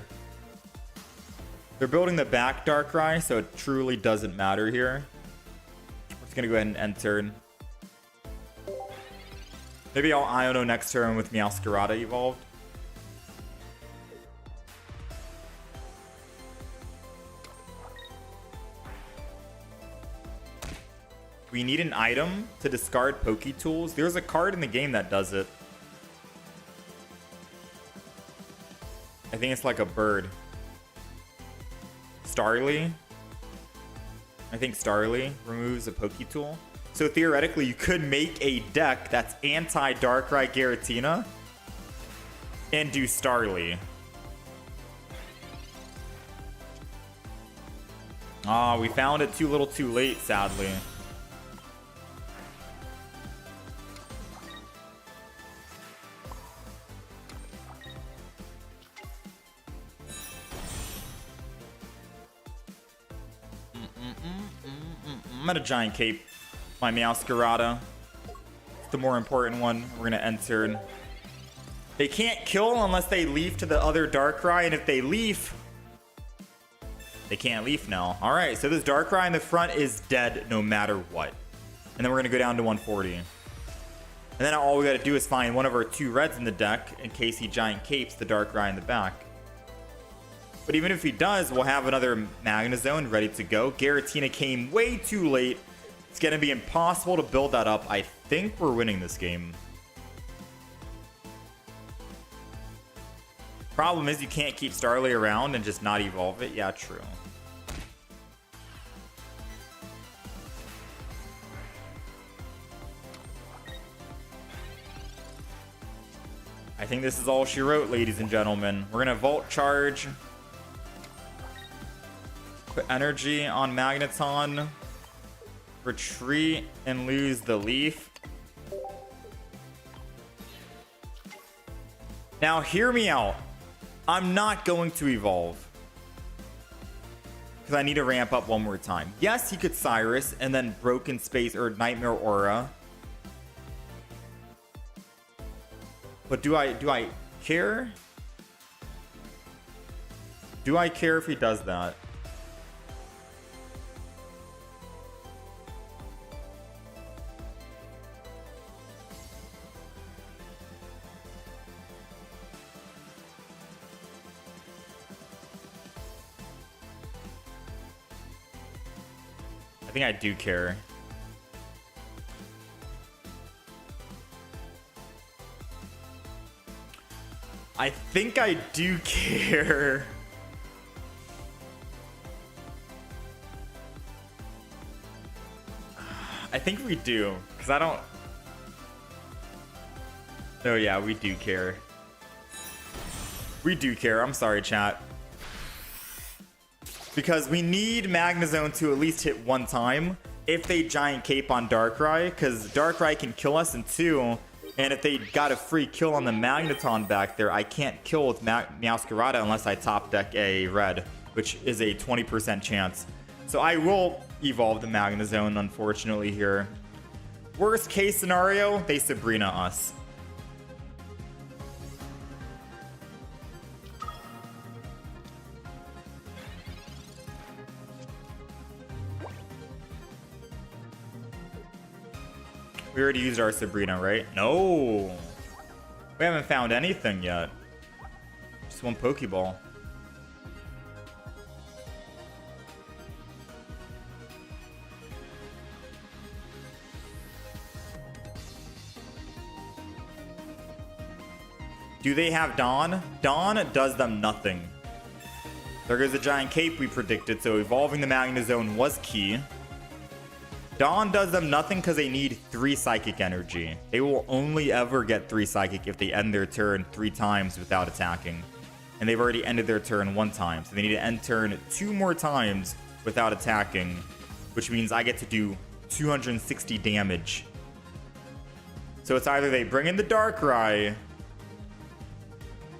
They're building the back Darkrai, so it truly doesn't matter here. We're just gonna go ahead and end turn. Maybe I'll Iono next turn with Meowscarada evolved. We need an item to discard Poketools. There's a card in the game that does it. I think it's like a bird. Starly. I think Starly removes a Poketool. So theoretically, you could make a deck that's anti-Darkrai Giratina and do Starly. Ah, we found it too little too late, sadly. I'm at a Giant Cape. My Meowscarada. It's the more important one. We're gonna enter. They can't kill unless they leaf to the other Darkrai, and if they leaf, they can't leaf now. Alright, so this Darkrai in the front is dead no matter what. And then we're gonna go down to 140. And then all we gotta do is find one of our 2 reds in the deck in case he Giant Capes the Darkrai in the back. But even if he does, we'll have another MeowZone ready to go. Giratina came way too late. It's going to be impossible to build that up. I think we're winning this game. Problem is you can't keep Starly around and just not evolve it. Yeah, true. I think this is all she wrote, ladies and gentlemen. We're going to Volt Charge. Put energy on Magneton. Retreat and lose the leaf. Now hear me out. I'm not going to evolve. Because I need to ramp up one more time. Yes, he could Cyrus and then Broken Space or Nightmare Aura. But do I care? Do I care if he does that? I think I do care. I think I do care. I think we do, because I don't... Oh yeah, we do care. We do care. I'm sorry, chat. Because we need MeowZone to at least hit 1 time if they Giant Cape on Darkrai, because Darkrai can kill us in 2, and if they got a free kill on the Magneton back there, I can't kill with Meowscarada unless I top deck a red, which is a 20% chance. So I will evolve the MeowZone, unfortunately, here. Worst case scenario, they Sabrina us. We already used our Sabrina, right? No! We haven't found anything yet. Just 1 Pokeball. Do they have Dawn? Dawn does them nothing. There goes the giant cape we predicted, so evolving the MeowZone was key. Dawn does them nothing because they need 3 psychic energy. They will only ever get 3 psychic if they end their turn 3 times without attacking. And they've already ended their turn 1 time, so they need to end turn 2 more times without attacking, which means I get to do 260 damage. So it's either they bring in the Darkrai,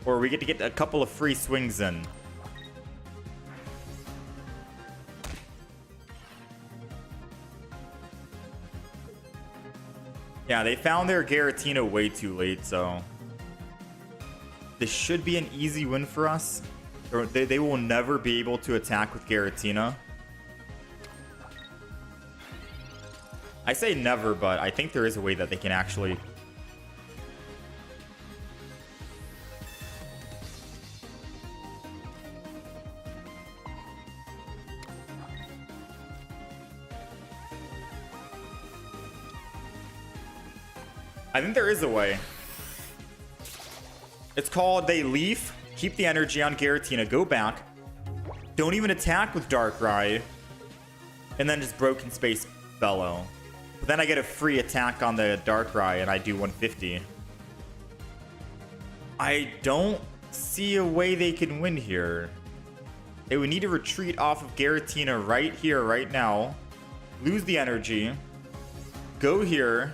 or we get to get a couple of free swings in. Yeah, they found their Giratina way too late, so this should be an easy win for us. They will never be able to attack with Giratina. I say never, but I think there is a way that they can actually... I think there is a way. It's called they leaf, keep the energy on Giratina, go back, don't even attack with Darkrai, and then just Broken Space Bellow. But then I get a free attack on the Darkrai and I do 150. I don't see a way they can win here. They would need to retreat off of Giratina right here, right now. Lose the energy. Go here.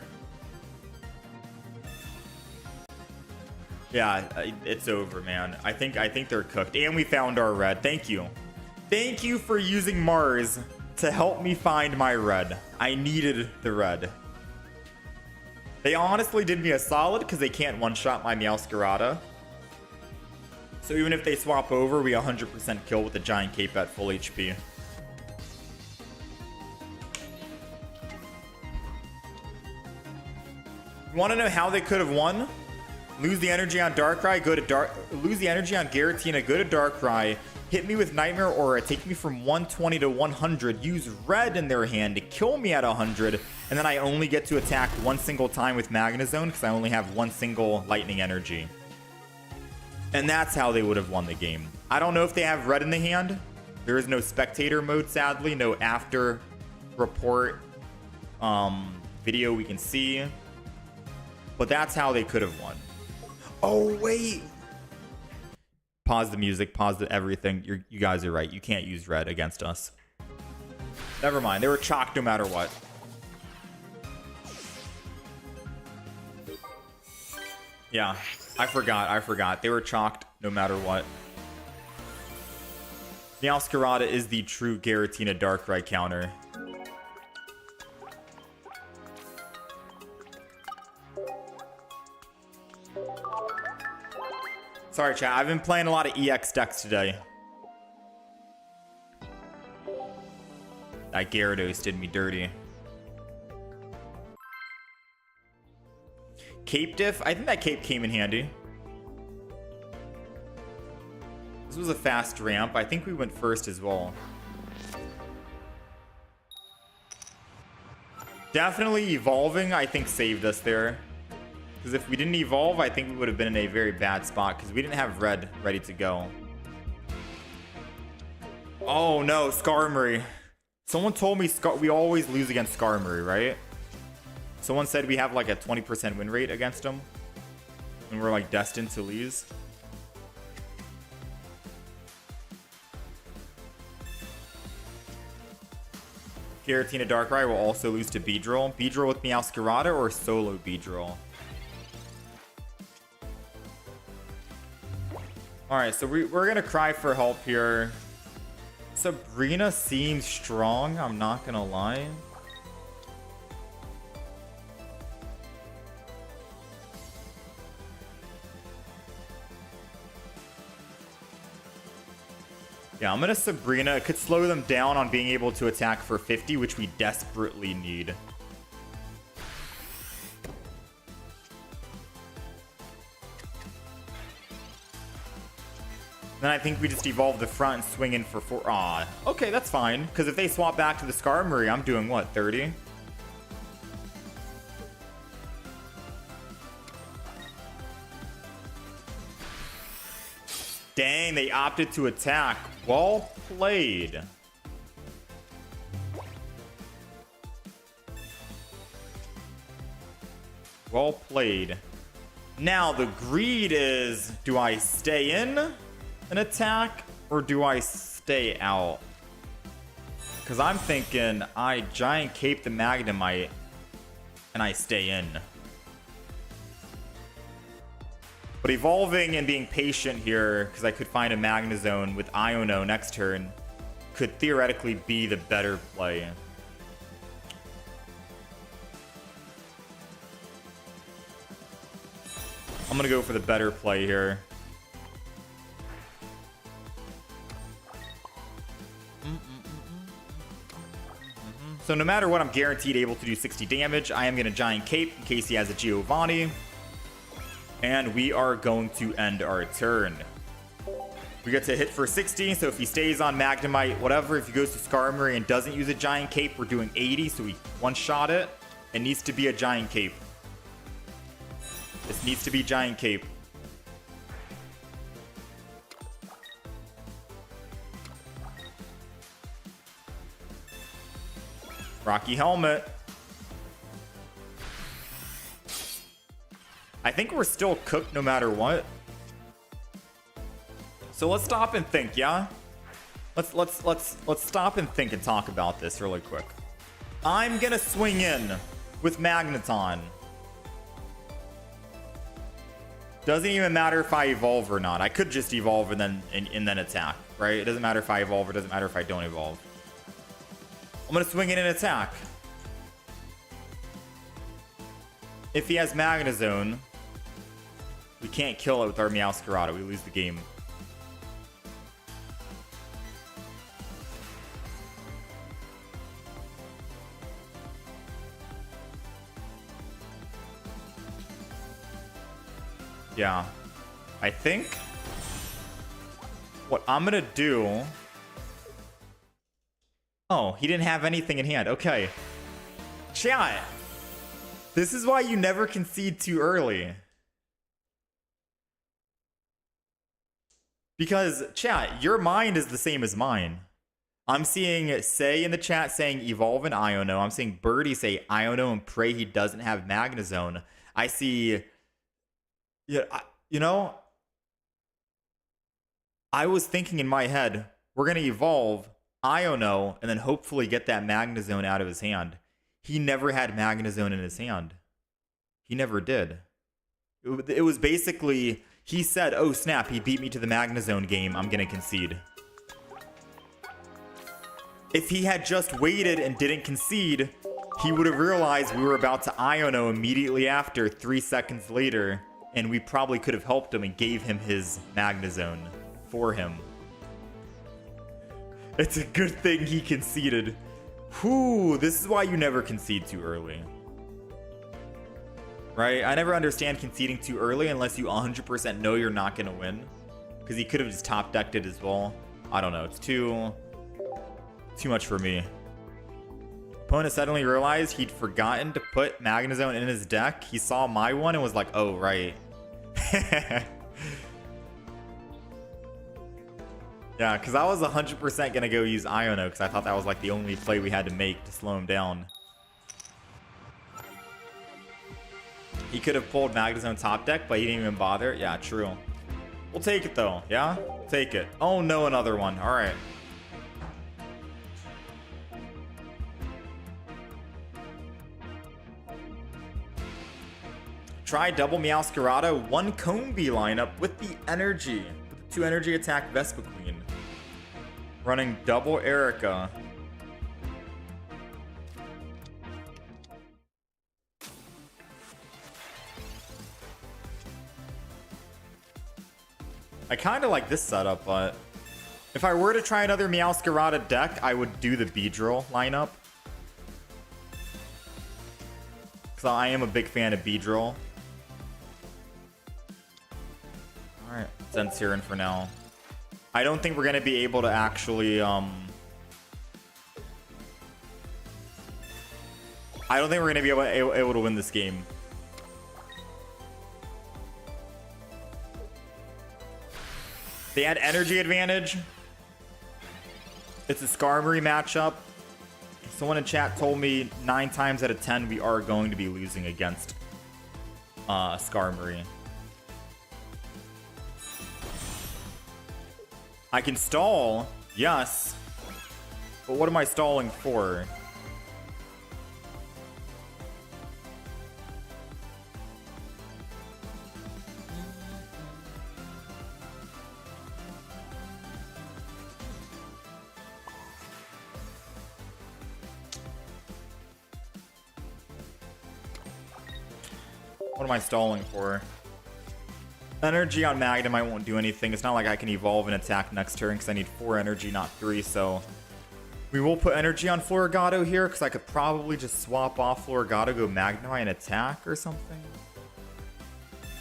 Yeah, it's over, man. I think they're cooked. And we found our red. Thank you. Thank you for using Mars to help me find my red. I needed the red. They honestly did me a solid because they can't one-shot my Meowscarada. So even if they swap over, we 100% kill with the giant cape at full HP. You want to know how they could have won? Lose the energy on Darkrai, lose the energy on Giratina, go to Darkrai, hit me with Nightmare Aura, take me from 120 to 100, use red in their hand to kill me at 100, and then I only get to attack 1 single time with MeowZone because I only have 1 single lightning energy. And that's how they would have won the game. I don't know if they have red in the hand. There is no spectator mode, sadly, no after report video we can see. But that's how they could have won. Oh, wait. Pause the music, pause the everything. You guys are right. You can't use red against us. Never mind. They were chalked no matter what. Yeah, I forgot. They were chalked no matter what. Meowscarada is the true Giratina Darkrai counter. Sorry, chat. I've been playing a lot of EX decks today. That Gyarados did me dirty. Cape diff? I think that cape came in handy. This was a fast ramp. I think we went first as well. Definitely evolving, I think, saved us there. Because if we didn't evolve, I think we would have been in a very bad spot because we didn't have red ready to go. Oh no, Skarmory. Someone told me we always lose against Skarmory, right? Someone said we have like a 20% win rate against them. And we're like destined to lose. Giratina Darkrai will also lose to Beedrill. Beedrill with Meowscarada or solo Beedrill? Alright, so we're going to cry for help here. Sabrina seems strong, I'm not going to lie. Yeah, I'm going to Sabrina. It could slow them down on being able to attack for 50, which we desperately need. Then I think we just evolve the front and swing in for 4. Aw, okay, that's fine. Because if they swap back to the Skarmory, I'm doing what, 30? Dang, they opted to attack. Well played. Well played. Now the greed is, do I stay in an attack or do I stay out? Because I'm thinking I Giant Cape the Magnemite and I stay in. But evolving and being patient here, because I could find a MeowZone with Iono next turn, could theoretically be the better play. I'm going to go for the better play here. So no matter what, I'm guaranteed able to do 60 damage. I am going to Giant Cape in case he has a Giovanni. And we are going to end our turn. We get to hit for 60, so if he stays on Magnemite, whatever, if he goes to Skarmory and doesn't use a Giant Cape, we're doing 80, so we one-shot it. It needs to be a Giant Cape. This needs to be Giant Cape. Rocky Helmet. I think we're still cooked no matter what. So let's stop and think, yeah? Let's stop and think and talk about this really quick. I'm gonna swing in with Magneton. Doesn't even matter if I evolve or not. I could just evolve and then attack, right? It doesn't matter if I evolve or it doesn't matter if I don't evolve. I'm gonna swing in and attack. If he has MeowZone, we can't kill it with our Meowscarada. We lose the game. Yeah. I think what I'm gonna do... Oh, he didn't have anything in hand. Okay. Chat. This is why you never concede too early. Because, chat, your mind is the same as mine. I'm seeing Say in the chat saying Evolve and Iono. I'm seeing Birdie say Iono and pray he doesn't have MeowZone. I see... Yeah, you know... I was thinking in my head, we're going to evolve Iono and then hopefully get that MeowZone out of his hand. He never had MeowZone in his hand. He never did. It was basically... He said, oh snap, he beat me to the MeowZone game, I'm gonna concede. If he had just waited and didn't concede, he would have realized we were about to Iono immediately after, 3 seconds later, and we probably could have helped him and gave him his MeowZone for him. It's a good thing he conceded. Whew, this is why you never concede too early. Right? I never understand conceding too early unless you 100% know you're not going to win. Because he could have just top decked it as well. I don't know. It's too much for me. Opponent suddenly realized he'd forgotten to put MeowZone in his deck. He saw my one and was like, oh, right. Yeah, because I was 100% going to go use Iono because I thought that was like the only play we had to make to slow him down. He could have pulled MeowZone top deck, but he didn't even bother. Yeah, true. We'll take it, though. Yeah? Take it. Oh, no, another one. All right. Try double Meowscarada, 1 Combee lineup with the energy. With the 2 energy attack Vespiquen. Running double Erica. I kind of like this setup, but if I were to try another Meowscarada deck, I would do the Beedrill lineup. Because I am a big fan of Beedrill. Alright, Zensiren for now. I don't think we're going to be able to actually... I don't think we're going to be able to win this game. They had energy advantage. It's a Skarmory matchup. Someone in chat told me 9 times out of 10 we are going to be losing against Skarmory. I can stall, yes. But what am I stalling for? What am I stalling for? Energy on Magnemite won't do anything. It's not like I can evolve and attack next turn because I need 4 energy, not 3. So we will put energy on Floragato here because I could probably just swap off Floragato, go Magnemite and attack or something.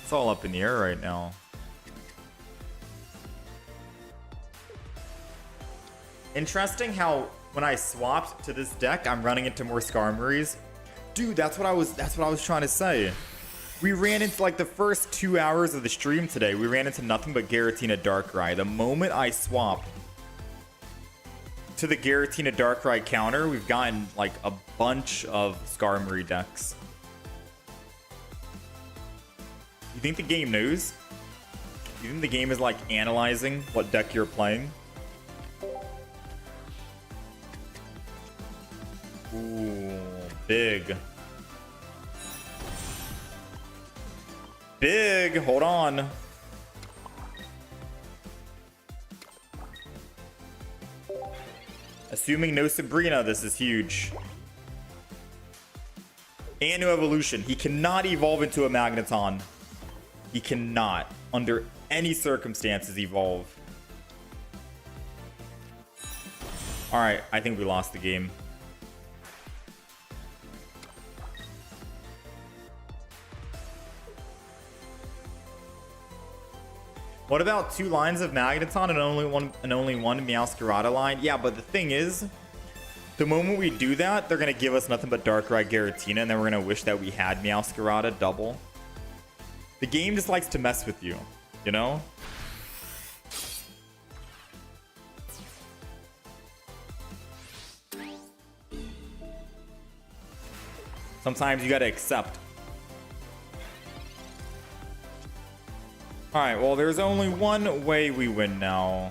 It's all up in the air right now. Interesting how when I swapped to this deck, I'm running into more Skarmories. Dude, that's what I was trying to say. We ran into, like, the first 2 hours of the stream today, we ran into nothing but Giratina Darkrai. The moment I swapped to the Giratina Darkrai counter, we've gotten, like, a bunch of Skarmory decks. You think the game knows? You think the game is, like, analyzing what deck you're playing? Ooh, big. Big, hold on. Assuming no Sabrina, this is huge. And no evolution. He cannot evolve into a Magneton. He cannot, under any circumstances, evolve. Alright, I think we lost the game. What about 2 lines of Magneton and only one Meowscarada line? Yeah, but the thing is, the moment we do that, they're gonna give us nothing but Darkrai Giratina, and then we're gonna wish that we had Meowscarada double. The game just likes to mess with you, you know? Sometimes you gotta accept. Alright, well, there's only one way we win now.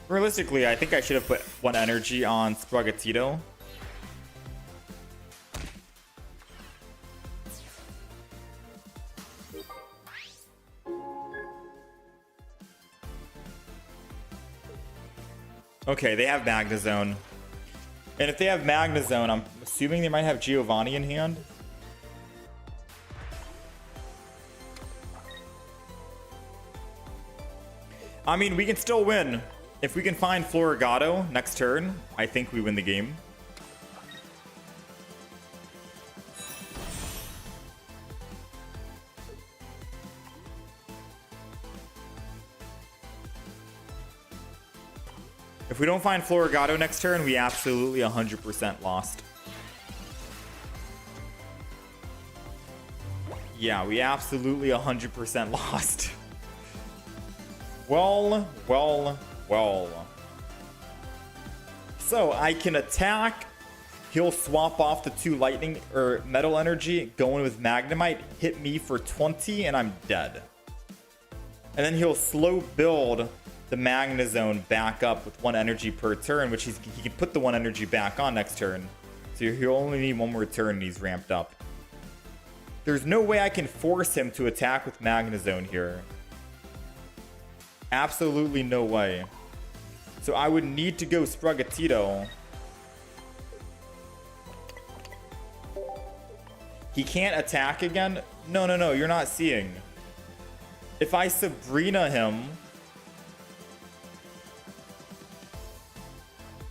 Realistically, I think I should have put 1 energy on Sprigatito. Okay, they have MeowZone. And if they have MeowZone, I'm assuming they might have Giovanni in hand. I mean, we can still win. If we can find Floragato next turn, I think we win the game. If we don't find Floragato next turn, we absolutely 100% lost. Yeah, we absolutely 100% lost. Well. So I can attack. He'll swap off the 2 lightning or metal energy, going with Magnemite, hit me for 20, and I'm dead. And then he'll slow build the MeowZone back up with 1 energy per turn, which he can put the 1 energy back on next turn. So he'll only need 1 more turn and he's ramped up. There's no way I can force him to attack with MeowZone here. Absolutely no way. So I would need to go Sprigatito. He can't attack again? No, you're not seeing. If I Sabrina him...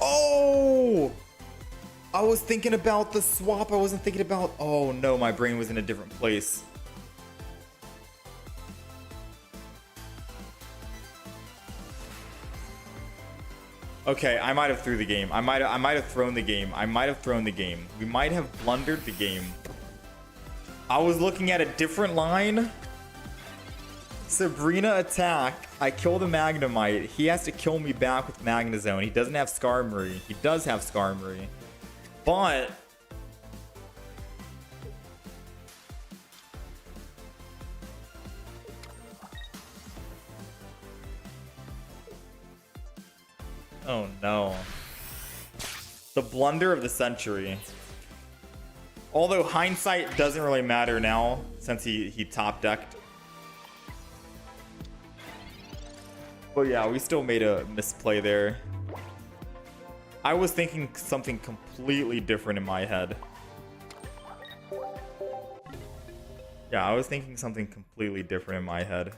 Oh! I was thinking about the swap. I wasn't thinking about... Oh no, my brain was in a different place. Okay, I might have threw the game. I might have thrown the game. We might have blundered the game. I was looking at a different line. Sabrina attack. I kill the Magnemite. He has to kill me back with MeowZone. He doesn't have Skarmory. He does have Skarmory. But... oh no. The blunder of the century. Although hindsight doesn't really matter now since he top decked. But yeah, we still made a misplay there. I was thinking something completely different in my head. Yeah, I was thinking something completely different in my head.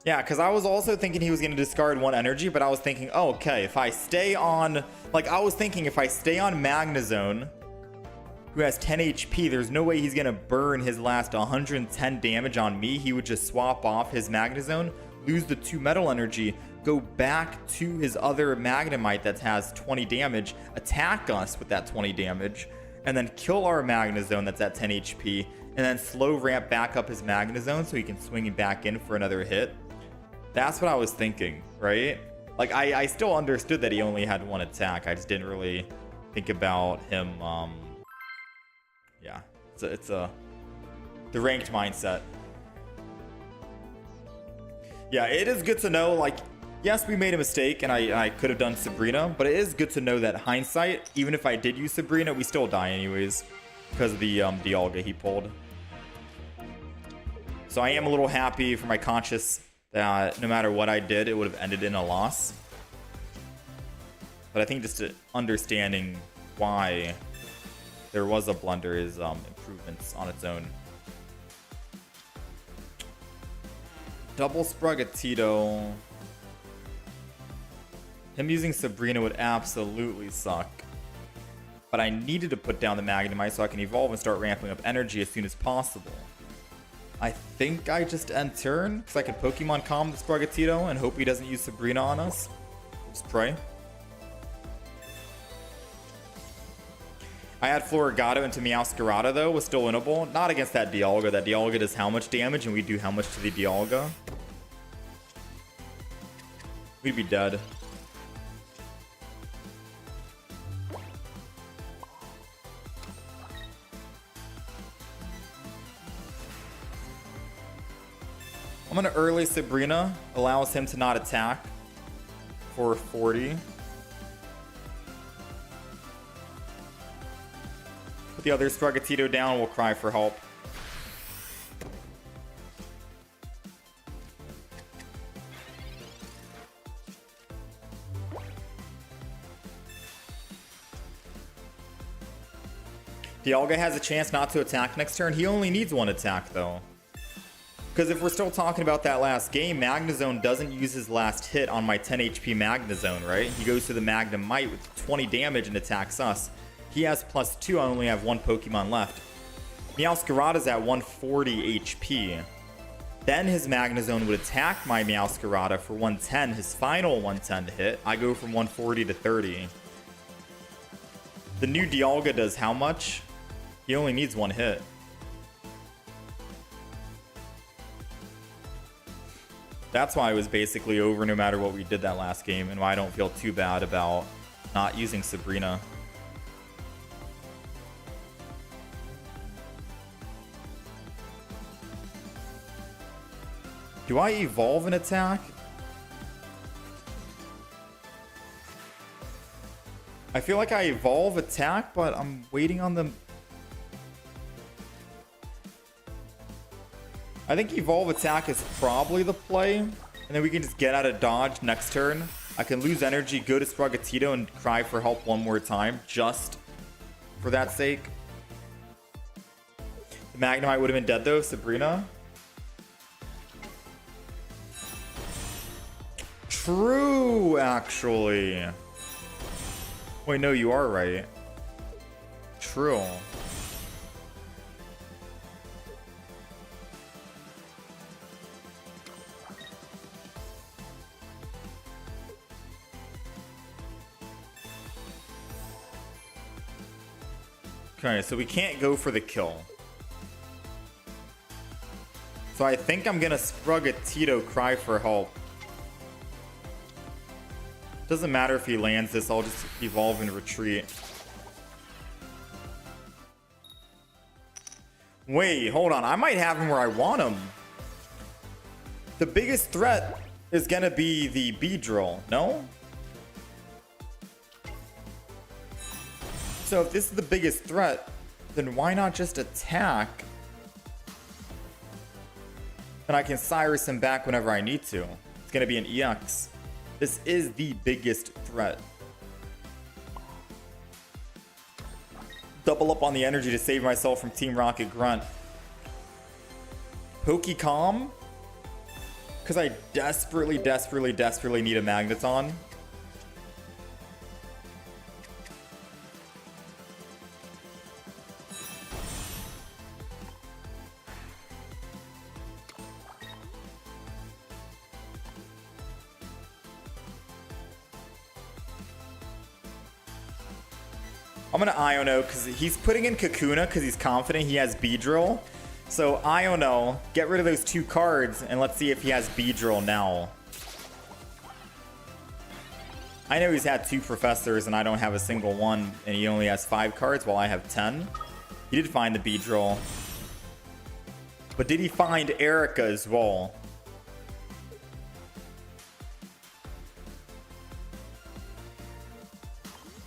Yeah, because I was also thinking he was going to discard 1 energy, but I was thinking, oh, okay, if I stay on... like, I was thinking if I stay on MeowZone, who has 10 HP, there's no way he's going to burn his last 110 damage on me. He would just swap off his MeowZone, lose the 2 metal energy, go back to his other Magnemite that has 20 damage, attack us with that 20 damage, and then kill our MeowZone that's at 10 HP, and then slow ramp back up his MeowZone so he can swing it back in for another hit. That's what I was thinking, right? Like, I still understood that he only had 1 attack. I just didn't really think about him, yeah. It's the ranked mindset. Yeah, it is good to know, like, yes, we made a mistake, and I could have done Sabrina, but it is good to know that hindsight, even if I did use Sabrina, we still die anyways, because of the Dialga he pulled. So I am a little happy for my conscience that no matter what I did, it would have ended in a loss. But I think just understanding why there was a blunder is improvements on its own. Double Sprigatito. Him using Sabrina would absolutely suck. But I needed to put down the Magnemite so I can evolve and start ramping up energy as soon as possible. I think I just end turn, because I can Pokemon Calm the Sprigatito and hope he doesn't use Sabrina on us. Just pray. I had Floragato into Meowscarada though, was still winnable. Not against that Dialga. That Dialga does how much damage and we do how much to the Dialga. We'd be dead. I'm gonna early Sabrina, allows him to not attack for 40. Put the other Sprigatito down, we'll cry for help. Dialga has a chance not to attack next turn. He only needs 1 attack though. Because if we're still talking about that last game, MeowZone doesn't use his last hit on my 10 HP MeowZone, right? He goes to the Magnemite with 20 damage and attacks us. He has +2, I only have 1 Pokemon left. Meowscarada's at 140 HP. Then his MeowZone would attack my Meowscarada for 110, his final 110 hit. I go from 140 to 30. The new Dialga does how much? He only needs 1 hit. That's why it was basically over no matter what we did that last game, and why I don't feel too bad about not using Sabrina. Do I evolve an attack? I feel like I evolve attack, but I'm waiting on them. I think evolve attack is probably the play, and then we can just get out of dodge next turn. I can lose energy, go to Sprigatito, and cry for help 1 more time, just for that sake. The Magnemite would have been dead though, Sabrina. True, actually. Wait, no, you are right. True. Okay, so we can't go for the kill. So I think I'm gonna Sprogatito cry for help. Doesn't matter if he lands this, I'll just evolve and retreat. Wait, hold on. I might have him where I want him. The biggest threat is gonna be the Beedrill, no? So if this is the biggest threat, then why not just attack? And I can Cyrus him back whenever I need to. It's gonna be an EX. This is the biggest threat. Double up on the energy to save myself from Team Rocket Grunt. Pokecom? Because I desperately need a Magneton. I'm gonna Iono because he's putting in Kakuna because he's confident he has Beedrill. So Iono, get rid of those 2 cards and let's see if he has Beedrill now. I know he's had 2 professors and I don't have a single one, and he only has 5 cards while I have 10. He did find the Beedrill. But did he find Erica as well?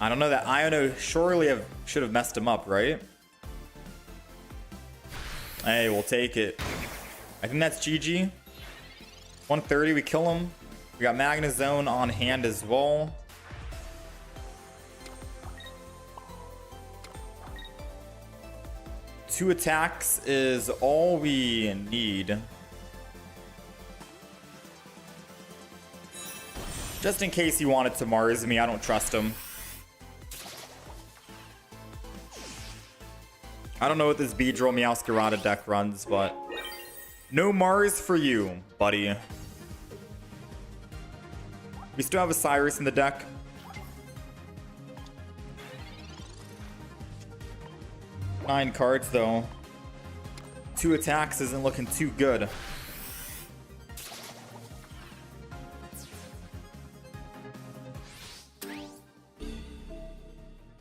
I don't know, that Iono surely should have messed him up, right? Hey, we'll take it. I think that's GG. 130, we kill him. We got MeowZone on hand as well. Two attacks is all we need. Just in case he wanted to Mars me, I don't trust him. I don't know what this Beedrill Meowscarada deck runs, but no Mars for you, buddy. We still have a Cyrus in the deck. Nine cards, though. 2 attacks isn't looking too good.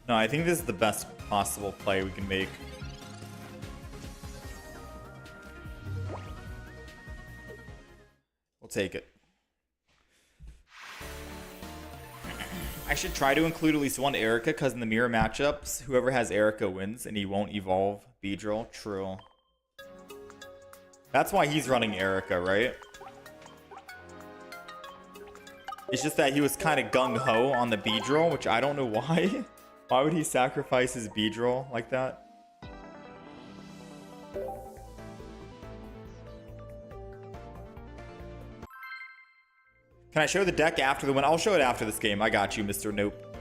No, I think this is the best possible play we can make. We'll take it. I should try to include at least one Erica, because in the mirror matchups, whoever has Erica wins, and he won't evolve Beedrill. True. That's why he's running Erica, right? It's just that he was kind of gung-ho on the Beedrill, which I don't know why. Why would he sacrifice his Beedrill like that? Can I show the deck after the win? I'll show it after this game. I got you, Mr. Nope.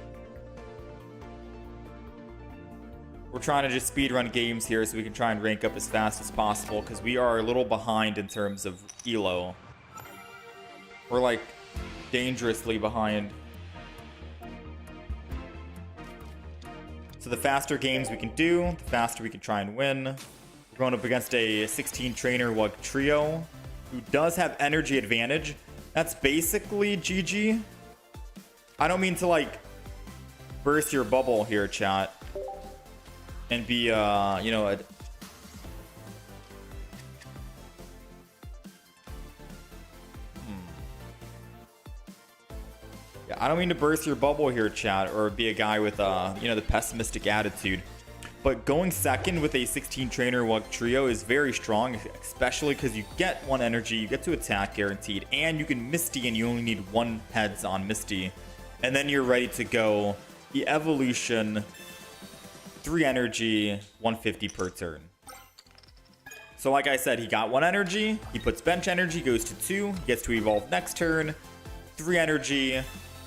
We're trying to just speedrun games here so we can try and rank up as fast as possible, because we are a little behind in terms of elo. We're like dangerously behind. So the faster games we can do, the faster we can try and win. We're going up against a 16 trainer Wug Trio, who does have energy advantage. That's basically GG. I don't mean to like burst your bubble here, chat, and be you know, yeah, I don't mean to burst your bubble here, chat, or be a guy with you know, the pessimistic attitude. But going second with a 16 trainer Wug Trio is very strong, especially because you get 1 energy, you get to attack guaranteed, and you can Misty, and you only need 1 heads on Misty. And then you're ready to go the evolution, 3 energy, 150 per turn. So like I said, he got 1 energy, he puts bench energy, goes to 2, he gets to evolve next turn, 3 energy,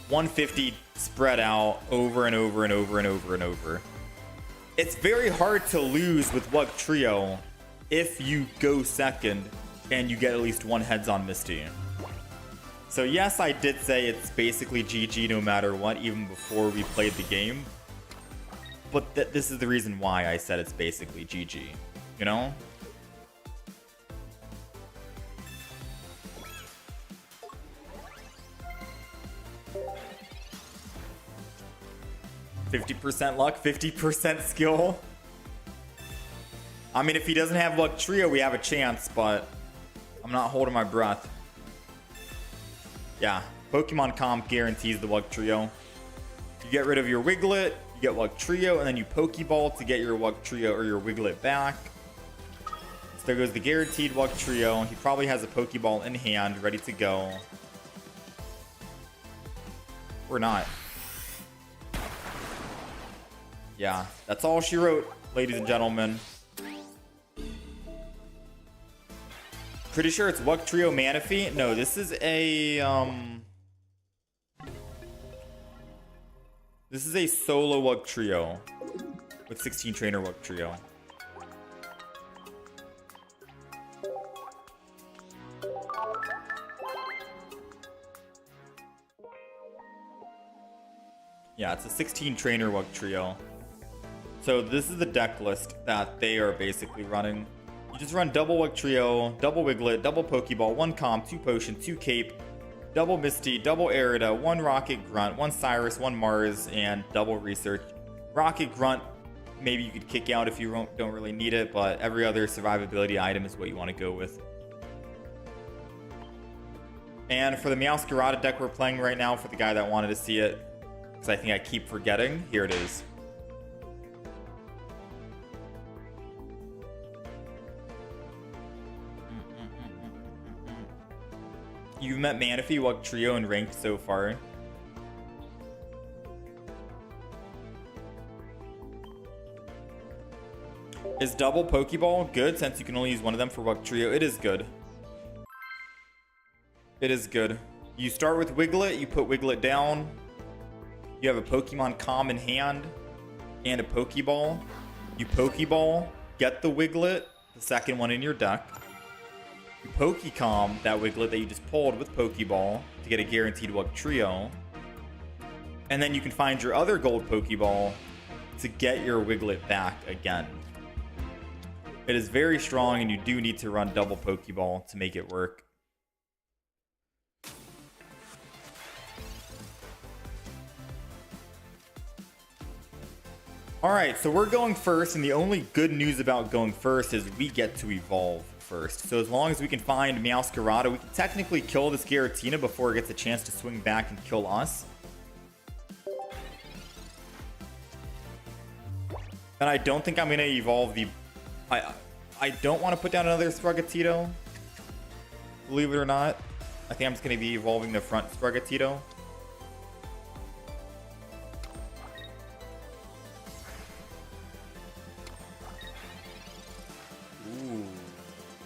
150 spread out over and over and over and over and over. It's very hard to lose with Wug Trio if you go second and you get at least 1 heads on Misty. So yes, I did say it's basically GG no matter what, even before we played the game. but this is the reason why I said it's basically GG, you know? %50 luck, 50% skill. I mean, if he doesn't have Luck Trio, we have a chance, but I'm not holding my breath. Yeah, Pokemon Comp guarantees the Luck Trio. You get rid of your Wiglet, you get Luck Trio, and then you Pokeball to get your Luck Trio or your Wiglet back. So there goes the guaranteed Luck Trio. He probably has a Pokeball in hand, ready to go. Or not. Yeah, that's all she wrote, ladies and gentlemen. Pretty sure it's Luck Trio Manaphy. No, this is a this is a solo Luck Trio with 16 trainer Luck Trio. Yeah, it's a 16 trainer Luck Trio. So this is the deck list that they are basically running. You just run double Luck Trio, double Wiglet, double Pokeball, 1 Comp, 2 Potion, 2 Cape, double Misty, double Arida, 1 Rocket Grunt, 1 Cyrus, 1 Mars, and double Research. Rocket Grunt, maybe you could kick out if you don't really need it, but every other survivability item is what you want to go with. And for the Meowscarada deck we're playing right now, for the guy that wanted to see it, because I think I keep forgetting, here it is. You've met Manaphy, Luck Trio, and ranked so far. Is double Pokeball good since you can only use one of them for Luck Trio? It is good. It is good. You start with Wiglet, you put Wiglet down. You have a Pokemon Calm in hand and a Pokeball. You Pokeball, get the Wiglet, the second one in your deck. You Pokecalm that Wiglet that you just pulled with Pokeball to get a guaranteed Luck Trio. And then you can find your other gold Pokeball to get your Wiglet back again. It is very strong, and you do need to run double Pokeball to make it work. Alright, so we're going first, and the only good news about going first is we get to evolve first. So as long as we can find Meowscarada, we can technically kill this Giratina before it gets a chance to swing back and kill us. And I don't think I'm going to evolve the... I don't want to put down another Sprigatito, believe it or not. I think I'm just going to be evolving the front Sprigatito. Ooh,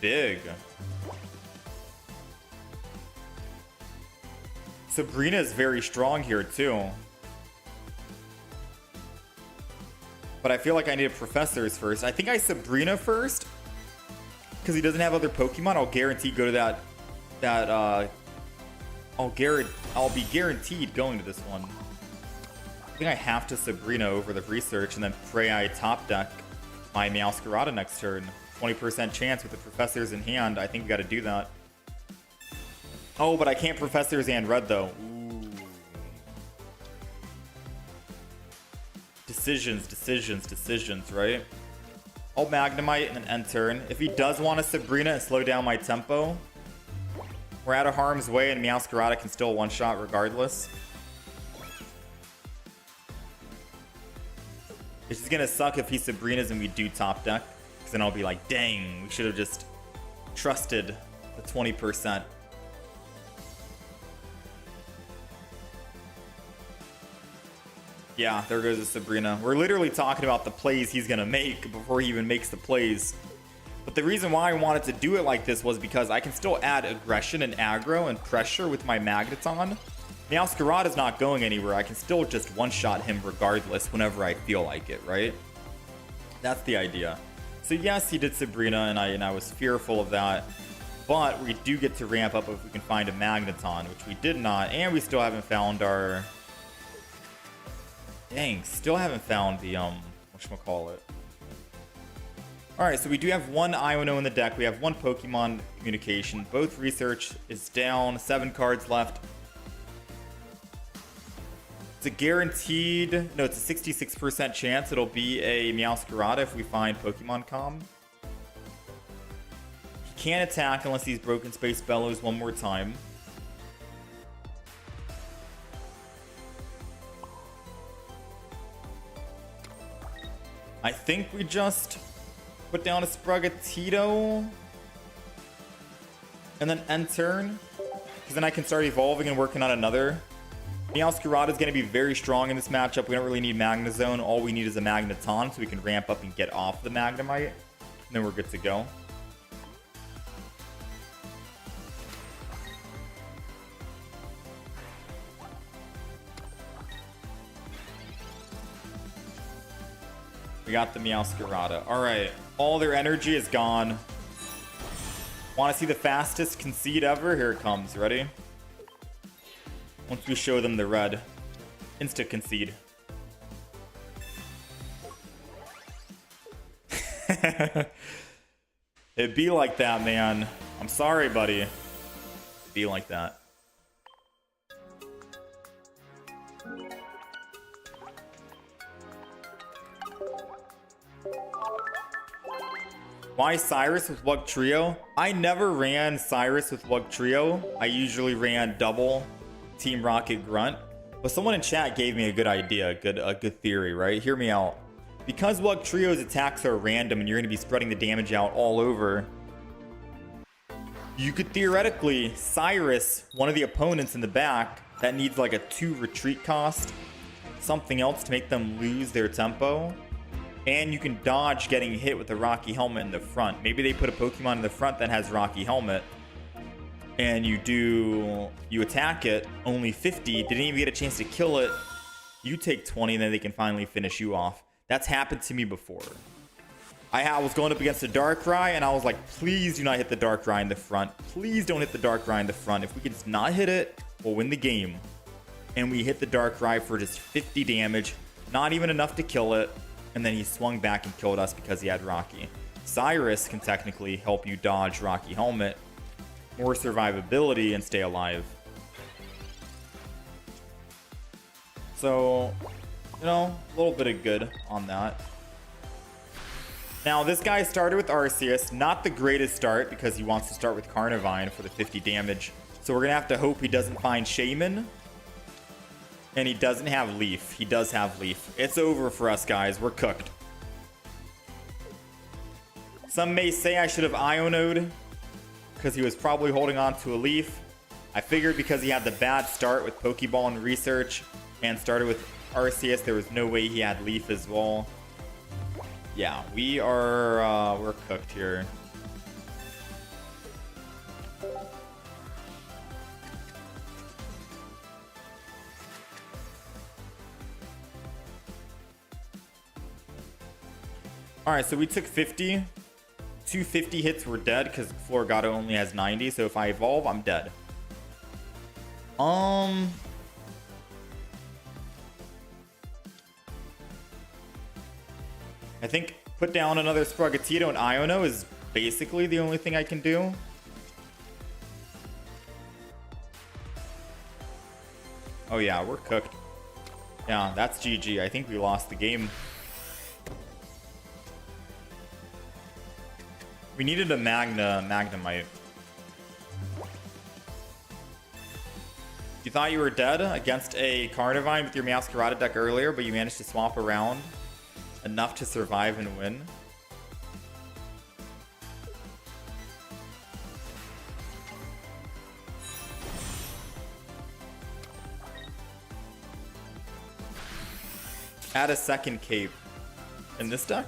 big. Sabrina is very strong here too. But I feel like I need Professors first. I think I Sabrina first, because he doesn't have other Pokemon. I'll guarantee go to I'll be guaranteed going to this one. I think I have to Sabrina over the Research and then pray I top deck my Meowscarada next turn. 20% chance with the Professors in hand. I think we got to do that. Oh, but I can't Professors and Red though. Ooh. Decisions, right? I'll Magnemite and then end turn. If he does want to Sabrina and slow down my tempo, we're out of harm's way and Meowscarada can still one-shot regardless. It's just gonna suck if he Sabrinas and we do top deck, because then I'll be like, dang, we should have just trusted the 20%. Yeah, there goes the Sabrina. We're literally talking about the plays he's going to make before he even makes the plays. But the reason why I wanted to do it like this was because I can still add aggression and aggro and pressure with my Magneton. Meowscarada's not going anywhere. I can still just one-shot him regardless whenever I feel like it, right? That's the idea. So yes, he did Sabrina, and I was fearful of that. But we do get to ramp up if we can find a Magneton, which we did not. And we still haven't found our... Dang, still haven't found the whatchamacallit. Alright, so we do have one Iono in the deck. We have one Pokemon Communication. Both research is down. 7 cards left. It's a guaranteed... No, it's a 66% chance it'll be a Meowscarada if we find Pokemon Com. He can't attack unless he's Broken Space Bellows one more time. I think we just put down a Sprigatito and then end turn, because then I can start evolving and working on another. Meowscarada is going to be very strong in this matchup. We don't really need MeowZone. All we need is a Magneton so we can ramp up and get off the Magnemite, and then we're good to go. We got the Meowscarada. Alright, all their energy is gone. Want to see the fastest concede ever? Here it comes. Ready? Once we show them the red. Insta concede. It'd be like that, man. I'm sorry, buddy. It'd be like that. Why Cyrus with Wug Trio? I never ran Cyrus with Wug Trio. I usually ran double Team Rocket Grunt. But someone in chat gave me a good idea, a good theory, right? Hear me out. Because Wug Trio's attacks are random and you're going to be spreading the damage out all over, you could theoretically Cyrus one of the opponents in the back that needs like a 2 retreat cost, something else to make them lose their tempo. And you can dodge getting hit with a Rocky Helmet in the front. Maybe they put a Pokemon in the front that has Rocky Helmet, and you attack it, only 50, didn't even get a chance to kill it. You take 20, and then they can finally finish you off. That's happened to me before. I was going up against a Darkrai, and I was like, please do not hit the Darkrai in the front. Please don't hit the Darkrai in the front. If we can just not hit it, we'll win the game. And we hit the Darkrai for just 50 damage, not even enough to kill it. And then he swung back and killed us because he had Rocky. Cyrus can technically help you dodge Rocky Helmet, more survivability, and stay alive. So, you know, a little bit of good on that. Now, this guy started with Arceus. Not the greatest start because he wants to start with Carnivine for the 50 damage. So we're going to have to hope he doesn't find Shaman. And he doesn't have Leaf. He does have Leaf. It's over for us, guys. We're cooked. Some may say I should have Iono'd because he was probably holding on to a Leaf. I figured because he had the bad start with Pokeball and Research and started with Arceus, there was no way he had Leaf as well. Yeah, we're cooked here. Alright, so we took 50. 250 hits were dead because Floragato only has 90. So if I evolve, I'm dead. I think put down another Sprigatito and Iono is basically the only thing I can do. Oh yeah, we're cooked. Yeah, that's GG. I think we lost the game. We needed a Magnemite. You thought you were dead against a Carnivine with your Meowscarada deck earlier, but you managed to swap around enough to survive and win. Add a second cape in this deck?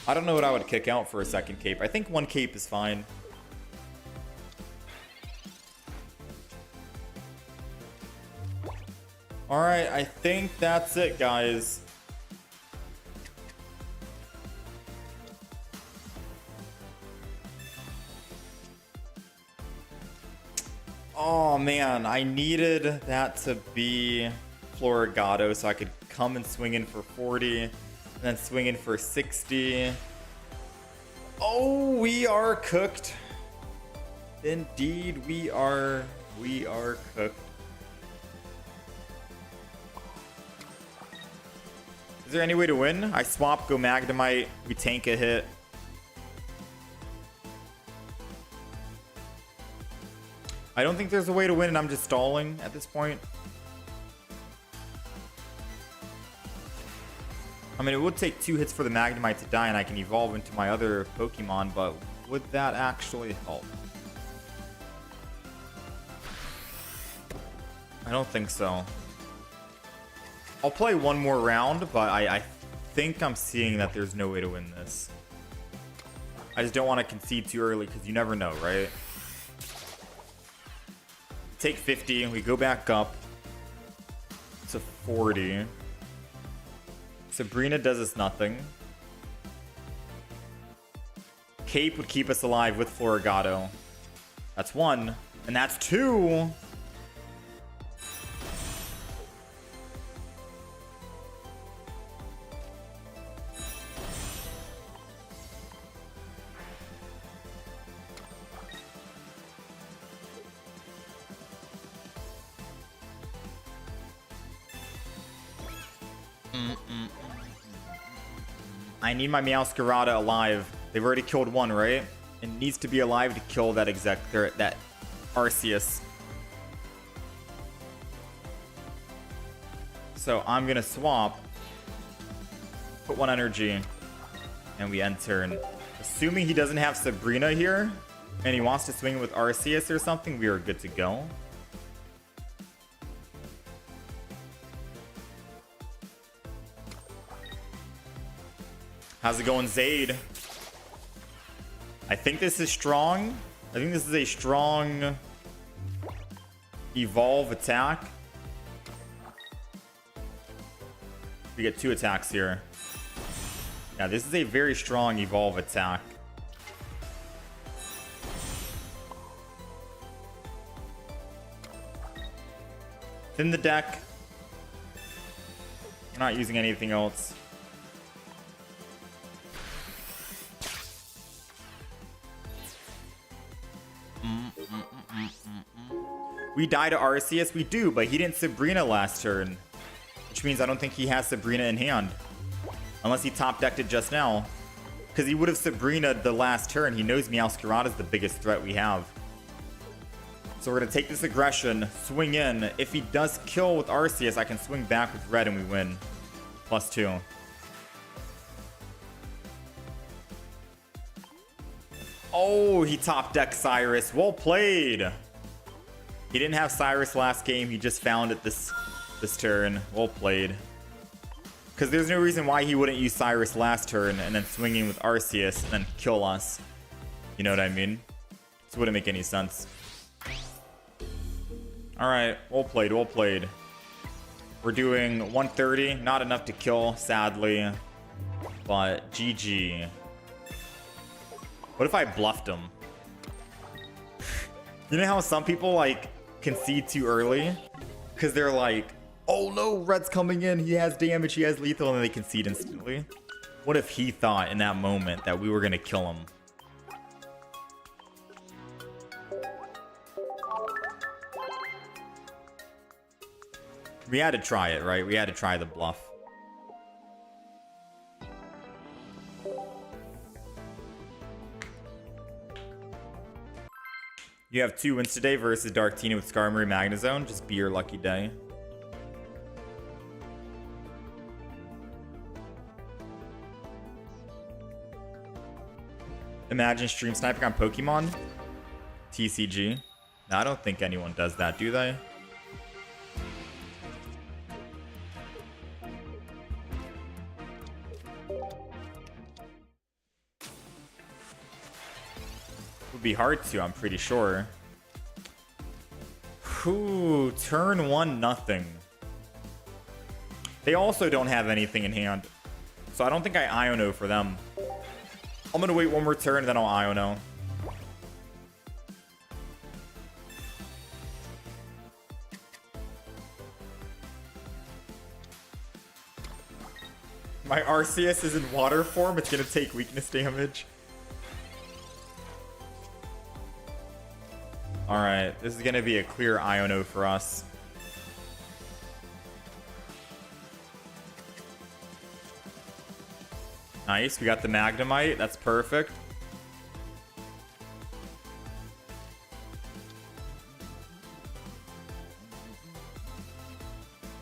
I don't know what I would kick out for a second cape. I think one cape is fine. Alright, I think that's it, guys. Oh man, I needed that to be Floragato so I could come and swing in for 40. then swing in for 60. Oh, we are cooked. Indeed, we are cooked. Is there any way to win? I swap, go Magnemite, we tank a hit. I don't think there's a way to win, and I'm just stalling at this point. I mean, it would take 2 hits for the Magnemite to die, and I can evolve into my other Pokemon, but would that actually help? I don't think so. I'll play one more round, but I think I'm seeing that there's no way to win this. I just don't want to concede too early, because you never know, right? Take 50, we go back up to 40. Sabrina does us nothing. Cape would keep us alive with Floragato. That's 1, and that's 2. I need my Meowscarada alive. They've already killed 1, right? It needs to be alive to kill that that Arceus. So I'm gonna swap, put 1 energy, and we end turn. Assuming he doesn't have Sabrina here, and he wants to swing with Arceus or something, we are good to go. How's it going, Zaid? I think this is strong. I think this is a strong evolve attack. We get 2 attacks here. Yeah, this is a very strong evolve attack. Thin the deck. We're not using anything else. We die to Arceus? We do, but he didn't Sabrina last turn. Which means I don't think he has Sabrina in hand. Unless he top decked it just now. Because he would have Sabrina the last turn. He knows Meowscarada is the biggest threat we have. So we're going to take this aggression, swing in. If he does kill with Arceus, I can swing back with red and we win. +2. Oh, he top decked Cyrus. Well played. He didn't have Cyrus last game. He just found it this turn. Well played. Because there's no reason why he wouldn't use Cyrus last turn and then swing in with Arceus and then kill us. You know what I mean? This wouldn't make any sense. Alright, well played, well played. We're doing 130. Not enough to kill, sadly. But GG. What if I bluffed him? You know how some people like concede too early? Because they're like, oh no, red's coming in, he has damage, he has lethal, and then they concede instantly. What if he thought in that moment that we were gonna kill him? We had to try it, right? We had to try the bluff. You have 2 wins today versus Darktina with Skarmory MeowZone. Just be your lucky day. Imagine stream sniping on Pokemon. TCG. No, I don't think anyone does that, do they? Would be hard to, I'm pretty sure. Ooh, turn 1 nothing. They also don't have anything in hand, so I don't think I Iono for them. I'm gonna wait 1 more turn and then I'll Iono. My Arceus is in water form. It's going to take weakness damage. Alright, this is going to be a clear Iono for us. Nice, we got the Magnemite. That's perfect.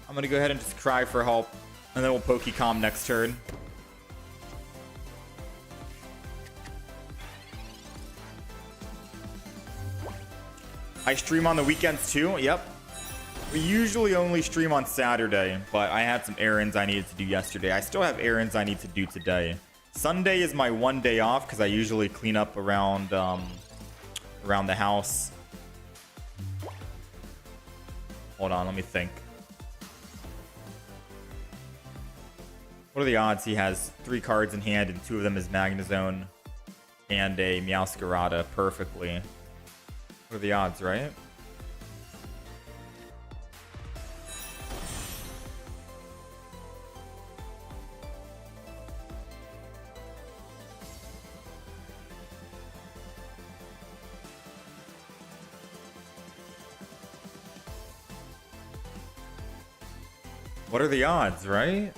I'm going to go ahead and just cry for help. And then we'll Pokecom next turn. I stream on the weekends too. Yep. We usually only stream on Saturday, but I had some errands I needed to do yesterday. I still have errands I need to do today. Sunday is my one day off because I usually clean up around the house. Hold on, let me think. What are the odds he has 3 cards in hand and 2 of them is MeowZone and a Meowscarada perfectly? What are the odds, right? What are the odds, right?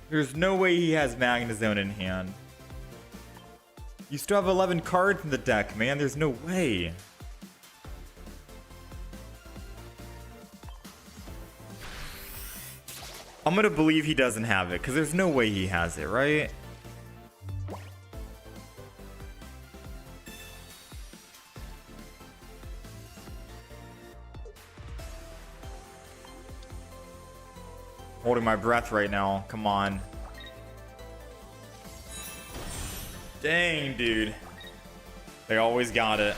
There's no way he has MeowZone in hand. You still have 11 cards in the deck, man. There's no way. I'm gonna believe he doesn't have it, because there's no way he has it, right? Holding my breath right now. Come on. Dang, dude. They always got it.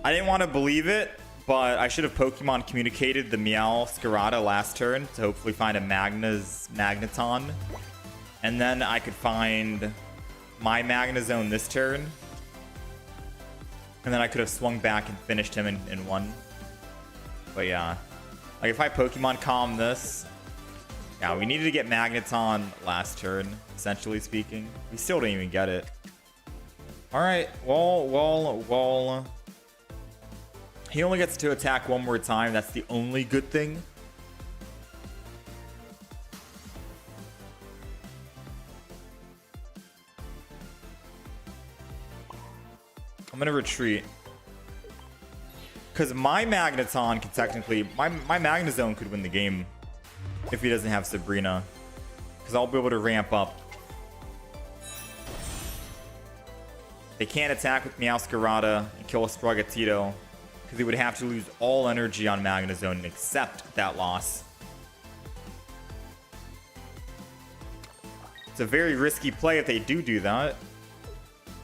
I didn't want to believe it, but I should have Pokemon communicated the Meowscarada last turn to hopefully find a Magneton. And then I could find my MeowZone this turn. And then I could have swung back and finished him in one. But yeah. Like if I Pokemon Calm this. Yeah, we needed to get Magneton last turn, essentially speaking. We still didn't even get it. Alright, well. He only gets to attack one more time. That's the only good thing. I'm gonna retreat. Because my Magneton can technically... My MeowZone could win the game. If he doesn't have Sabrina. Because I'll be able to ramp up. They can't attack with Meowscarada and kill a Sprigatito. Because he would have to lose all energy on MeowZone and accept that loss. It's a very risky play if they do that.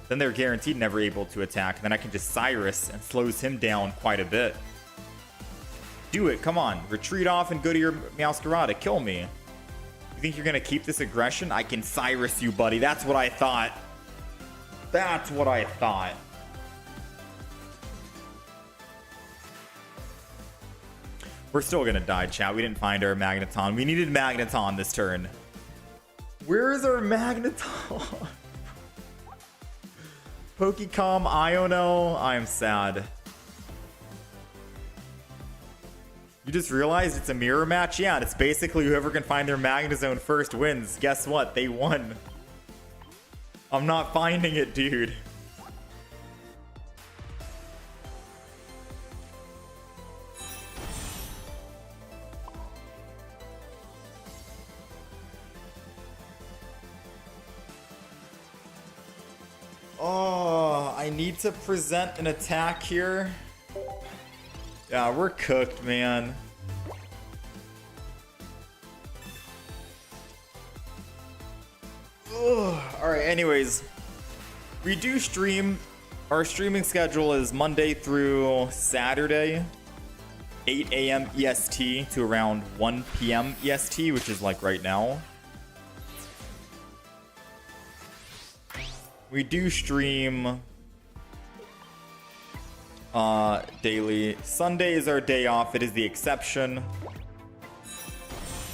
Then they're guaranteed never able to attack. Then I can just Cyrus and slows him down quite a bit. Do it, come on. Retreat off and go to your Meowscarada. Kill me. You think you're going to keep this aggression? I can Cyrus you, buddy. That's what I thought. That's what I thought. We're still going to die, chat. We didn't find our Magneton. We needed Magneton this turn. Where is our Magneton? Pokecom, Iono. I am sad. You just realized it's a mirror match? Yeah, and it's basically whoever can find their MeowZone first wins. Guess what? They won. I'm not finding it, dude. Oh, I need to present an attack here. Yeah, we're cooked, man. All right, anyways, we do stream. Our streaming schedule is Monday through Saturday, 8 a.m. EST to around 1 p.m. EST, which is like right now. We do stream daily. Sunday is our day off. It is the exception.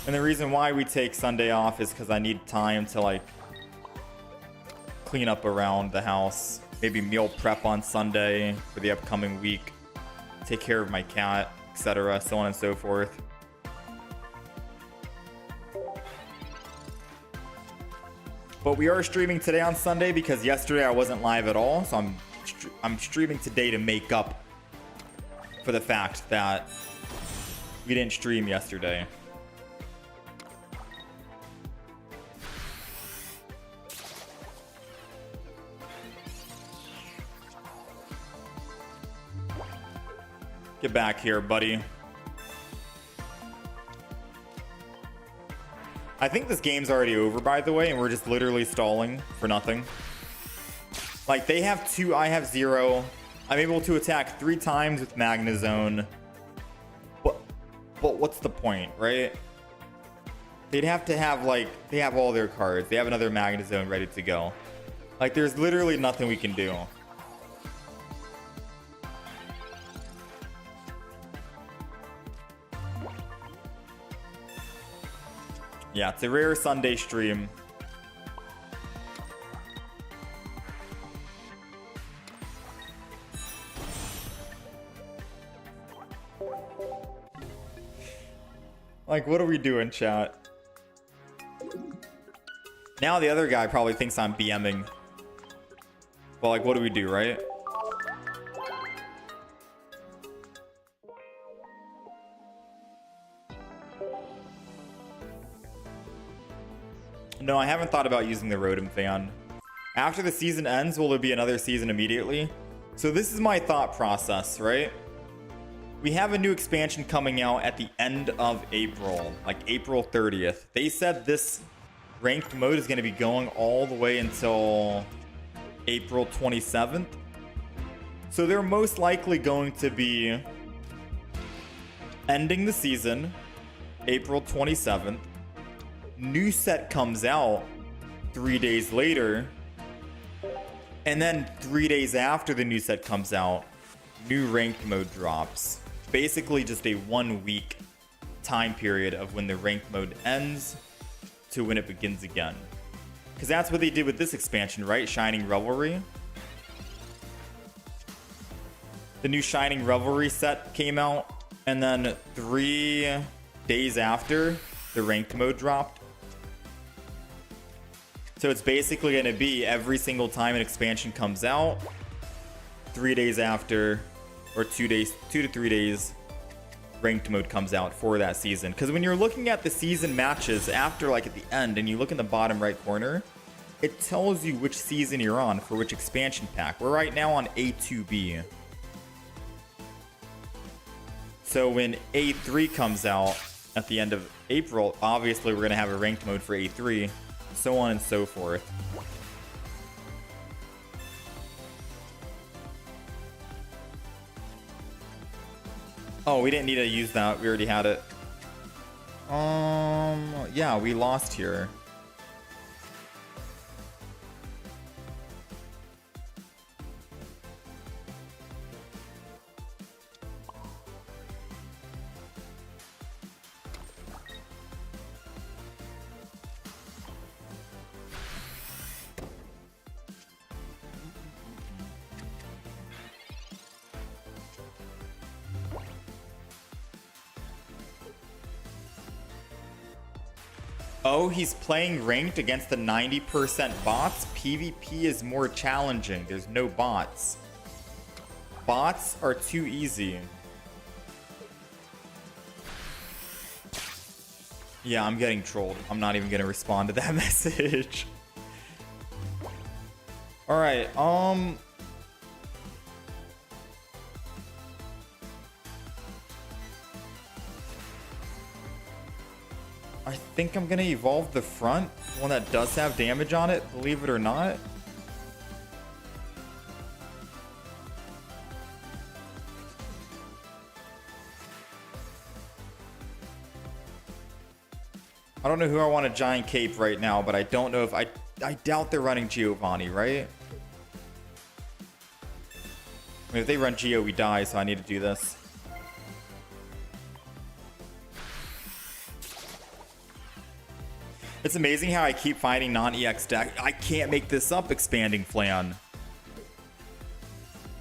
And the reason why we take Sunday off is because I need time to like clean up around the house, maybe meal prep on Sunday for the upcoming week, take care of my cat, etc., so on and so forth. But we are streaming today on Sunday because yesterday I wasn't live at all, so I'm streaming today to make up for the fact that we didn't stream yesterday. Get back here, buddy. I think this game's already over, by the way, and we're just literally stalling for nothing. Like, they have 2, I have 0. I'm able to attack 3 times with MeowZone. But what's the point, right? They'd have to have, like, they have all their cards. They have another MeowZone ready to go. Like, there's literally nothing we can do. Yeah, it's a rare Sunday stream. Like, what are we doing, chat? Now the other guy probably thinks I'm BMing. Well, like, what do we do, right? No, I haven't thought about using the Rotom fan. After the season ends, will there be another season immediately? So this is my thought process, right? We have a new expansion coming out at the end of April, like April 30th. They said this ranked mode is going to be going all the way until April 27th. So they're most likely going to be ending the season April 27th. New set comes out 3 days later, and then 3 days after the new set comes out, new ranked mode drops. Basically just a 1 week time period of when the ranked mode ends to when it begins again. Because that's what they did with this expansion, right? Shining Revelry. The new Shining Revelry set came out, and then 3 days after, the ranked mode dropped. So it's basically going to be every single time an expansion comes out, 3 days after, or 2 to 3 days, ranked mode comes out for that season. Because when you're looking at the season matches after, like at the end, and you look in the bottom right corner, it tells you which season you're on for which expansion pack. We're right now on A2B. So when A3 comes out at the end of April, obviously we're going to have a ranked mode for A3. So on and so forth. Oh, we didn't need to use that. We already had it. Yeah, we lost here. Oh, he's playing ranked against the 90% bots? PvP is more challenging. There's no bots. Bots are too easy. Yeah, I'm getting trolled. I'm not even gonna respond to that message. Alright, I think I'm gonna evolve the front, the one that does have damage on it, believe it or not. I don't know who I want a giant cape right now, but I don't know if I doubt they're running Giovanni, right? I mean, if they run Geo, we die, so I need to do this. It's amazing how I keep finding non-EX deck. I can't make this up, Expanding Flan.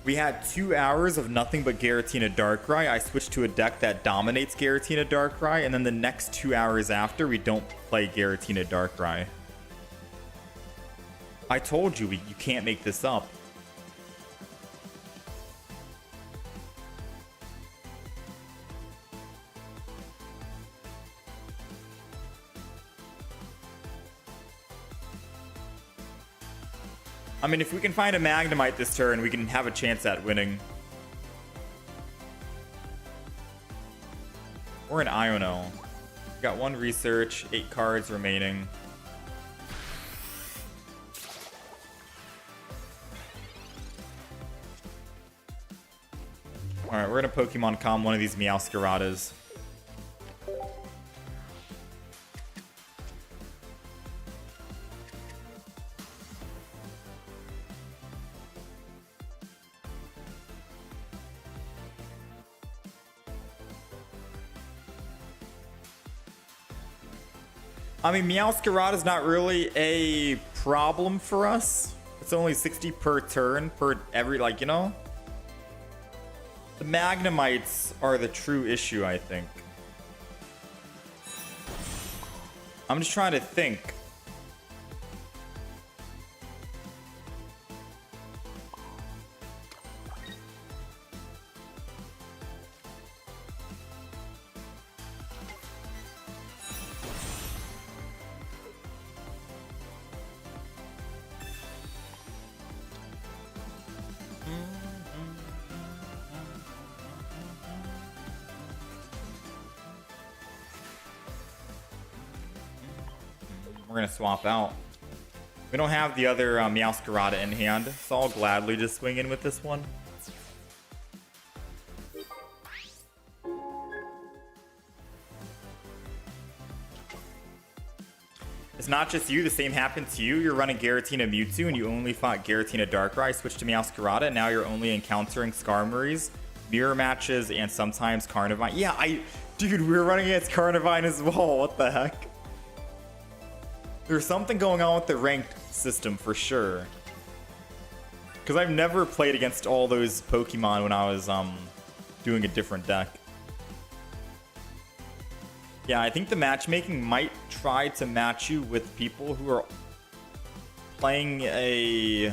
We had 2 hours of nothing but Giratina Darkrai. I switched to a deck that dominates Giratina Darkrai, and then the next 2 hours after, we don't play Giratina Darkrai. I told you, you can't make this up. I mean, if we can find a Magnemite this turn, we can have a chance at winning. Or an Iono. We got 1 research, 8 cards remaining. Alright, we're gonna Pokemon Calm one of these Meowskaradas. I mean, Meowscarada is not really a problem for us. It's only 60 per turn, per every, like, you know? The Magnemites are the true issue, I think. I'm just trying to think. We're gonna swap out. We don't have the other Meowscarada in hand, so I'll gladly just swing in with this one. It's not just you, the same happened to you. You're running Giratina Mewtwo and you only fought Giratina Darkrai, switched to Meowscarada, and now you're only encountering Skarmory's, mirror matches, and sometimes Carnivine. Yeah, dude, we were running against Carnivine as well. What the heck? There's something going on with the ranked system for sure. Because I've never played against all those Pokemon when I was doing a different deck. Yeah, I think the matchmaking might try to match you with people who are playing a...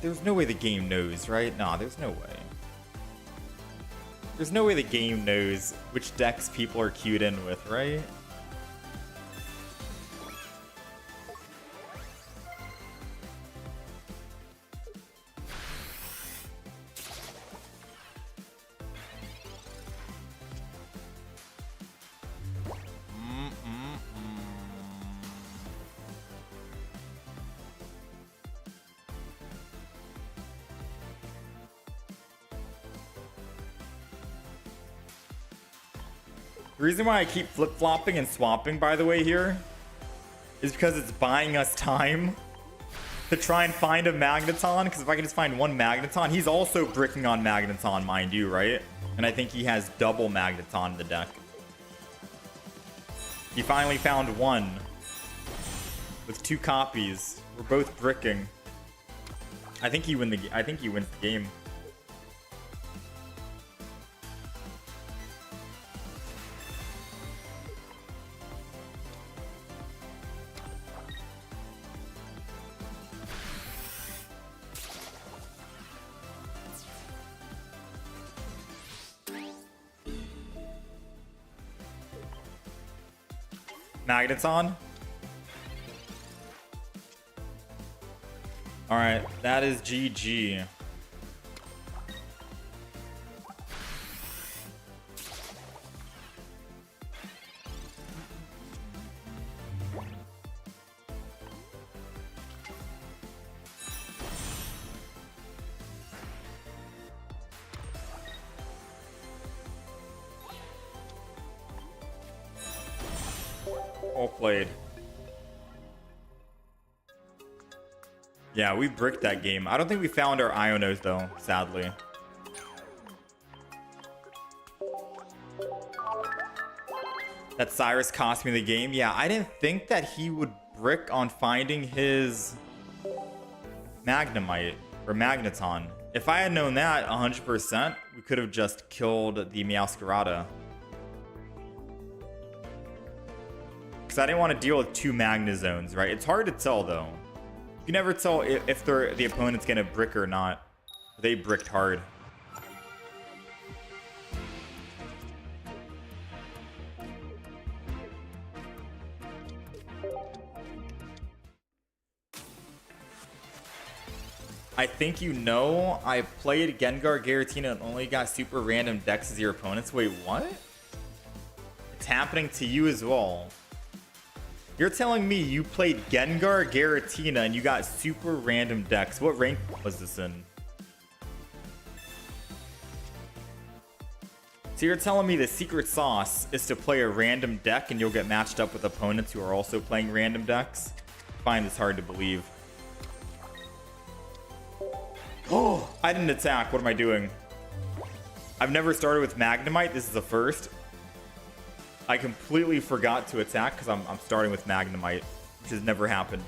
There's no way the game knows, right? Nah, there's no way. There's no way the game knows which decks people are queued in with, right? The reason why I keep flip-flopping and swapping, by the way, here, is because it's buying us time to try and find a Magneton, because if I can just find one Magneton, he's also bricking on Magneton, mind you, right? And I think he has double Magneton in the deck. He finally found one with 2 copies. We're both bricking. I think he wins the game. Magneton. Alright, that is GG. Well played. Yeah, we bricked that game. I don't think we found our Ionos though, sadly. That Cyrus cost me the game. Yeah, I didn't think that he would brick on finding his Magnemite or Magneton. If I had known that 100%, we could have just killed the Meowscarada. Because I didn't want to deal with two MeowZones, right? It's hard to tell though. You can never tell if the opponent's gonna brick or not. They bricked hard. I think you know, I played Gengar, Giratina, and only got super random decks as your opponents. Wait, what? It's happening to you as well. You're telling me you played Gengar, Giratina, and you got super random decks. What rank was this in? So you're telling me the secret sauce is to play a random deck and you'll get matched up with opponents who are also playing random decks? I find this hard to believe. Oh, I didn't attack. What am I doing? I've never started with Magnemite. This is the first. I completely forgot to attack because I'm starting with Magnemite, which has never happened.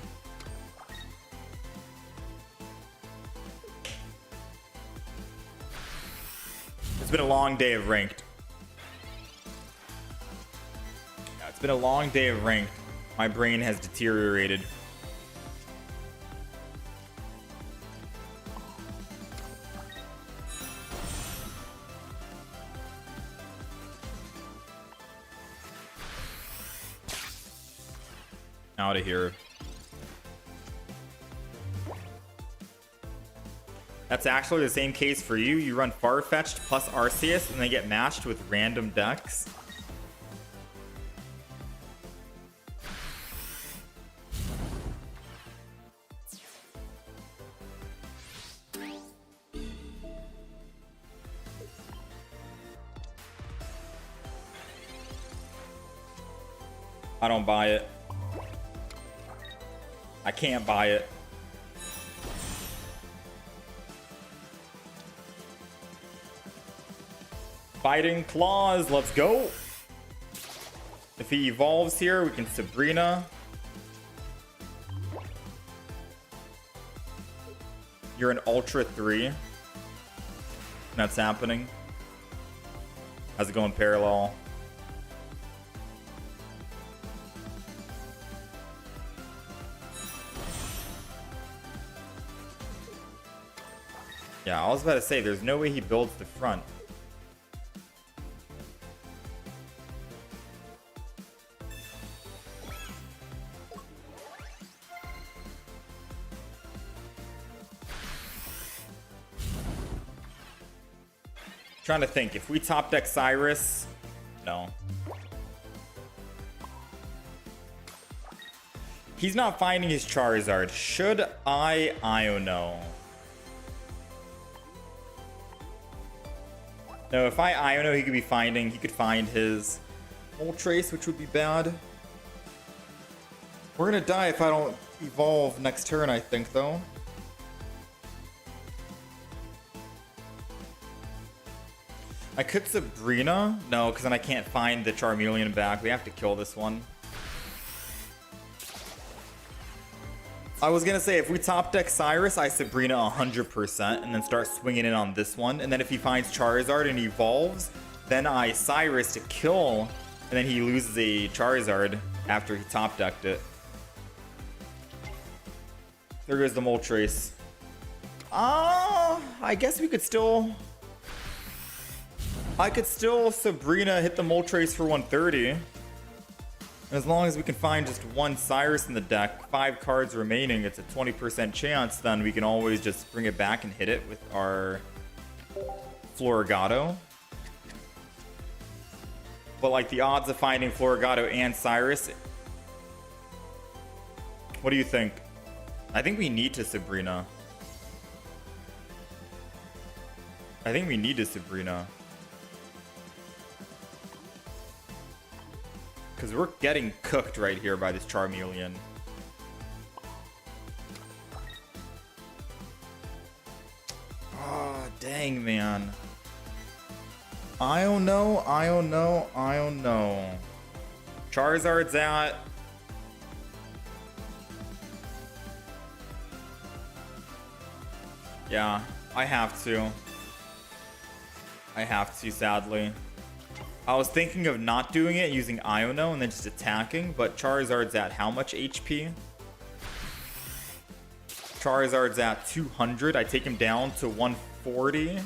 It's been a long day of ranked. Yeah, it's been a long day of ranked. My brain has deteriorated. Out of here. That's actually the same case for you. You run Farfetch'd plus Arceus and they get matched with random decks. I don't buy it. I can't buy it. Fighting Claws, let's go. If he evolves here, we can Sabrina. You're an Ultra 3. That's happening. How's it going, Parallel? Yeah, I was about to say, there's no way he builds the front. Trying to think, if we top deck Cyrus, no. He's not finding his Charizard. Should I Iono? No, if I Iono, he could find his Moltres, which would be bad. We're gonna die if I don't evolve next turn, I think, though. I could Sabrina. No, because then I can't find the Charmeleon back. We have to kill this one. I was gonna say, if we top deck Cyrus, I Sabrina 100% and then start swinging in on this one. And then if he finds Charizard and evolves, then I Cyrus to kill, and then he loses a Charizard after he top decked it. There goes the Moltres. I guess we could still... I could still Sabrina hit the Moltres for 130. As long as we can find just one Cyrus in the deck, 5 cards remaining, it's a 20% chance, then we can always just bring it back and hit it with our Floragato. But like the odds of finding Floragato and Cyrus, what do you think? I think we need to Sabrina. I think we need to Sabrina. Because we're getting cooked right here by this Charmeleon. Oh, dang, man. I don't know. Charizard's out. Yeah, I have to. Sadly. I was thinking of not doing it, using Iono and then just attacking, but Charizard's at how much HP? Charizard's at 200. I take him down to 140. And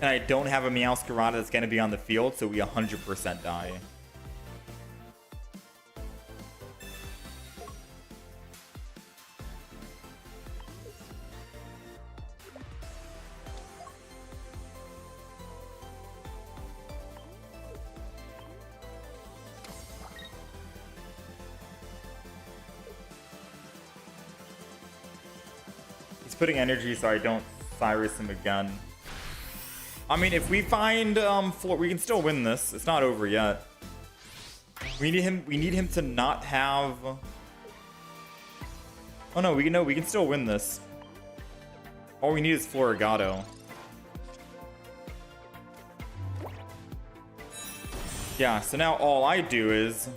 I don't have a Meowscarada that's going to be on the field, so we 100% die. Putting energy so I don't Cyrus him again. I mean, if we find we can still win this. It's not over yet. We need him to not have. Oh no, we can still win this. All we need is Florigato. Yeah, so now all I do is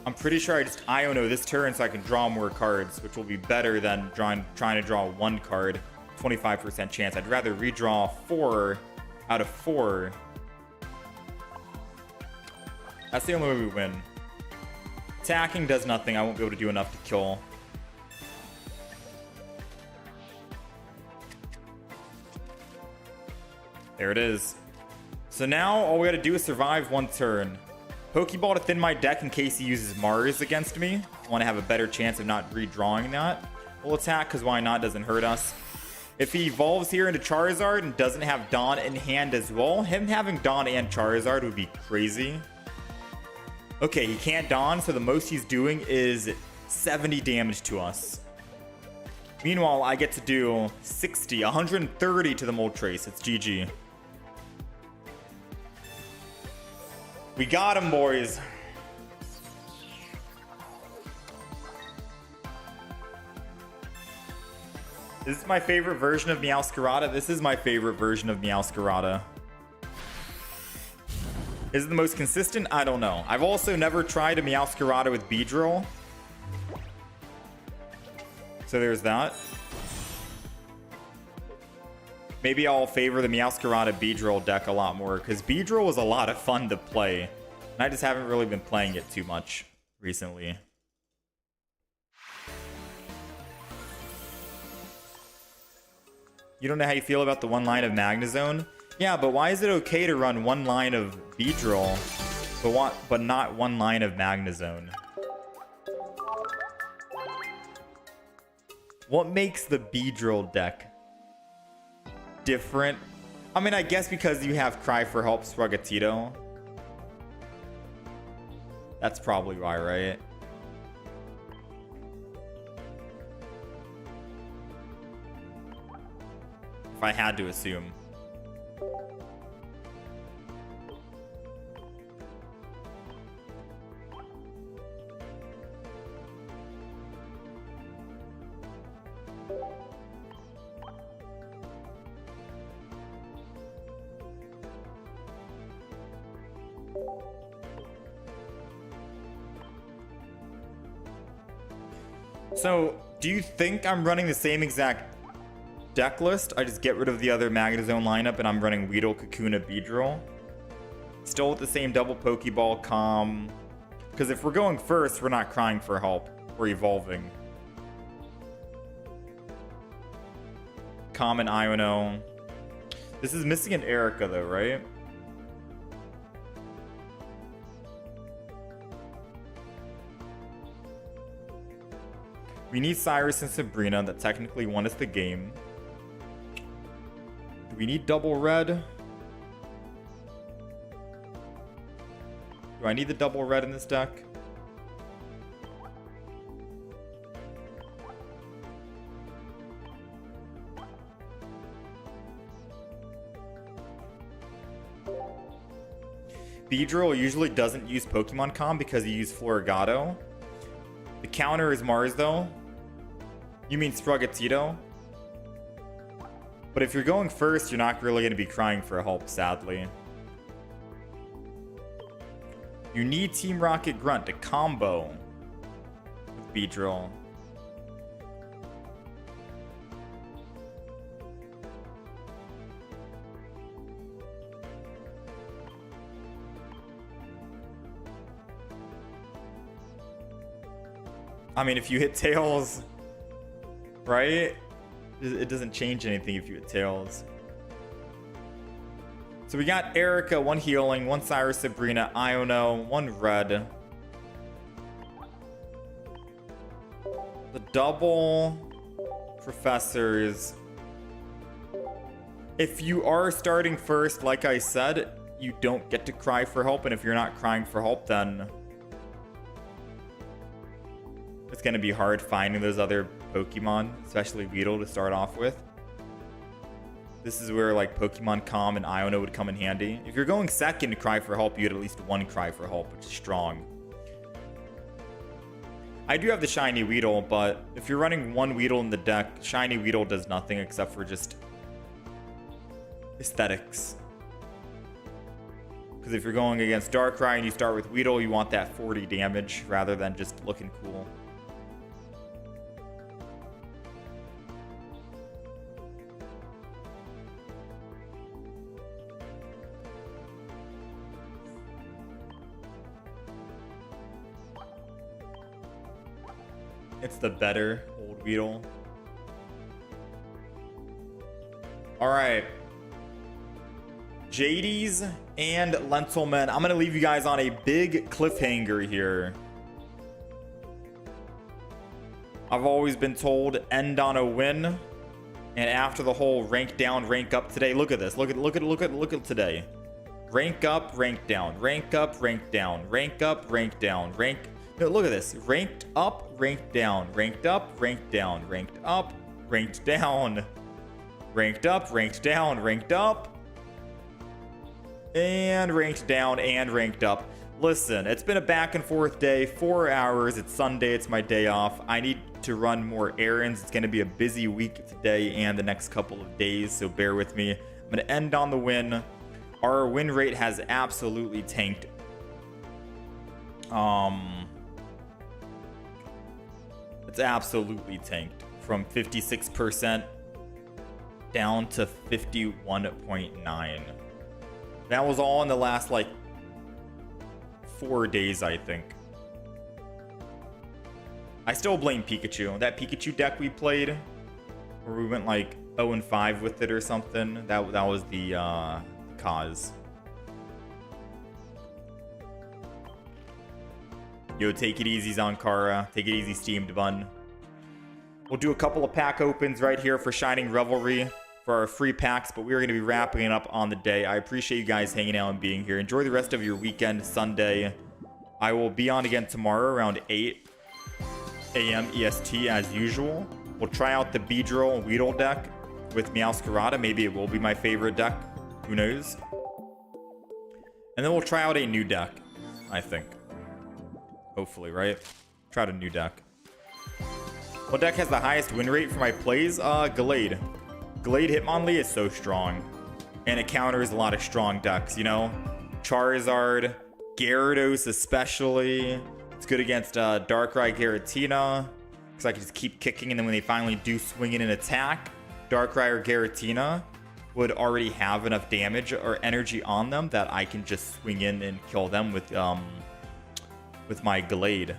I'm pretty sure I just Iono this turn so I can draw more cards, which will be better than trying to draw one card. 25% chance. I'd rather redraw 4 out of 4. That's the only way we win. Attacking does nothing. I won't be able to do enough to kill. There it is. So now all we gotta do is survive one turn. Pokeball to thin my deck in case he uses Mars against me. I want to have a better chance of not redrawing that. We'll attack because why not? Doesn't hurt us. If he evolves here into Charizard and doesn't have Dawn in hand as well, him having Dawn and Charizard would be crazy. Okay, he can't Dawn, so the most he's doing is 70 damage to us. Meanwhile, I get to do 60, 130 to the Moltres. It's GG. We got him, boys. This is my favorite version of Meowscarada. This is my favorite version of Meowscarada. Is it the most consistent? I don't know. I've also never tried a Meowscarada with Beedrill. So there's that. Maybe I'll favor the Meowscarada Beedrill deck a lot more, because Beedrill was a lot of fun to play. And I just haven't really been playing it too much recently. You don't know how you feel about the one line of MeowZone? Yeah, but why is it okay to run one line of Beedrill, but not one line of MeowZone? What makes the Beedrill deck different? I mean, I guess because you have Cry for Help Sprigatito. That's probably why, right? If I had to assume. So, do you think I'm running the same exact deck list? I just get rid of the other MeowZone lineup and I'm running Weedle, Kakuna, Beedrill. Still with the same double Pokeball, Calm. Because if we're going first, we're not crying for help. We're evolving. Calm and Iono. This is missing an Erica though, right? We need Cyrus and Sabrina that technically won us the game. Do we need double red? Do I need the double red in this deck? Beedrill usually doesn't use Pokemon Com because you use Floragato. The counter is Mars, though. You mean Sprogatito? But if you're going first, you're not really going to be crying for help, sadly. You need Team Rocket Grunt to combo with Beedrill. I mean, if you hit Tails, right? It doesn't change anything if you hit Tails. So we got Erica, 1 healing, 1 Cyrus Sabrina, Iono, 1 red. The double professors. If you are starting first, like I said, you don't get to cry for help. And if you're not crying for help, then it's going to be hard finding those other Pokemon, especially Weedle to start off with. This is where like Pokemon Com and Iono would come in handy. If you're going second to cry for help, you get at least 1 cry for help, which is strong. I do have the Shiny Weedle, but if you're running 1 Weedle in the deck, Shiny Weedle does nothing except for just aesthetics. Because if you're going against Darkrai and you start with Weedle, you want that 40 damage rather than just looking cool. It's the better old Weedle. Alright. JDs and Lentilmen. I'm going to leave you guys on a big cliffhanger here. I've always been told end on a win. And after the whole rank down, rank up today, look at this. Look at today. Rank up, rank down, rank up, rank down, rank up, rank down, rank. No, look at this. Ranked up, ranked down, ranked up, ranked down, ranked up, ranked down, ranked up, ranked down, ranked up, and ranked down and ranked up. Listen, it's been a back and forth day, 4 hours. It's Sunday. It's my day off. I need to run more errands. It's going to be a busy week today and the next couple of days, so bear with me. I'm going to end on the win. Our win rate has absolutely tanked. It's absolutely tanked from 56% down to 51.9. That was all in the last like 4 days, I think. I still blame Pikachu. That Pikachu deck we played, where we went like 0-5 with it or something, that was the cause. Yo, take it easy, Zonkara. Take it easy, Steamed Bun. We'll do a couple of pack opens right here for Shining Revelry for our free packs, but we're going to be wrapping it up on the day. I appreciate you guys hanging out and being here. Enjoy the rest of your weekend, Sunday. I will be on again tomorrow around 8 a.m. EST as usual. We'll try out the Beedrill Weedle deck with Meowscarada. Maybe it will be my favorite deck. Who knows? And then we'll try out a new deck, I think. Hopefully, right? Try out a new deck. What deck has the highest win rate for my plays? Gallade. Gallade Hitmonlee is so strong. And it counters a lot of strong decks, you know? Charizard, Gyarados especially. It's good against Darkrai Giratina. Because I can just keep kicking, and then when they finally do swing in an attack, Darkrai or Giratina would already have enough damage or energy on them that I can just swing in and kill them with my Gallade,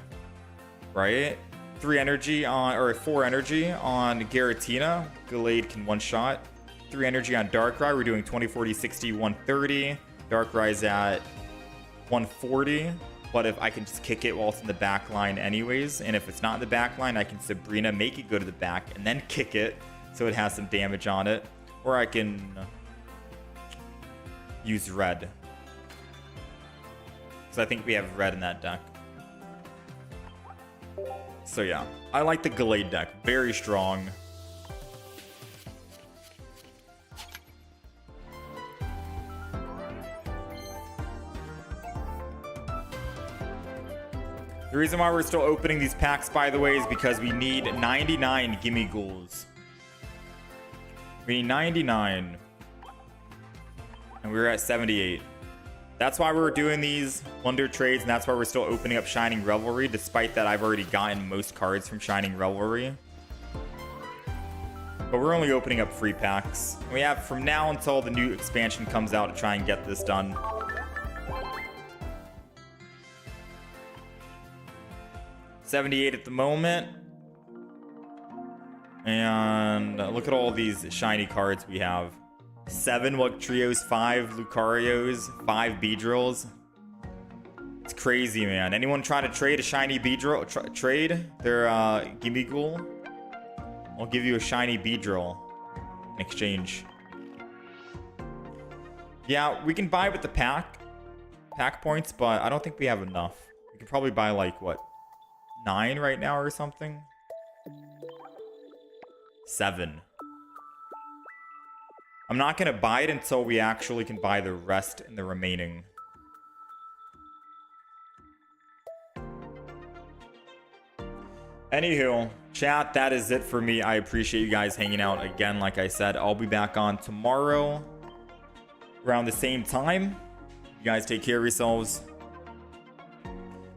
right? 3 energy on, or 4 energy on Giratina. Gallade can one-shot. 3 energy on Darkrai. We're doing 20, 40, 60, 130. Darkrai's at 140. But if I can just kick it while it's in the back line anyways, and if it's not in the back line, I can Sabrina, make it go to the back, and then kick it so it has some damage on it. Or I can use red. So I think we have red in that deck. So yeah, I like the Gallade deck. Very strong. The reason why we're still opening these packs, by the way, is because we need 99 gimme ghouls. We need 99. And we're at 78. That's why we're doing these wonder trades, and that's why we're still opening up Shining Revelry, despite that I've already gotten most cards from Shining Revelry. But we're only opening up free packs. We have from now until the new expansion comes out to try and get this done. $78 at the moment. And look at all these shiny cards we have. 7 Luxtrios, 5 Lucarios, 5 Beedrills. It's crazy, man. Anyone trying to trade a shiny Beedrill? Trade their Gimme Ghoul? I'll give you a shiny Beedrill in exchange. Yeah, we can buy with the pack points, but I don't think we have enough. We can probably buy like, what, 9 right now or something? 7. I'm not going to buy it until we actually can buy the rest and the remaining. Anywho, chat, that is it for me. I appreciate you guys hanging out again. Like I said, I'll be back on tomorrow around the same time. You guys take care of yourselves.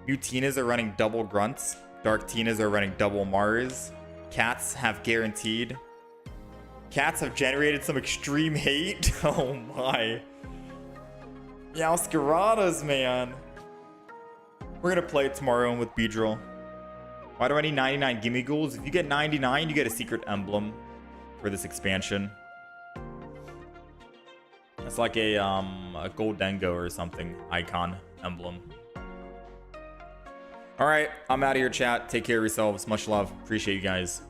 Mutinas are running double Grunts. Dark Tinas are running double Mars. Cats have guaranteed. Cats have generated some extreme hate. Oh my. Yeah, Gyarados, man. We're gonna play it tomorrow with Beedrill. Why do I need 99 Gimme Ghouls? If you get 99, you get a secret emblem for this expansion. It's like a Goldengo or something icon emblem. All right, I'm out of here, chat. Take care of yourselves. Much love. Appreciate you guys.